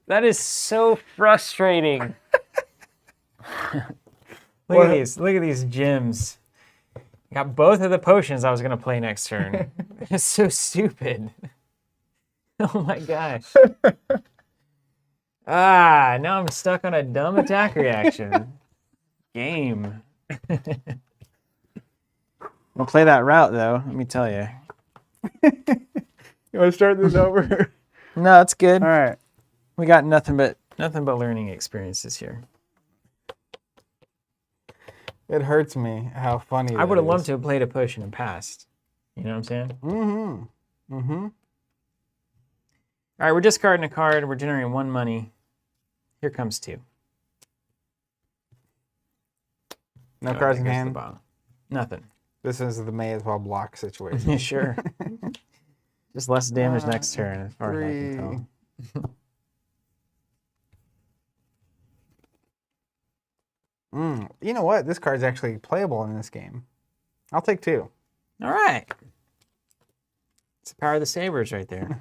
That is so frustrating. Look at these gems. Got both of the potions I was gonna play next turn. It's so stupid. Oh my gosh. Now I'm stuck on a dumb attack reaction. Game. We'll play that route though, let me tell you. You want to start this over? No, it's good. All right. We got nothing but learning experiences here. It hurts me how funny I would have loved to have played a potion and passed. You know what I'm saying? Mm-hmm. All right, we're discarding a card. We're generating 1 money. Here comes 2. No cards in hand. Nothing. This is the may as well block situation. Sure. Just less damage next turn, as far as I can tell. You know what? This card's actually playable in this game. I'll take 2. All right. It's the power of the sabers right there.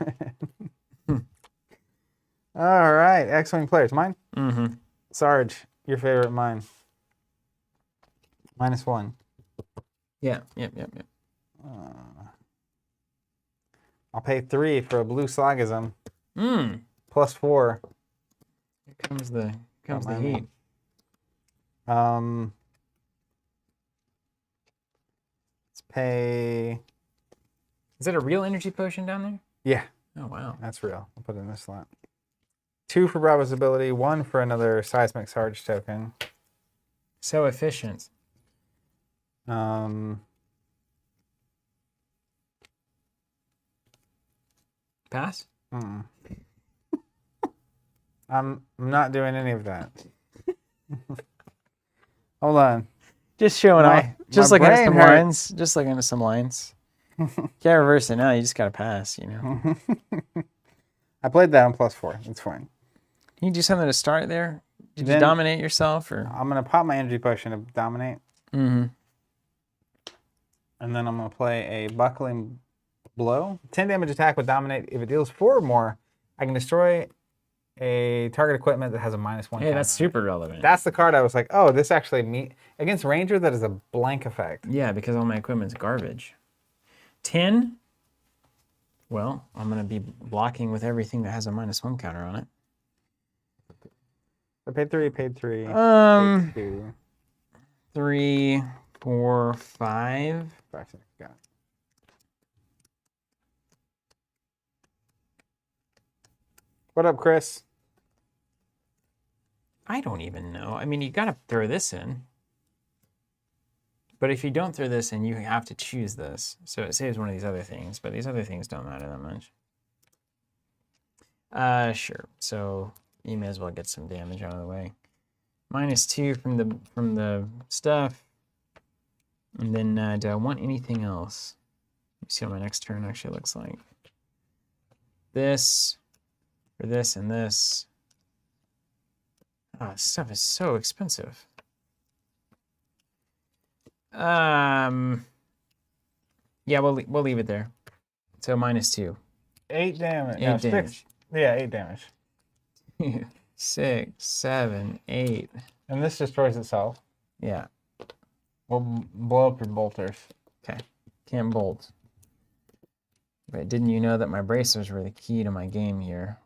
All right. X-Wing players. Mine? Mm-hmm. Sarge, your favorite mine. -1. Yeah. Yep. I'll pay 3 for a blue Slogism. +4. Here comes the heat. Let's pay. Is that a real energy potion down there? Yeah. Oh wow. That's real. I'll put it in this slot. 2 for Bravo's ability, 1 for another Seismic Surge token. So efficient. Pass? I'm not doing any of that. Hold on. Just showing off. Just looking at some hurts. lines. Just looking at some lines. Can't reverse it now. You just gotta pass. You know. I played that on +4. It's fine. Can you do something to start there? Did you dominate yourself, or? I'm gonna pop my energy potion to dominate. Mm-hmm. And then I'm gonna play a buckling blow. 10 damage attack with dominate. If it deals 4 or more, I can destroy a target equipment that has a -1. Hey, that's super relevant. That's the card I was like, oh, this actually against Ranger. That is a blank effect. Yeah, because all my equipment's garbage. 10. Well, I'm gonna be blocking with everything that has a -1 counter on it. I paid 3. Paid 3. Um. Paid 2. 3, 4, 5. 5, 6. Got it. What up, Chris? I don't even know. I mean, you gotta throw this in. But if you don't throw this in, you have to choose this. So it saves one of these other things, but these other things don't matter that much. Sure. So you may as well get some damage out of the way. -2 from the stuff. And then do I want anything else? Let me see what my next turn actually looks like. This, or this and this. Oh, this stuff is so expensive. Yeah, we'll leave it there. So -2. 8 damage. 8 No, damage. 6. Yeah, 8 damage. 6, 7, 8. And this destroys itself. Yeah. We'll blow up your bolters. Okay. Can't bolt. But didn't you know that my bracers were the key to my game here?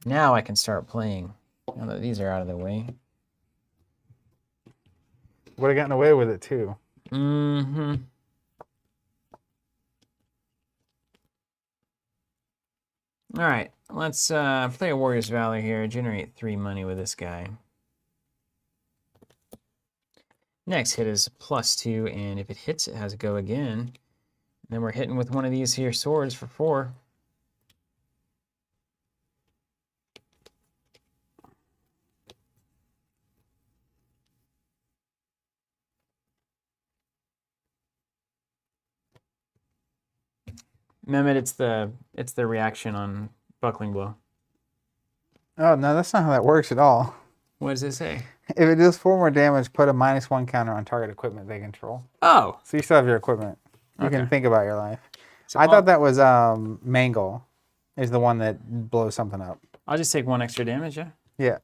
Now I can start playing. Now that these are out of the way. Would have gotten away with it too. Mm-hmm. All right, let's play a Warrior's Valor here. Generate 3 money with this guy. Next hit is +2, and if it hits, it has to go again. And then we're hitting with one of these here swords for 4. Mehmet, it's the reaction on Buckling Blow. Oh, no, that's not how that works at all. What does it say? If it does 4 more damage, put a -1 counter on target equipment they control. Oh. So you still have your equipment. You Okay. can think about your life. So I thought that was Mangle is the one that blows something up. I'll just take 1 extra damage, yeah? Yeah.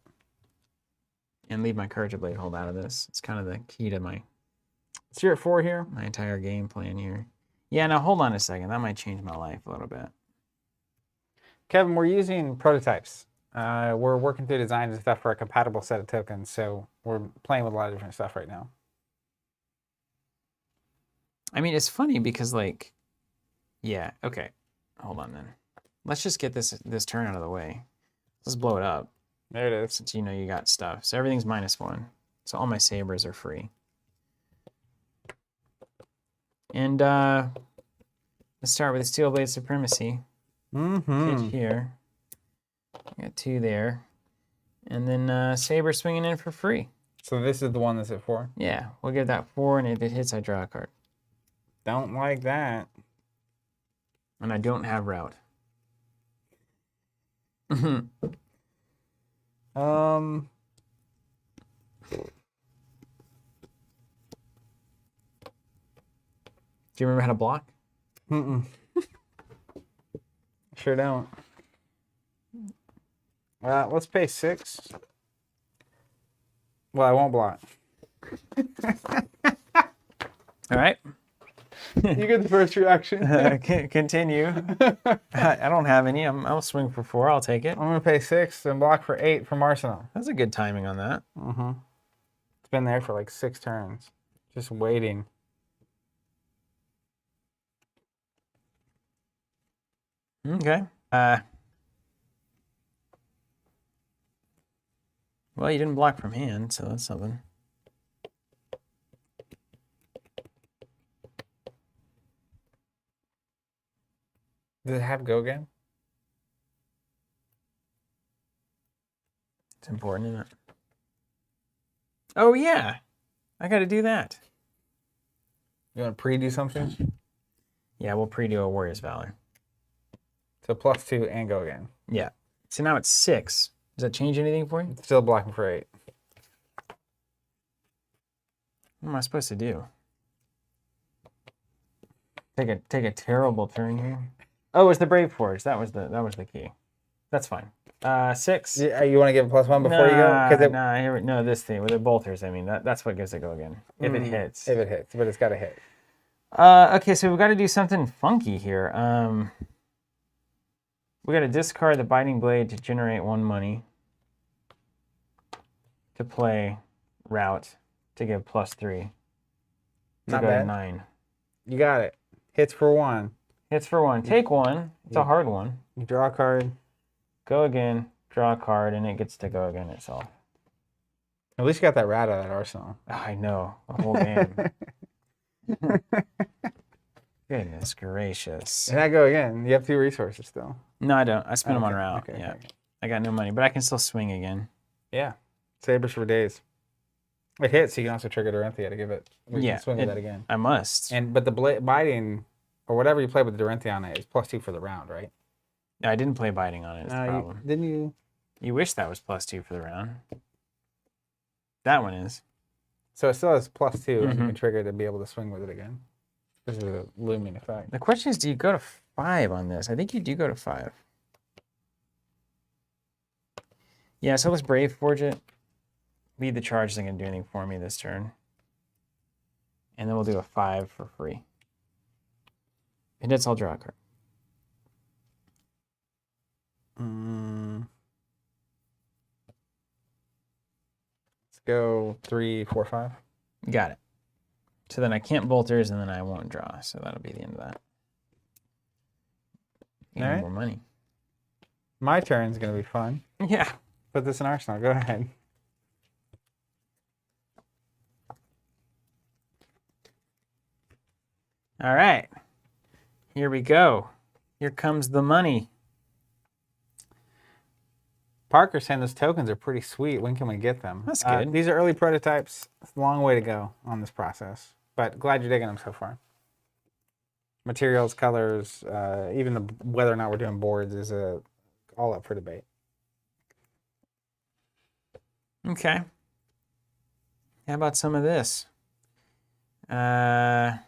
And leave my Courage Blade hold out of this. It's kind of the key to my So you're at 4 here. my entire game plan here. Yeah, now hold on a second. That might change my life a little bit. Kevin, we're using prototypes. We're working through designs and stuff for a compatible set of tokens, so we're playing with a lot of different stuff right now. I mean, it's funny because, like, yeah, okay. Hold on then. Let's just get this turn out of the way. Let's blow it up. There it is. Since you know you got stuff. So everything's -1. So all my sabers are free. And let's start with the Steel Blade Supremacy. Hit here. Got 2 there. And then saber swinging in for free. So this is the one that's at 4? Yeah, we'll give that 4, and if it hits, I draw a card. Don't like that. And I don't have route. Do you remember how to block? Sure don't. Let's pay 6. Well, I won't block. All right. You get the first reaction. Continue. I don't have any. I'll swing for 4. I'll take it. I'm gonna pay 6 and block for 8 from Arsenal. That's a good timing on that. It's been there for like 6 turns, just waiting. Okay. Well, you didn't block from hand, so that's something. Does it have go again? It's important, isn't it? Oh, yeah. I got to do that. You want to pre-do something? Yeah, we'll pre-do a Warrior's Valor. So +2 and go again. Yeah. So now it's 6. Does that change anything for you? It's still blocking for 8. What am I supposed to do? Take a terrible turn here. Oh, it's the Brave Forge. That was the key. That's fine. 6. Yeah, you want to give it +1 before you go? No, this thing with the bolters. I mean, that's what gives it go again. If it hits. If it hits, but it's got to hit. Okay, so we've got to do something funky here. We got to discard the Biting Blade to generate 1 money. To play Route to give +3. Not go to bad. 9. You got it. Hits for 1. Hits for 1. Take 1. It's a hard one. You draw a card. Go again. Draw a card, and it gets to go again itself. At least you got that rat out of that arsenal. I know. The whole game. Goodness gracious. And I go again. You have 2 resources still. No, I don't. I spent them on Okay, route. okay, Yeah. okay. I got no money, but I can still swing again. Yeah. Sabers for days. It hits, so you can also trigger Dorinthea to give it. We Yeah, can swing with that again. I must. But the biting, or whatever you play with the Dorinthea on it, is +2 for the round, right? I didn't play Biting on it. Is the problem. Didn't you? You wish that was +2 for the round. That one is. So it still has +2, and you Mhm. can trigger to be able to swing with it again. This is a looming effect. The question is, do you go to 5 on this? I think you do go to 5. Yeah, so let's Brave Forge it. Lead the charge isn't going to do anything for me this turn. And then we'll do a 5 for free. And that's I'll draw a card. Let's go 3, 4, 5. Got it. So then I can't Bolters, and then I won't draw. So that'll be the end of that. All right. More money. My turn's going to be fun. Yeah. Put this in Arsenal. Go ahead. All right. Here we go. Here comes the money. Parker saying those tokens are pretty sweet. When can we get them? That's good. These are early prototypes. It's a long way to go on this process, but glad you're digging them so far. Materials, colors, even whether or not we're doing boards is all up for debate. Okay. How about some of this? Let's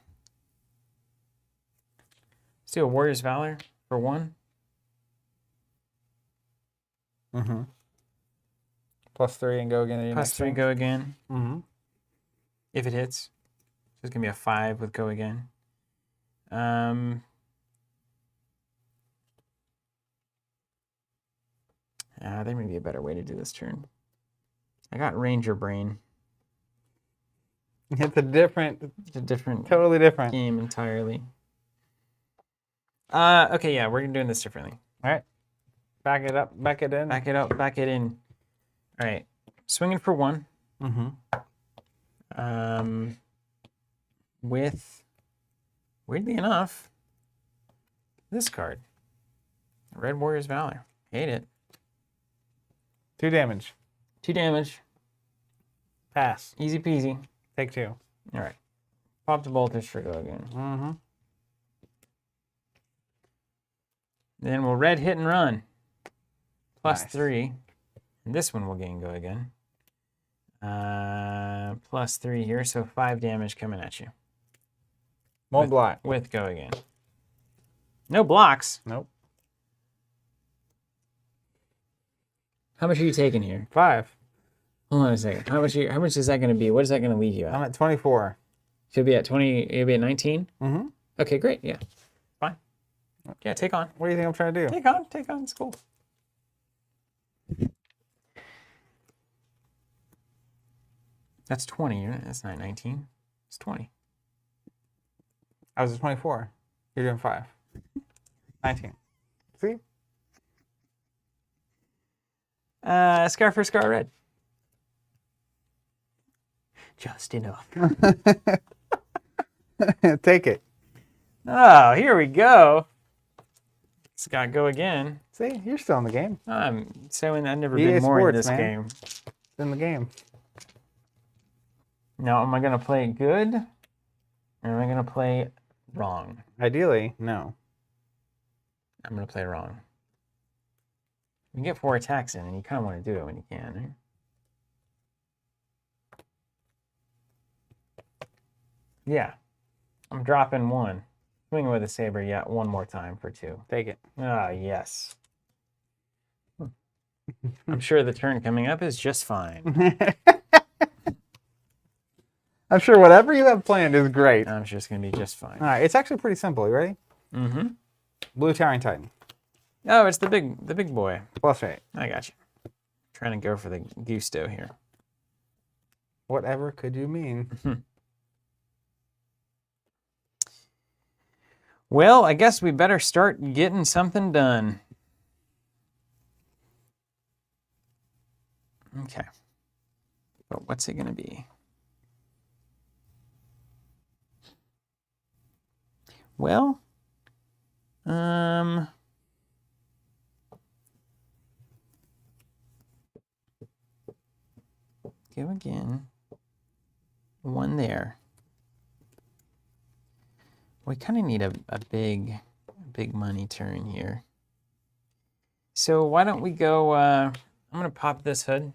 do a Warrior's Valor for 1. Mm-hmm. +3 and go again. +3, go again. Mm-hmm. If it hits. So it's going to be a 5 with go again. There may be a better way to do this turn. I got Ranger Brain. It's a different, totally different game entirely. Okay, yeah, we're doing this differently. All right. Back it up, back it in. Back it up, back it in. All right. Swinging for 1. Mm-hmm. With, weirdly enough, this card. Red Warrior's Valor. Hate it. 2 damage. 2 damage. Pass. Easy peasy. Take 2. All right. Pop the Bolters for go again. Mm-hmm. Then we'll red hit and run. Nice. +3. And this one will gain go again. +3 here, so 5 damage coming at you. Won't block. With go again. No blocks. Nope. How much are you taking here? 5. Hold on a second. How much is that going to be? What is that going to leave you at? I'm at 24. Should be at 20. You'll be at 19. Mm-hmm. Okay, great. Yeah, fine. Yeah, take on. What do you think I'm trying to do? Take on. Take on. It's cool. That's 20. That's not 19. It's 20. I was at 24. You're doing 5. 19. See? Scar for Scar Red. Just enough. Take it. Oh, here we go. It's got to go again. See, you're still in the game. I'm saying I've never EA been more in Sports, this man. game. It's in the game. Now, am I going to play it good? Or am I going to play it wrong? Ideally, no. I'm going to play wrong. You can get 4 attacks in, and you kind of want to do it when you can. Right? Yeah. I'm dropping 1. Swinging with a saber yet one more time for 2. Take it. Ah, yes. I'm sure the turn coming up is just fine. I'm sure whatever you have planned is great. I'm sure it's going to be just fine. All right, it's actually pretty simple. You ready? Mm-hmm. Blue Towering Titan. Oh, it's the big boy. +8. I got you. Trying to go for the gusto here. Whatever could you mean? Well, I guess we better start getting something done. Okay. But what's it going to be? Well, go again. 1 there. We kind of need a big money turn here. So why don't we go, I'm going to pop this hood.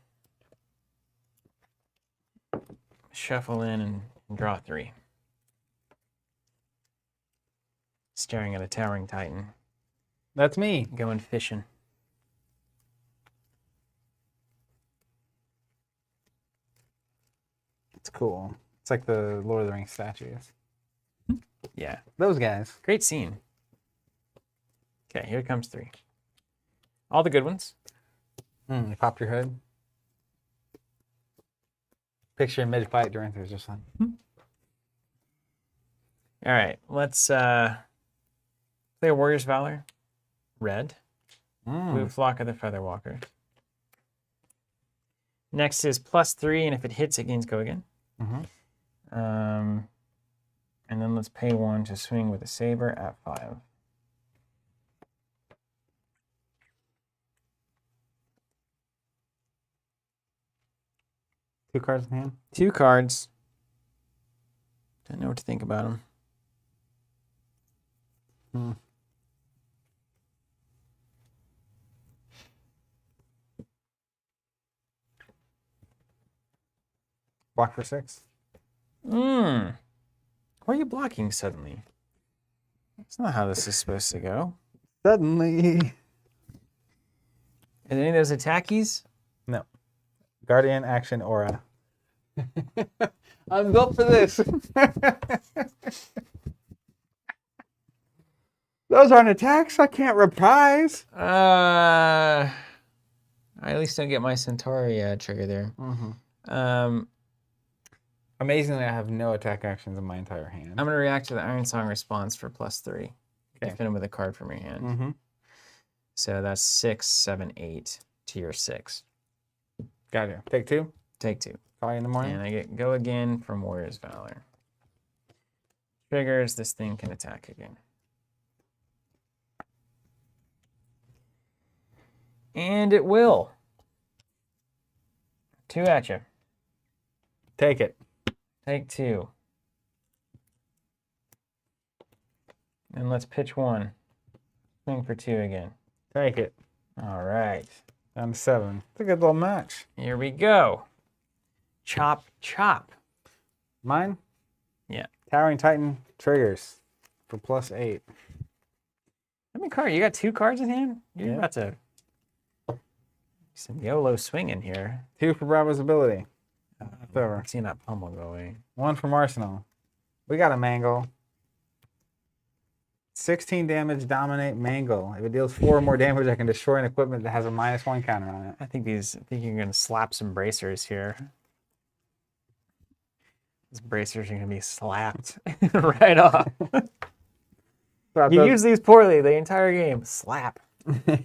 shuffle in and draw 3. Staring at a towering titan. That's me. Going fishing. It's cool. It's like the Lord of the Rings statues. Yeah. Those guys. Great scene. Okay, here comes 3. All the good ones. You popped your hood. Picture mid-fight Dorinthea is just like. All right, let's play a Warrior's Valor. Red. Blue Flock of the Featherwalkers. Next is +3, and if it hits, it gains go again. And then let's pay 1 to swing with a saber at 5. Two cards in hand. 2 cards. Don't know what to think about them. Block for 6. Why are you blocking suddenly? That's not how this is supposed to go. Suddenly. Are any of those attackies? No. Guardian, action, aura. I'm built for this. Those aren't attacks. I can't reprise. I at least don't get my Centauri trigger there. Amazingly, I have no attack actions in my entire hand. I'm going to react to the Iron Song response for +3. Defend him with a card from your hand. So that's 6, 7, 8 to your 6. Got you. Take 2. Take 2. Call you in the morning. And I get go again from Warrior's Valor. Triggers, this thing can attack again. And it will. 2 at you. Take it. Take 2. And let's pitch 1. Swing for 2 again. Take it. All right. Down to 7. It's a good little match. Here we go. Chop, chop. Mine? Yeah. Towering Titan triggers for +8. How many cards? You got 2 cards in hand? You're about to... Some YOLO swinging here. 2 for Bravo's ability. It's over. I'm seeing that pummel go away. 1 from Arsenal. We got a Mangle. 16 damage, dominate, Mangle. If it deals 4 or more damage, I can destroy an equipment that has a -1 counter on it. I think you're going to slap some bracers here. These bracers are going to be slapped right off. You use these poorly the entire game. Slap. I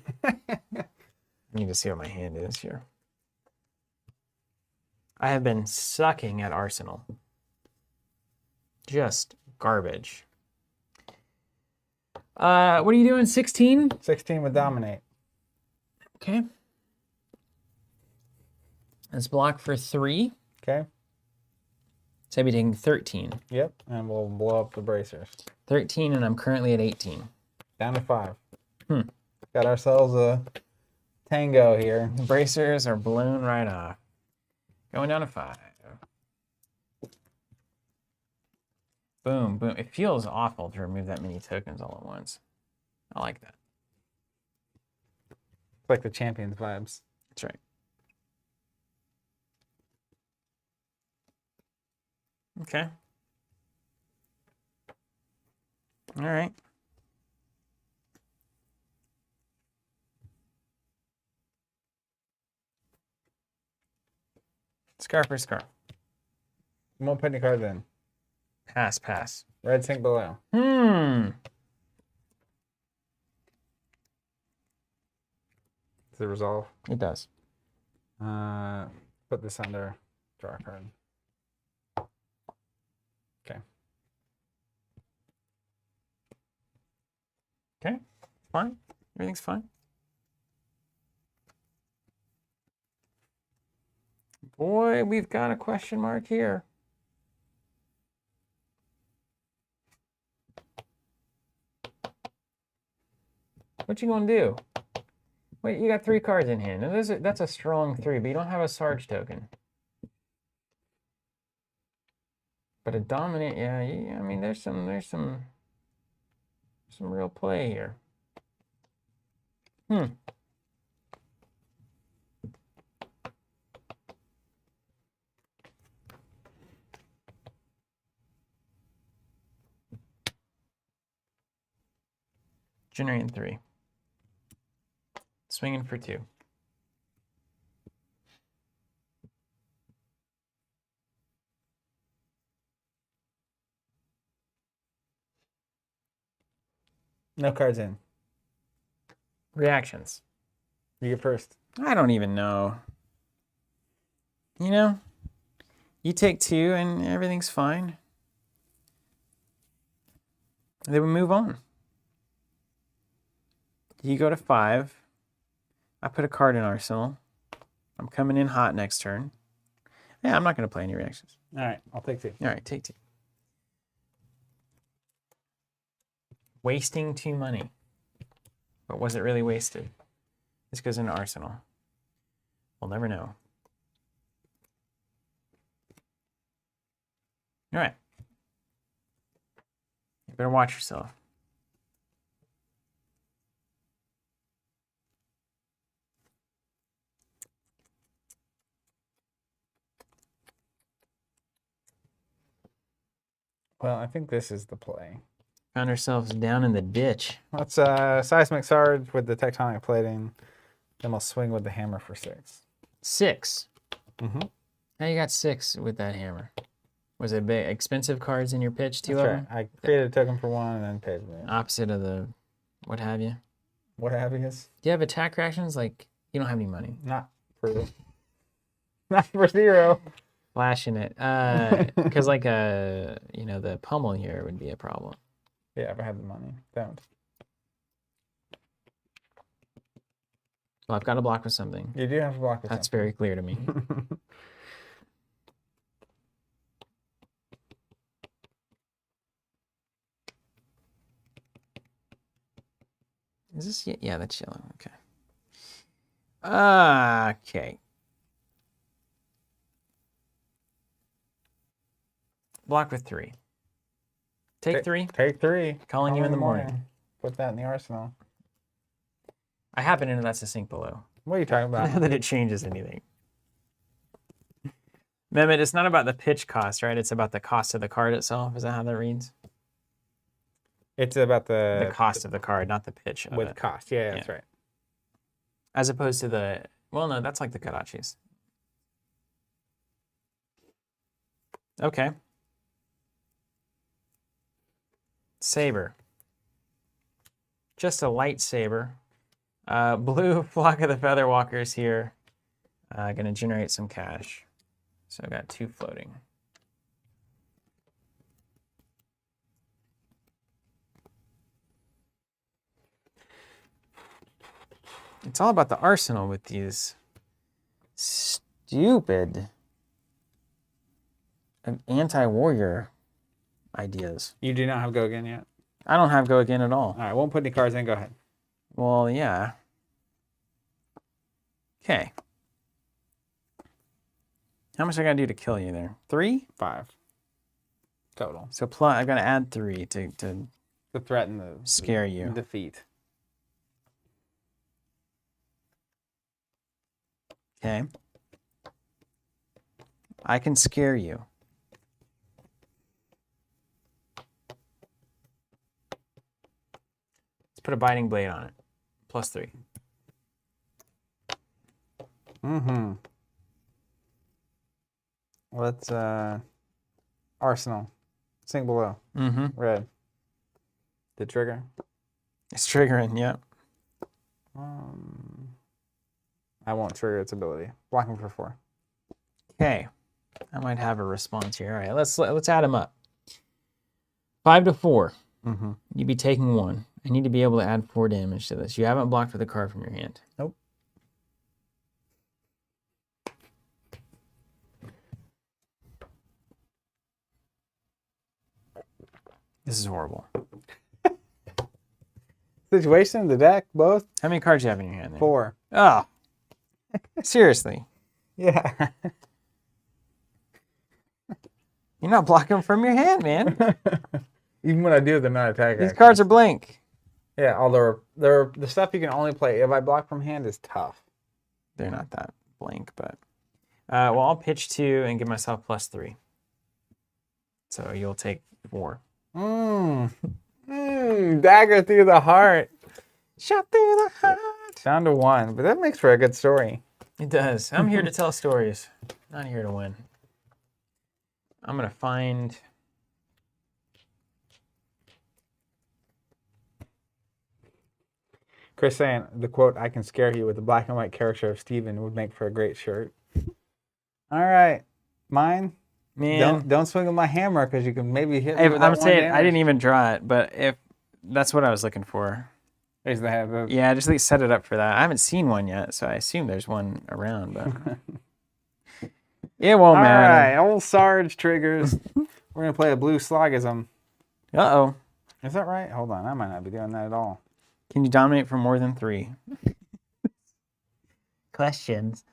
need to see what my hand is here. I have been sucking at Arsenal. Just garbage. What are you doing? 16? 16 with dominate. Okay. Let's block for 3. Okay. So I'd be taking 13. Yep. And we'll blow up the bracers. 13, and I'm currently at 18. Down to 5. Got ourselves a tango here. The bracers are blown right off. Going down to 5. Boom, boom. It feels awful to remove that many tokens all at once. I like that. It's like the Champions vibes. That's right. Okay. All right. Scarf for scarf. You won't put any cards in. Pass, pass. Red sink below. Does Does it resolve? It does. Put this under. Draw a card. Okay. Okay. Fine. Everything's fine. Boy, we've got a question mark here. What you gonna do? Wait, you got 3 cards in hand. Now that's a strong 3, but you don't have a Sarge token. But a dominant, yeah, I mean, there's some real play here. Generating 3. Swinging for 2. No cards in. Reactions. You get first. I don't even know. You know, you take 2 and everything's fine. Then we move on. You go to 5. I put a card in arsenal. I'm coming in hot next turn. Yeah, I'm not going to play any reactions. All right, I'll take 2. All right, take 2. Wasting 2 money. But was it really wasted? This goes into arsenal. We'll never know. All right. You better watch yourself. Well, I think this is the play. Found ourselves down in the ditch. Let's seismic sarge with the tectonic plating. Then we'll swing with the hammer for 6. 6. Mm-hmm. How you got 6 with that hammer? Was it big, expensive cards in your pitch? 2 That's of right. them? I created a token for 1 and then paid me. Opposite of the what have you. What have you? Do you have attack reactions? Like, you don't have any money. Not for 0. Flashing it. Because like the pummel here would be a problem. Yeah, if I had the money. Don't. Well, I've got to block with something. You do have to block with That's something. very clear to me. Is this yeah, that's yellow. Okay. Okay. Block with 3. Take 3. Take 3. Calling you in the morning. Put that in the arsenal. I happen to know that's a sink below. What are you talking about? Not that it changes anything. Mehmet, it's not about the pitch cost, right? It's about the cost of the card itself. Is that how that reads? It's about The cost of the card, not the pitch of with it. cost. Yeah, that's right. As opposed to the, well, no, that's like the Kadachis. Okay. Saber. Just a light saber. Blue flock of the Featherwalkers here. Gonna generate some cash. So I got 2 floating. It's all about the arsenal with these stupid anti-warrior ideas. You do not have go again yet? I don't have go again at all. All right, won't put any cards in. Go ahead. Well, yeah. Okay. How much I gotta do to kill you there? 3? 5. Total. So plus, I gotta add 3 to To threaten the scare you. defeat. Okay. I can scare you. Let's put a biting blade on it. Plus 3. Mm-hmm. Let's arsenal. Sink below. Mm-hmm. Red. The trigger. It's triggering, yep. I won't trigger its ability. Blocking for 4. Okay. I might have a response here. All right, let's add them up. 5 to 4. Mm-hmm. You'd be taking 1. I need to be able to add 4 damage to this. You haven't blocked with a card from your hand. Nope. This is horrible. Situation, the deck, both? How many cards do you have in your hand there? 4. Oh. Seriously. Yeah. You're not blocking them from your hand, man. Even when I do, they're not attack These actions. cards are blank. Yeah, although they're the stuff you can only play if I block from hand is tough. They're not that blank, but well, I'll pitch 2 and give myself +3. So you'll take 4. Dagger through the heart. Shot through the heart. Down to 1, but that makes for a good story. It does. I'm here to tell stories, not here to win. I'm gonna find. Chris saying the quote, "I can scare you with the black and white character of Steven would make for a great shirt." All right, mine. Man, Don't swing with my hammer because you can maybe hit me if, with I'm that saying one I didn't even draw it, but if that's what I was looking for. There's the head. Yeah, just like set it up for that. I haven't seen one yet, so I assume there's one around, but it won't All right, matter. old Sarge triggers. We're gonna play a blue slogism. Uh-oh. Is that right? Hold on, I might not be doing that at all. Can you dominate for more than 3? Questions.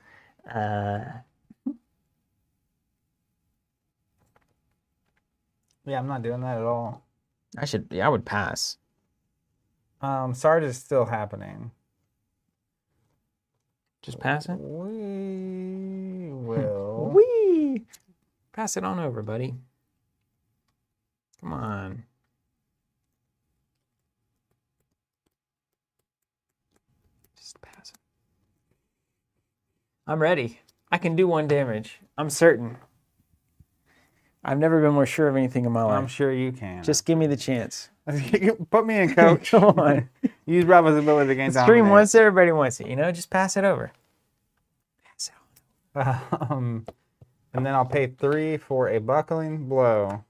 Yeah, I'm not doing that at all. I would pass. Sarge is still happening. Just pass it? We will. Whee! Pass it on over, buddy. Come on. Just pass it. I'm ready. I can do 1 damage. I'm certain. I've never been more sure of anything in my life. I'm sure you can. Just give me the chance. Put me in, coach. Come on. Use Bravo's ability against Stream once everybody wants it, just pass it over. Pass it on. And then I'll pay 3 for a buckling blow.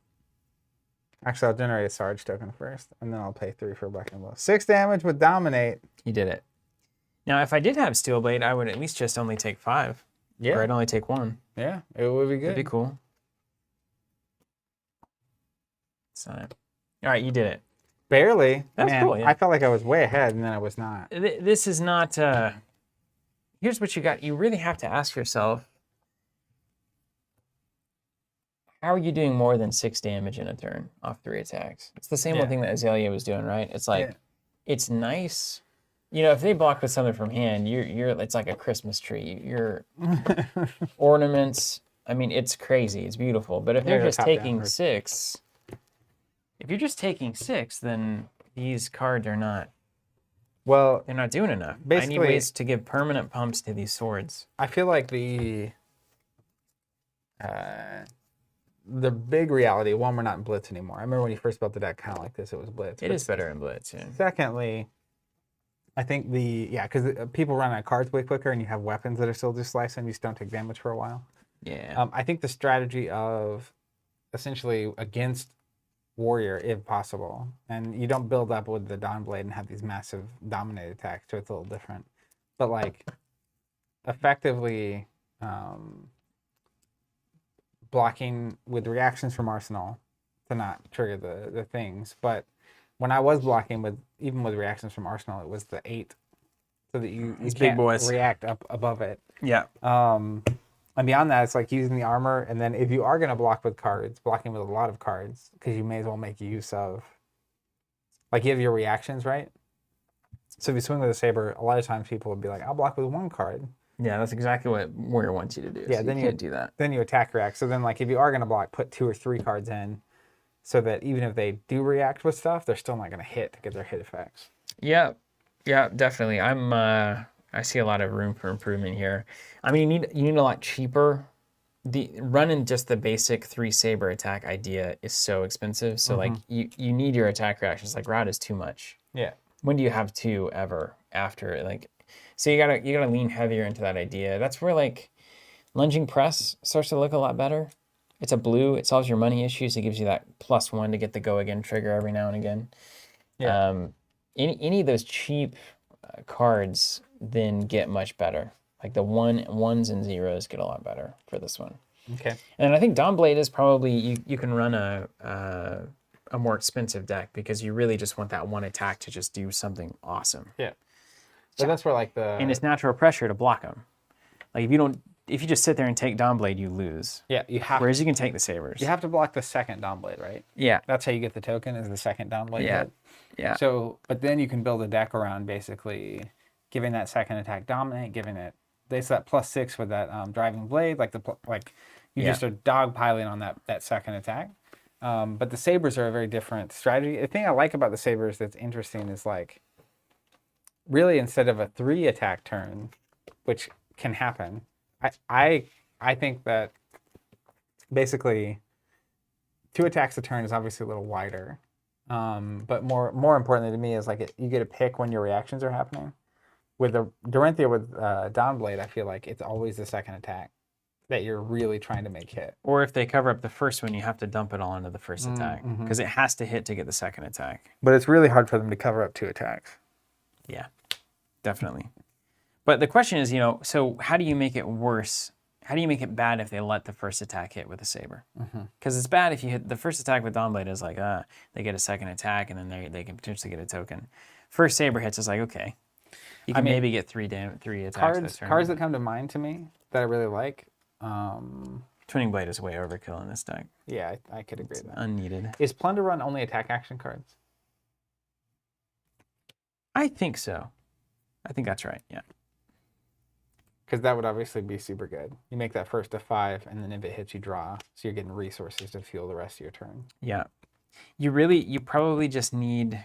Actually, I'll generate a Sarge token first, and then I'll pay 3 for a buckling blow. 6 damage with dominate. You did it. Now, if I did have Steel Blade, I would at least just only take 5. Yeah. Or I'd only take 1. Yeah, it would be good. That'd be cool. Sign it. All right, you did it. Barely. That's Man, cool, yeah. I felt like I was way ahead, and then I was not. This is not. Here's what you got. You really have to ask yourself, how are you doing more than 6 damage in a turn off 3 attacks? It's the same Yeah. one thing that Azalea was doing, right? It's like, Yeah. it's nice. If they block with something from hand, it's like a Christmas tree. Your ornaments. I mean, it's crazy. It's beautiful. But if Yeah, they're they're just top down taking first. 6, if you're just taking 6, then these cards are not. Well, They're not doing enough. I need Basically- ways to give permanent pumps to these swords. I feel like the big reality, one, we're not in Blitz anymore. I remember when you first built the deck kind of like this, it was Blitz. It But is better in Blitz, yeah. Secondly, I think because people run out of cards way quicker and you have weapons that are still just slicing, you just don't take damage for a while. Yeah. I think the strategy of essentially against warrior, if possible, and you don't build up with the Dawn Blade and have these massive dominate attacks, so it's a little different. But like, effectively, blocking with reactions from Arsenal to not trigger the things. But when I was blocking with reactions from Arsenal, it was the 8, so that you These big can't boys. react up above it. Yeah. And beyond that, it's like using the armor, and then if you are going to block with cards, blocking with a lot of cards, because you may as well make use of, like, you have your reactions, right? So if you swing with a saber, a lot of times people would be like, I'll block with 1 card. Yeah, that's exactly what Warrior wants you to do. Yeah, so then you you- can't do that. Then you attack react. So then, like, if you are going to block, put 2 or 3 cards in, so that even if they do react with stuff, they're still not going to hit to get their hit effects. Yeah, definitely. I see a lot of room for improvement here. I mean, you need a lot cheaper. Running just the basic 3 saber attack idea is so expensive. So like you need your attack reactions. Like route is too much. Yeah. When do you have 2 ever after like? So you gotta lean heavier into that idea. That's where like lunging press starts to look a lot better. It's a blue. It solves your money issues. It gives you that +1 to get the go again trigger every now and again. Yeah. Any of those cheap cards then get much better. Like the 1s and 0s get a lot better for this one. Okay. And I think Dawn Blade is probably you can run a more expensive deck because you really just want that 1 attack to just do something awesome. Yeah. But that's where, like, And it's natural pressure to block them. Like if you don't if you just sit there and take Dawnblade, you lose. Yeah, you have. Whereas you can take the sabers. You have to block the second Dawnblade, right? Yeah. That's how you get the token, is the second Dawnblade Yeah. hit. Yeah. So, but then you can build a deck around basically giving that second attack dominant, giving it that +6 with that driving blade, you just are dogpiling on that second attack. But the sabers are a very different strategy. The thing I like about the sabers that's interesting is like, really instead of a 3 attack turn, which can happen, I think that basically 2 attacks a turn is obviously a little wider. But more importantly to me is like you get to pick when your reactions are happening. With the Dorinthea with Dawnblade, I feel like it's always the second attack that you're really trying to make hit. Or if they cover up the first one, you have to dump it all into the first attack because it has to hit to get the second attack. But it's really hard for them to cover up 2 attacks. Yeah, definitely. But the question is, so how do you make it worse? How do you make it bad if they let the first attack hit with a saber? Because it's bad if you hit the first attack with Dawnblade is like, they get a second attack and then they can potentially get a token. First saber hits is like, okay, you can maybe get 3 attacks this turn. Cards that come to mind to me that I really like. Twinning Blade is way overkill in this deck. Yeah, I could agree with that. Unneeded. Is Plunder Run only attack action cards? I think so. I think that's right, yeah. Because that would obviously be super good. You make that first a 5, and then if it hits, you draw. So you're getting resources to fuel the rest of your turn. Yeah. You probably just need...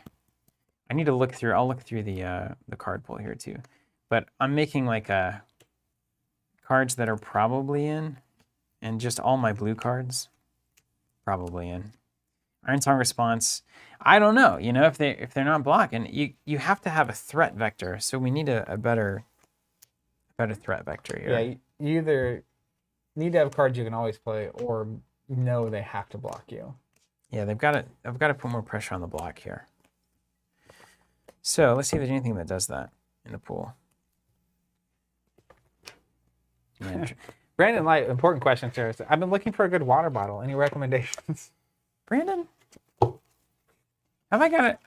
I need to look through... I'll look through the card pool here, too. But I'm making, cards that are probably in, and just all my blue cards probably in. Iron Song Response, I don't know. If they're not blocking, you have to have a threat vector. So we need a better threat vector here. Yeah, you either need to have cards you can always play, or know they have to block you. Yeah, I've got to put more pressure on the block here. So let's see if there's anything that does that in the pool. Yeah. Brandon Light, important question, sir. I've been looking for a good water bottle. Any recommendations? Brandon, have I got it?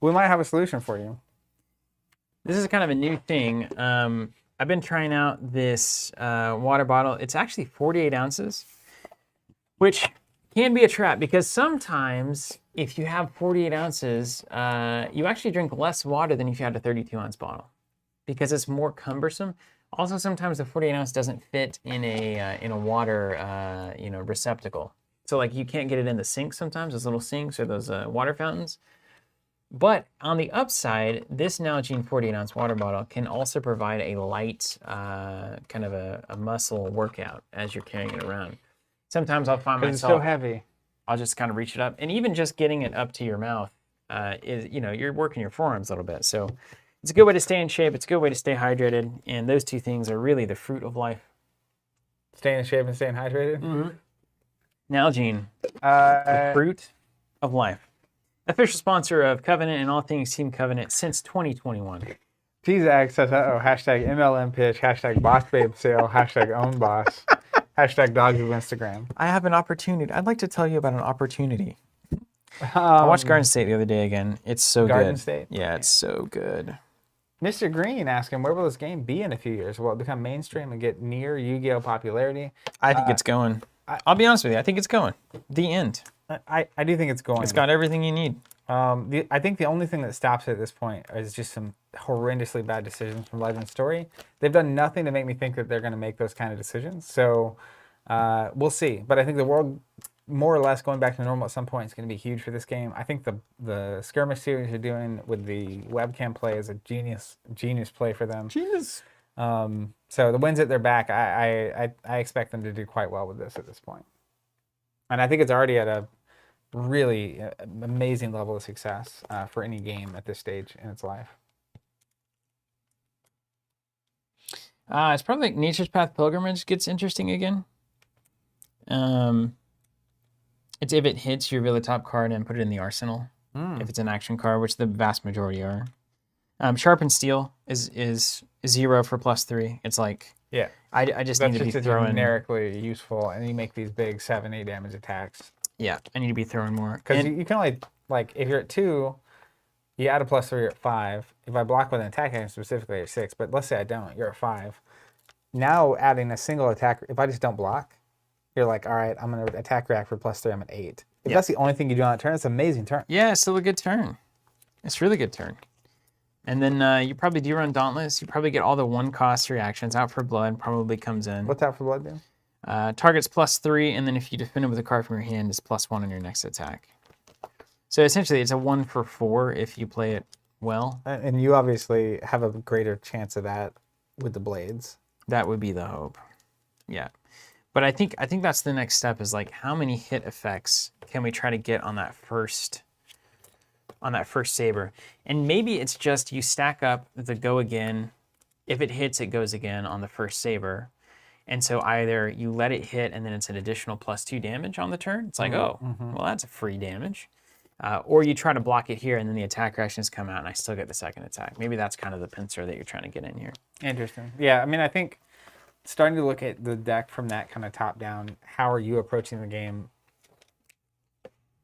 We might have a solution for you. This is kind of a new thing. I've been trying out this water bottle. It's actually 48 ounces, which can be a trap because sometimes if you have 48 ounces, you actually drink less water than if you had a 32-ounce bottle because it's more cumbersome. Also, sometimes the 48 ounce doesn't fit in a water receptacle. So you can't get it in the sink sometimes, those little sinks or those water fountains. But on the upside, this Nalgene 48 ounce water bottle can also provide a light kind of a muscle workout as you're carrying it around. Sometimes I'll find myself, it's so heavy. I'll just kind of reach it up, and even just getting it up to your mouth is you're working your forearms a little bit. So it's a good way to stay in shape. It's a good way to stay hydrated, and those two things are really the fruit of life. Staying in shape and staying hydrated? Mm-hmm. Nalgene, the fruit of life. Official sponsor of Covenant and all things Team Covenant since 2021. T-Zag says, hashtag MLM pitch, hashtag boss babe sale, hashtag own boss, hashtag dogs of Instagram. I have an opportunity. I'd like to tell you about an opportunity. I watched Garden State the other day again. It's so good. Garden State? Yeah, it's so good. Mr. Green asking, where will this game be in a few years? Will it become mainstream and get near Yu-Gi-Oh popularity? I think it's going. I'll be honest with you. I think it's going. The end. I do think it's going. It's got everything you need. I think the only thing that stops it at this point is just some horrendously bad decisions from Legend Story. They've done nothing to make me think that they're going to make those kind of decisions. So we'll see. But I think the world, more or less, going back to normal at some point is going to be huge for this game. I think the skirmish series you're doing with the webcam play is a genius play for them. Genius. So the wins at their back, I expect them to do quite well with this at this point. And I think it's already at a really amazing level of success for any game at this stage in its life. It's probably like Nature's Path Pilgrimage gets interesting again. It's if it hits, you reveal the top card and put it in the arsenal. If it's an action card, which the vast majority are. Sharpened Steel is 0 for +3. It's like, yeah, I just need to be throwing generically useful, and you make these big 7-8 damage attacks. Yeah, I need to be throwing more. Because you can only, if you're at 2, you add a +3, you're at 5. If I block with an attack action specifically, you're at 6. But let's say I don't, you're at 5. now adding a single attack, if I just don't block, you're like, all right, I'm going to attack react for +3, I'm at 8. If that's the only thing you do on that turn, it's an amazing turn. Yeah, it's still a good turn. It's a really good turn. And then you probably do run Dauntless. You probably get all the 1-cost reactions. Out for Blood probably comes in. What's Out for Blood do? Target's +3, and then if you defend it with a card from your hand, it's +1 on your next attack. So essentially, it's a 1 for 4 if you play it well. And you obviously have a greater chance of that with the blades. That would be the hope. Yeah. But I think that's the next step is like how many hit effects can we try to get on that first saber? And maybe it's just you stack up the go again. If it hits, it goes again on the first saber. And so either you let it hit and then it's an additional +2 damage on the turn. It's like, well, that's a free damage. Or you try to block it here and then the attack reactions come out and I still get the second attack. Maybe that's kind of the pincer that you're trying to get in here. Interesting. Yeah, I mean, I think starting to look at the deck from that kind of top down, how are you approaching the game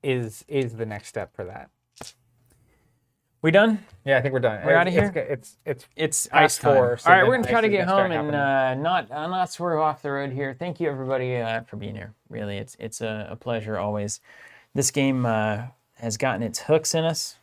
is the next step for that. We done? Yeah, I think we're done. We're out of here? It's ice time. All right, we're going to try to get home and not swerve off the road here. Thank you, everybody, for being here. Really, it's a pleasure always. This game has gotten its hooks in us.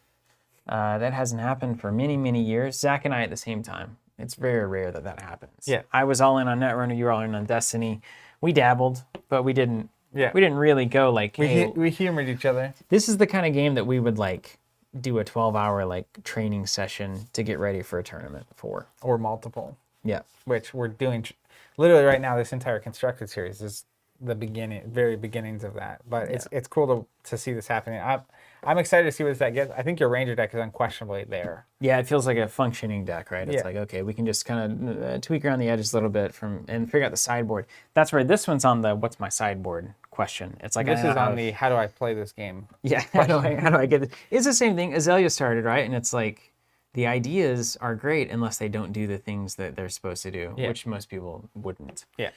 That hasn't happened for many, many years. Zach and I at the same time. It's very rare that happens. Yeah. I was all in on Netrunner. You were all in on Destiny. We dabbled, but we didn't. Yeah. We didn't really go like. We humored each other. This is the kind of game that we would like do a 12-hour like training session to get ready for a tournament for. Or multiple. Yeah. Which we're doing literally right now. This entire Constructed series is the very beginnings of that. But it's cool to see this happening. I'm excited to see what this deck gets. I think your Ranger deck is unquestionably there. Yeah, it feels like a functioning deck, right? It's like, okay, we can just kind of tweak around the edges a little bit and figure out the sideboard. That's right. This one's on the what's my sideboard question. It's like this is on the how do I play this game? Yeah, how do I get it? It's the same thing. Azalea started, right? And it's like the ideas are great unless they don't do the things that they're supposed to do, which most people wouldn't. Yeah.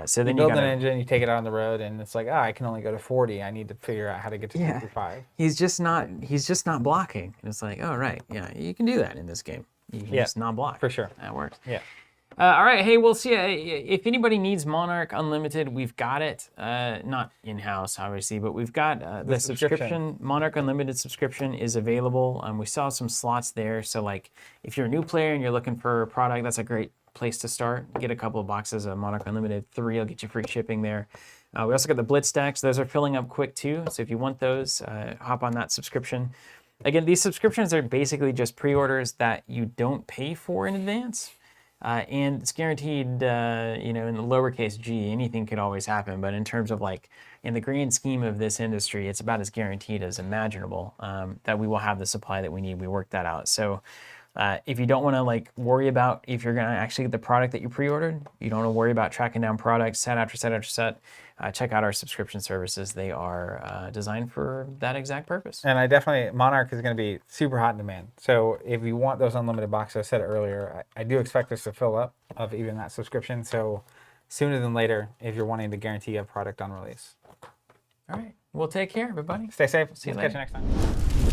So then you build an engine, you take it out on the road, and it's like, I can only go to 40. I need to figure out how to get to 55. He's just not blocking. And it's like, oh right, yeah, you can do that in this game. You can just not block. For sure. That works. Yeah. All right, hey, we'll see. If anybody needs Monarch Unlimited, we've got it. Not in-house, obviously, but we've got the subscription. Monarch Unlimited subscription is available. We saw some slots there. So like, if you're a new player and you're looking for a product, that's a great place to start. Get a couple of boxes of Monarch Unlimited 3. I'll get you free shipping there. We also got the Blitz decks. Those are filling up quick too. So if you want those, hop on that subscription. Again, these subscriptions are basically just pre-orders that you don't pay for in advance. And it's guaranteed, in the lowercase g, anything could always happen. But in terms of like, in the grand scheme of this industry, it's about as guaranteed as imaginable that we will have the supply that we need. We worked that out. So if you don't want to like worry about if you're going to actually get the product that you pre-ordered, you don't want to worry about tracking down products set after set after set, check out our subscription services. They are designed for that exact purpose. And Monarch is going to be super hot in demand. So if you want those unlimited boxes, I said it earlier, I do expect this to fill up of even that subscription. So sooner than later, if you're wanting to guarantee a product on release. All right. Well, take care, everybody. Stay safe. See you Catch later. you next time.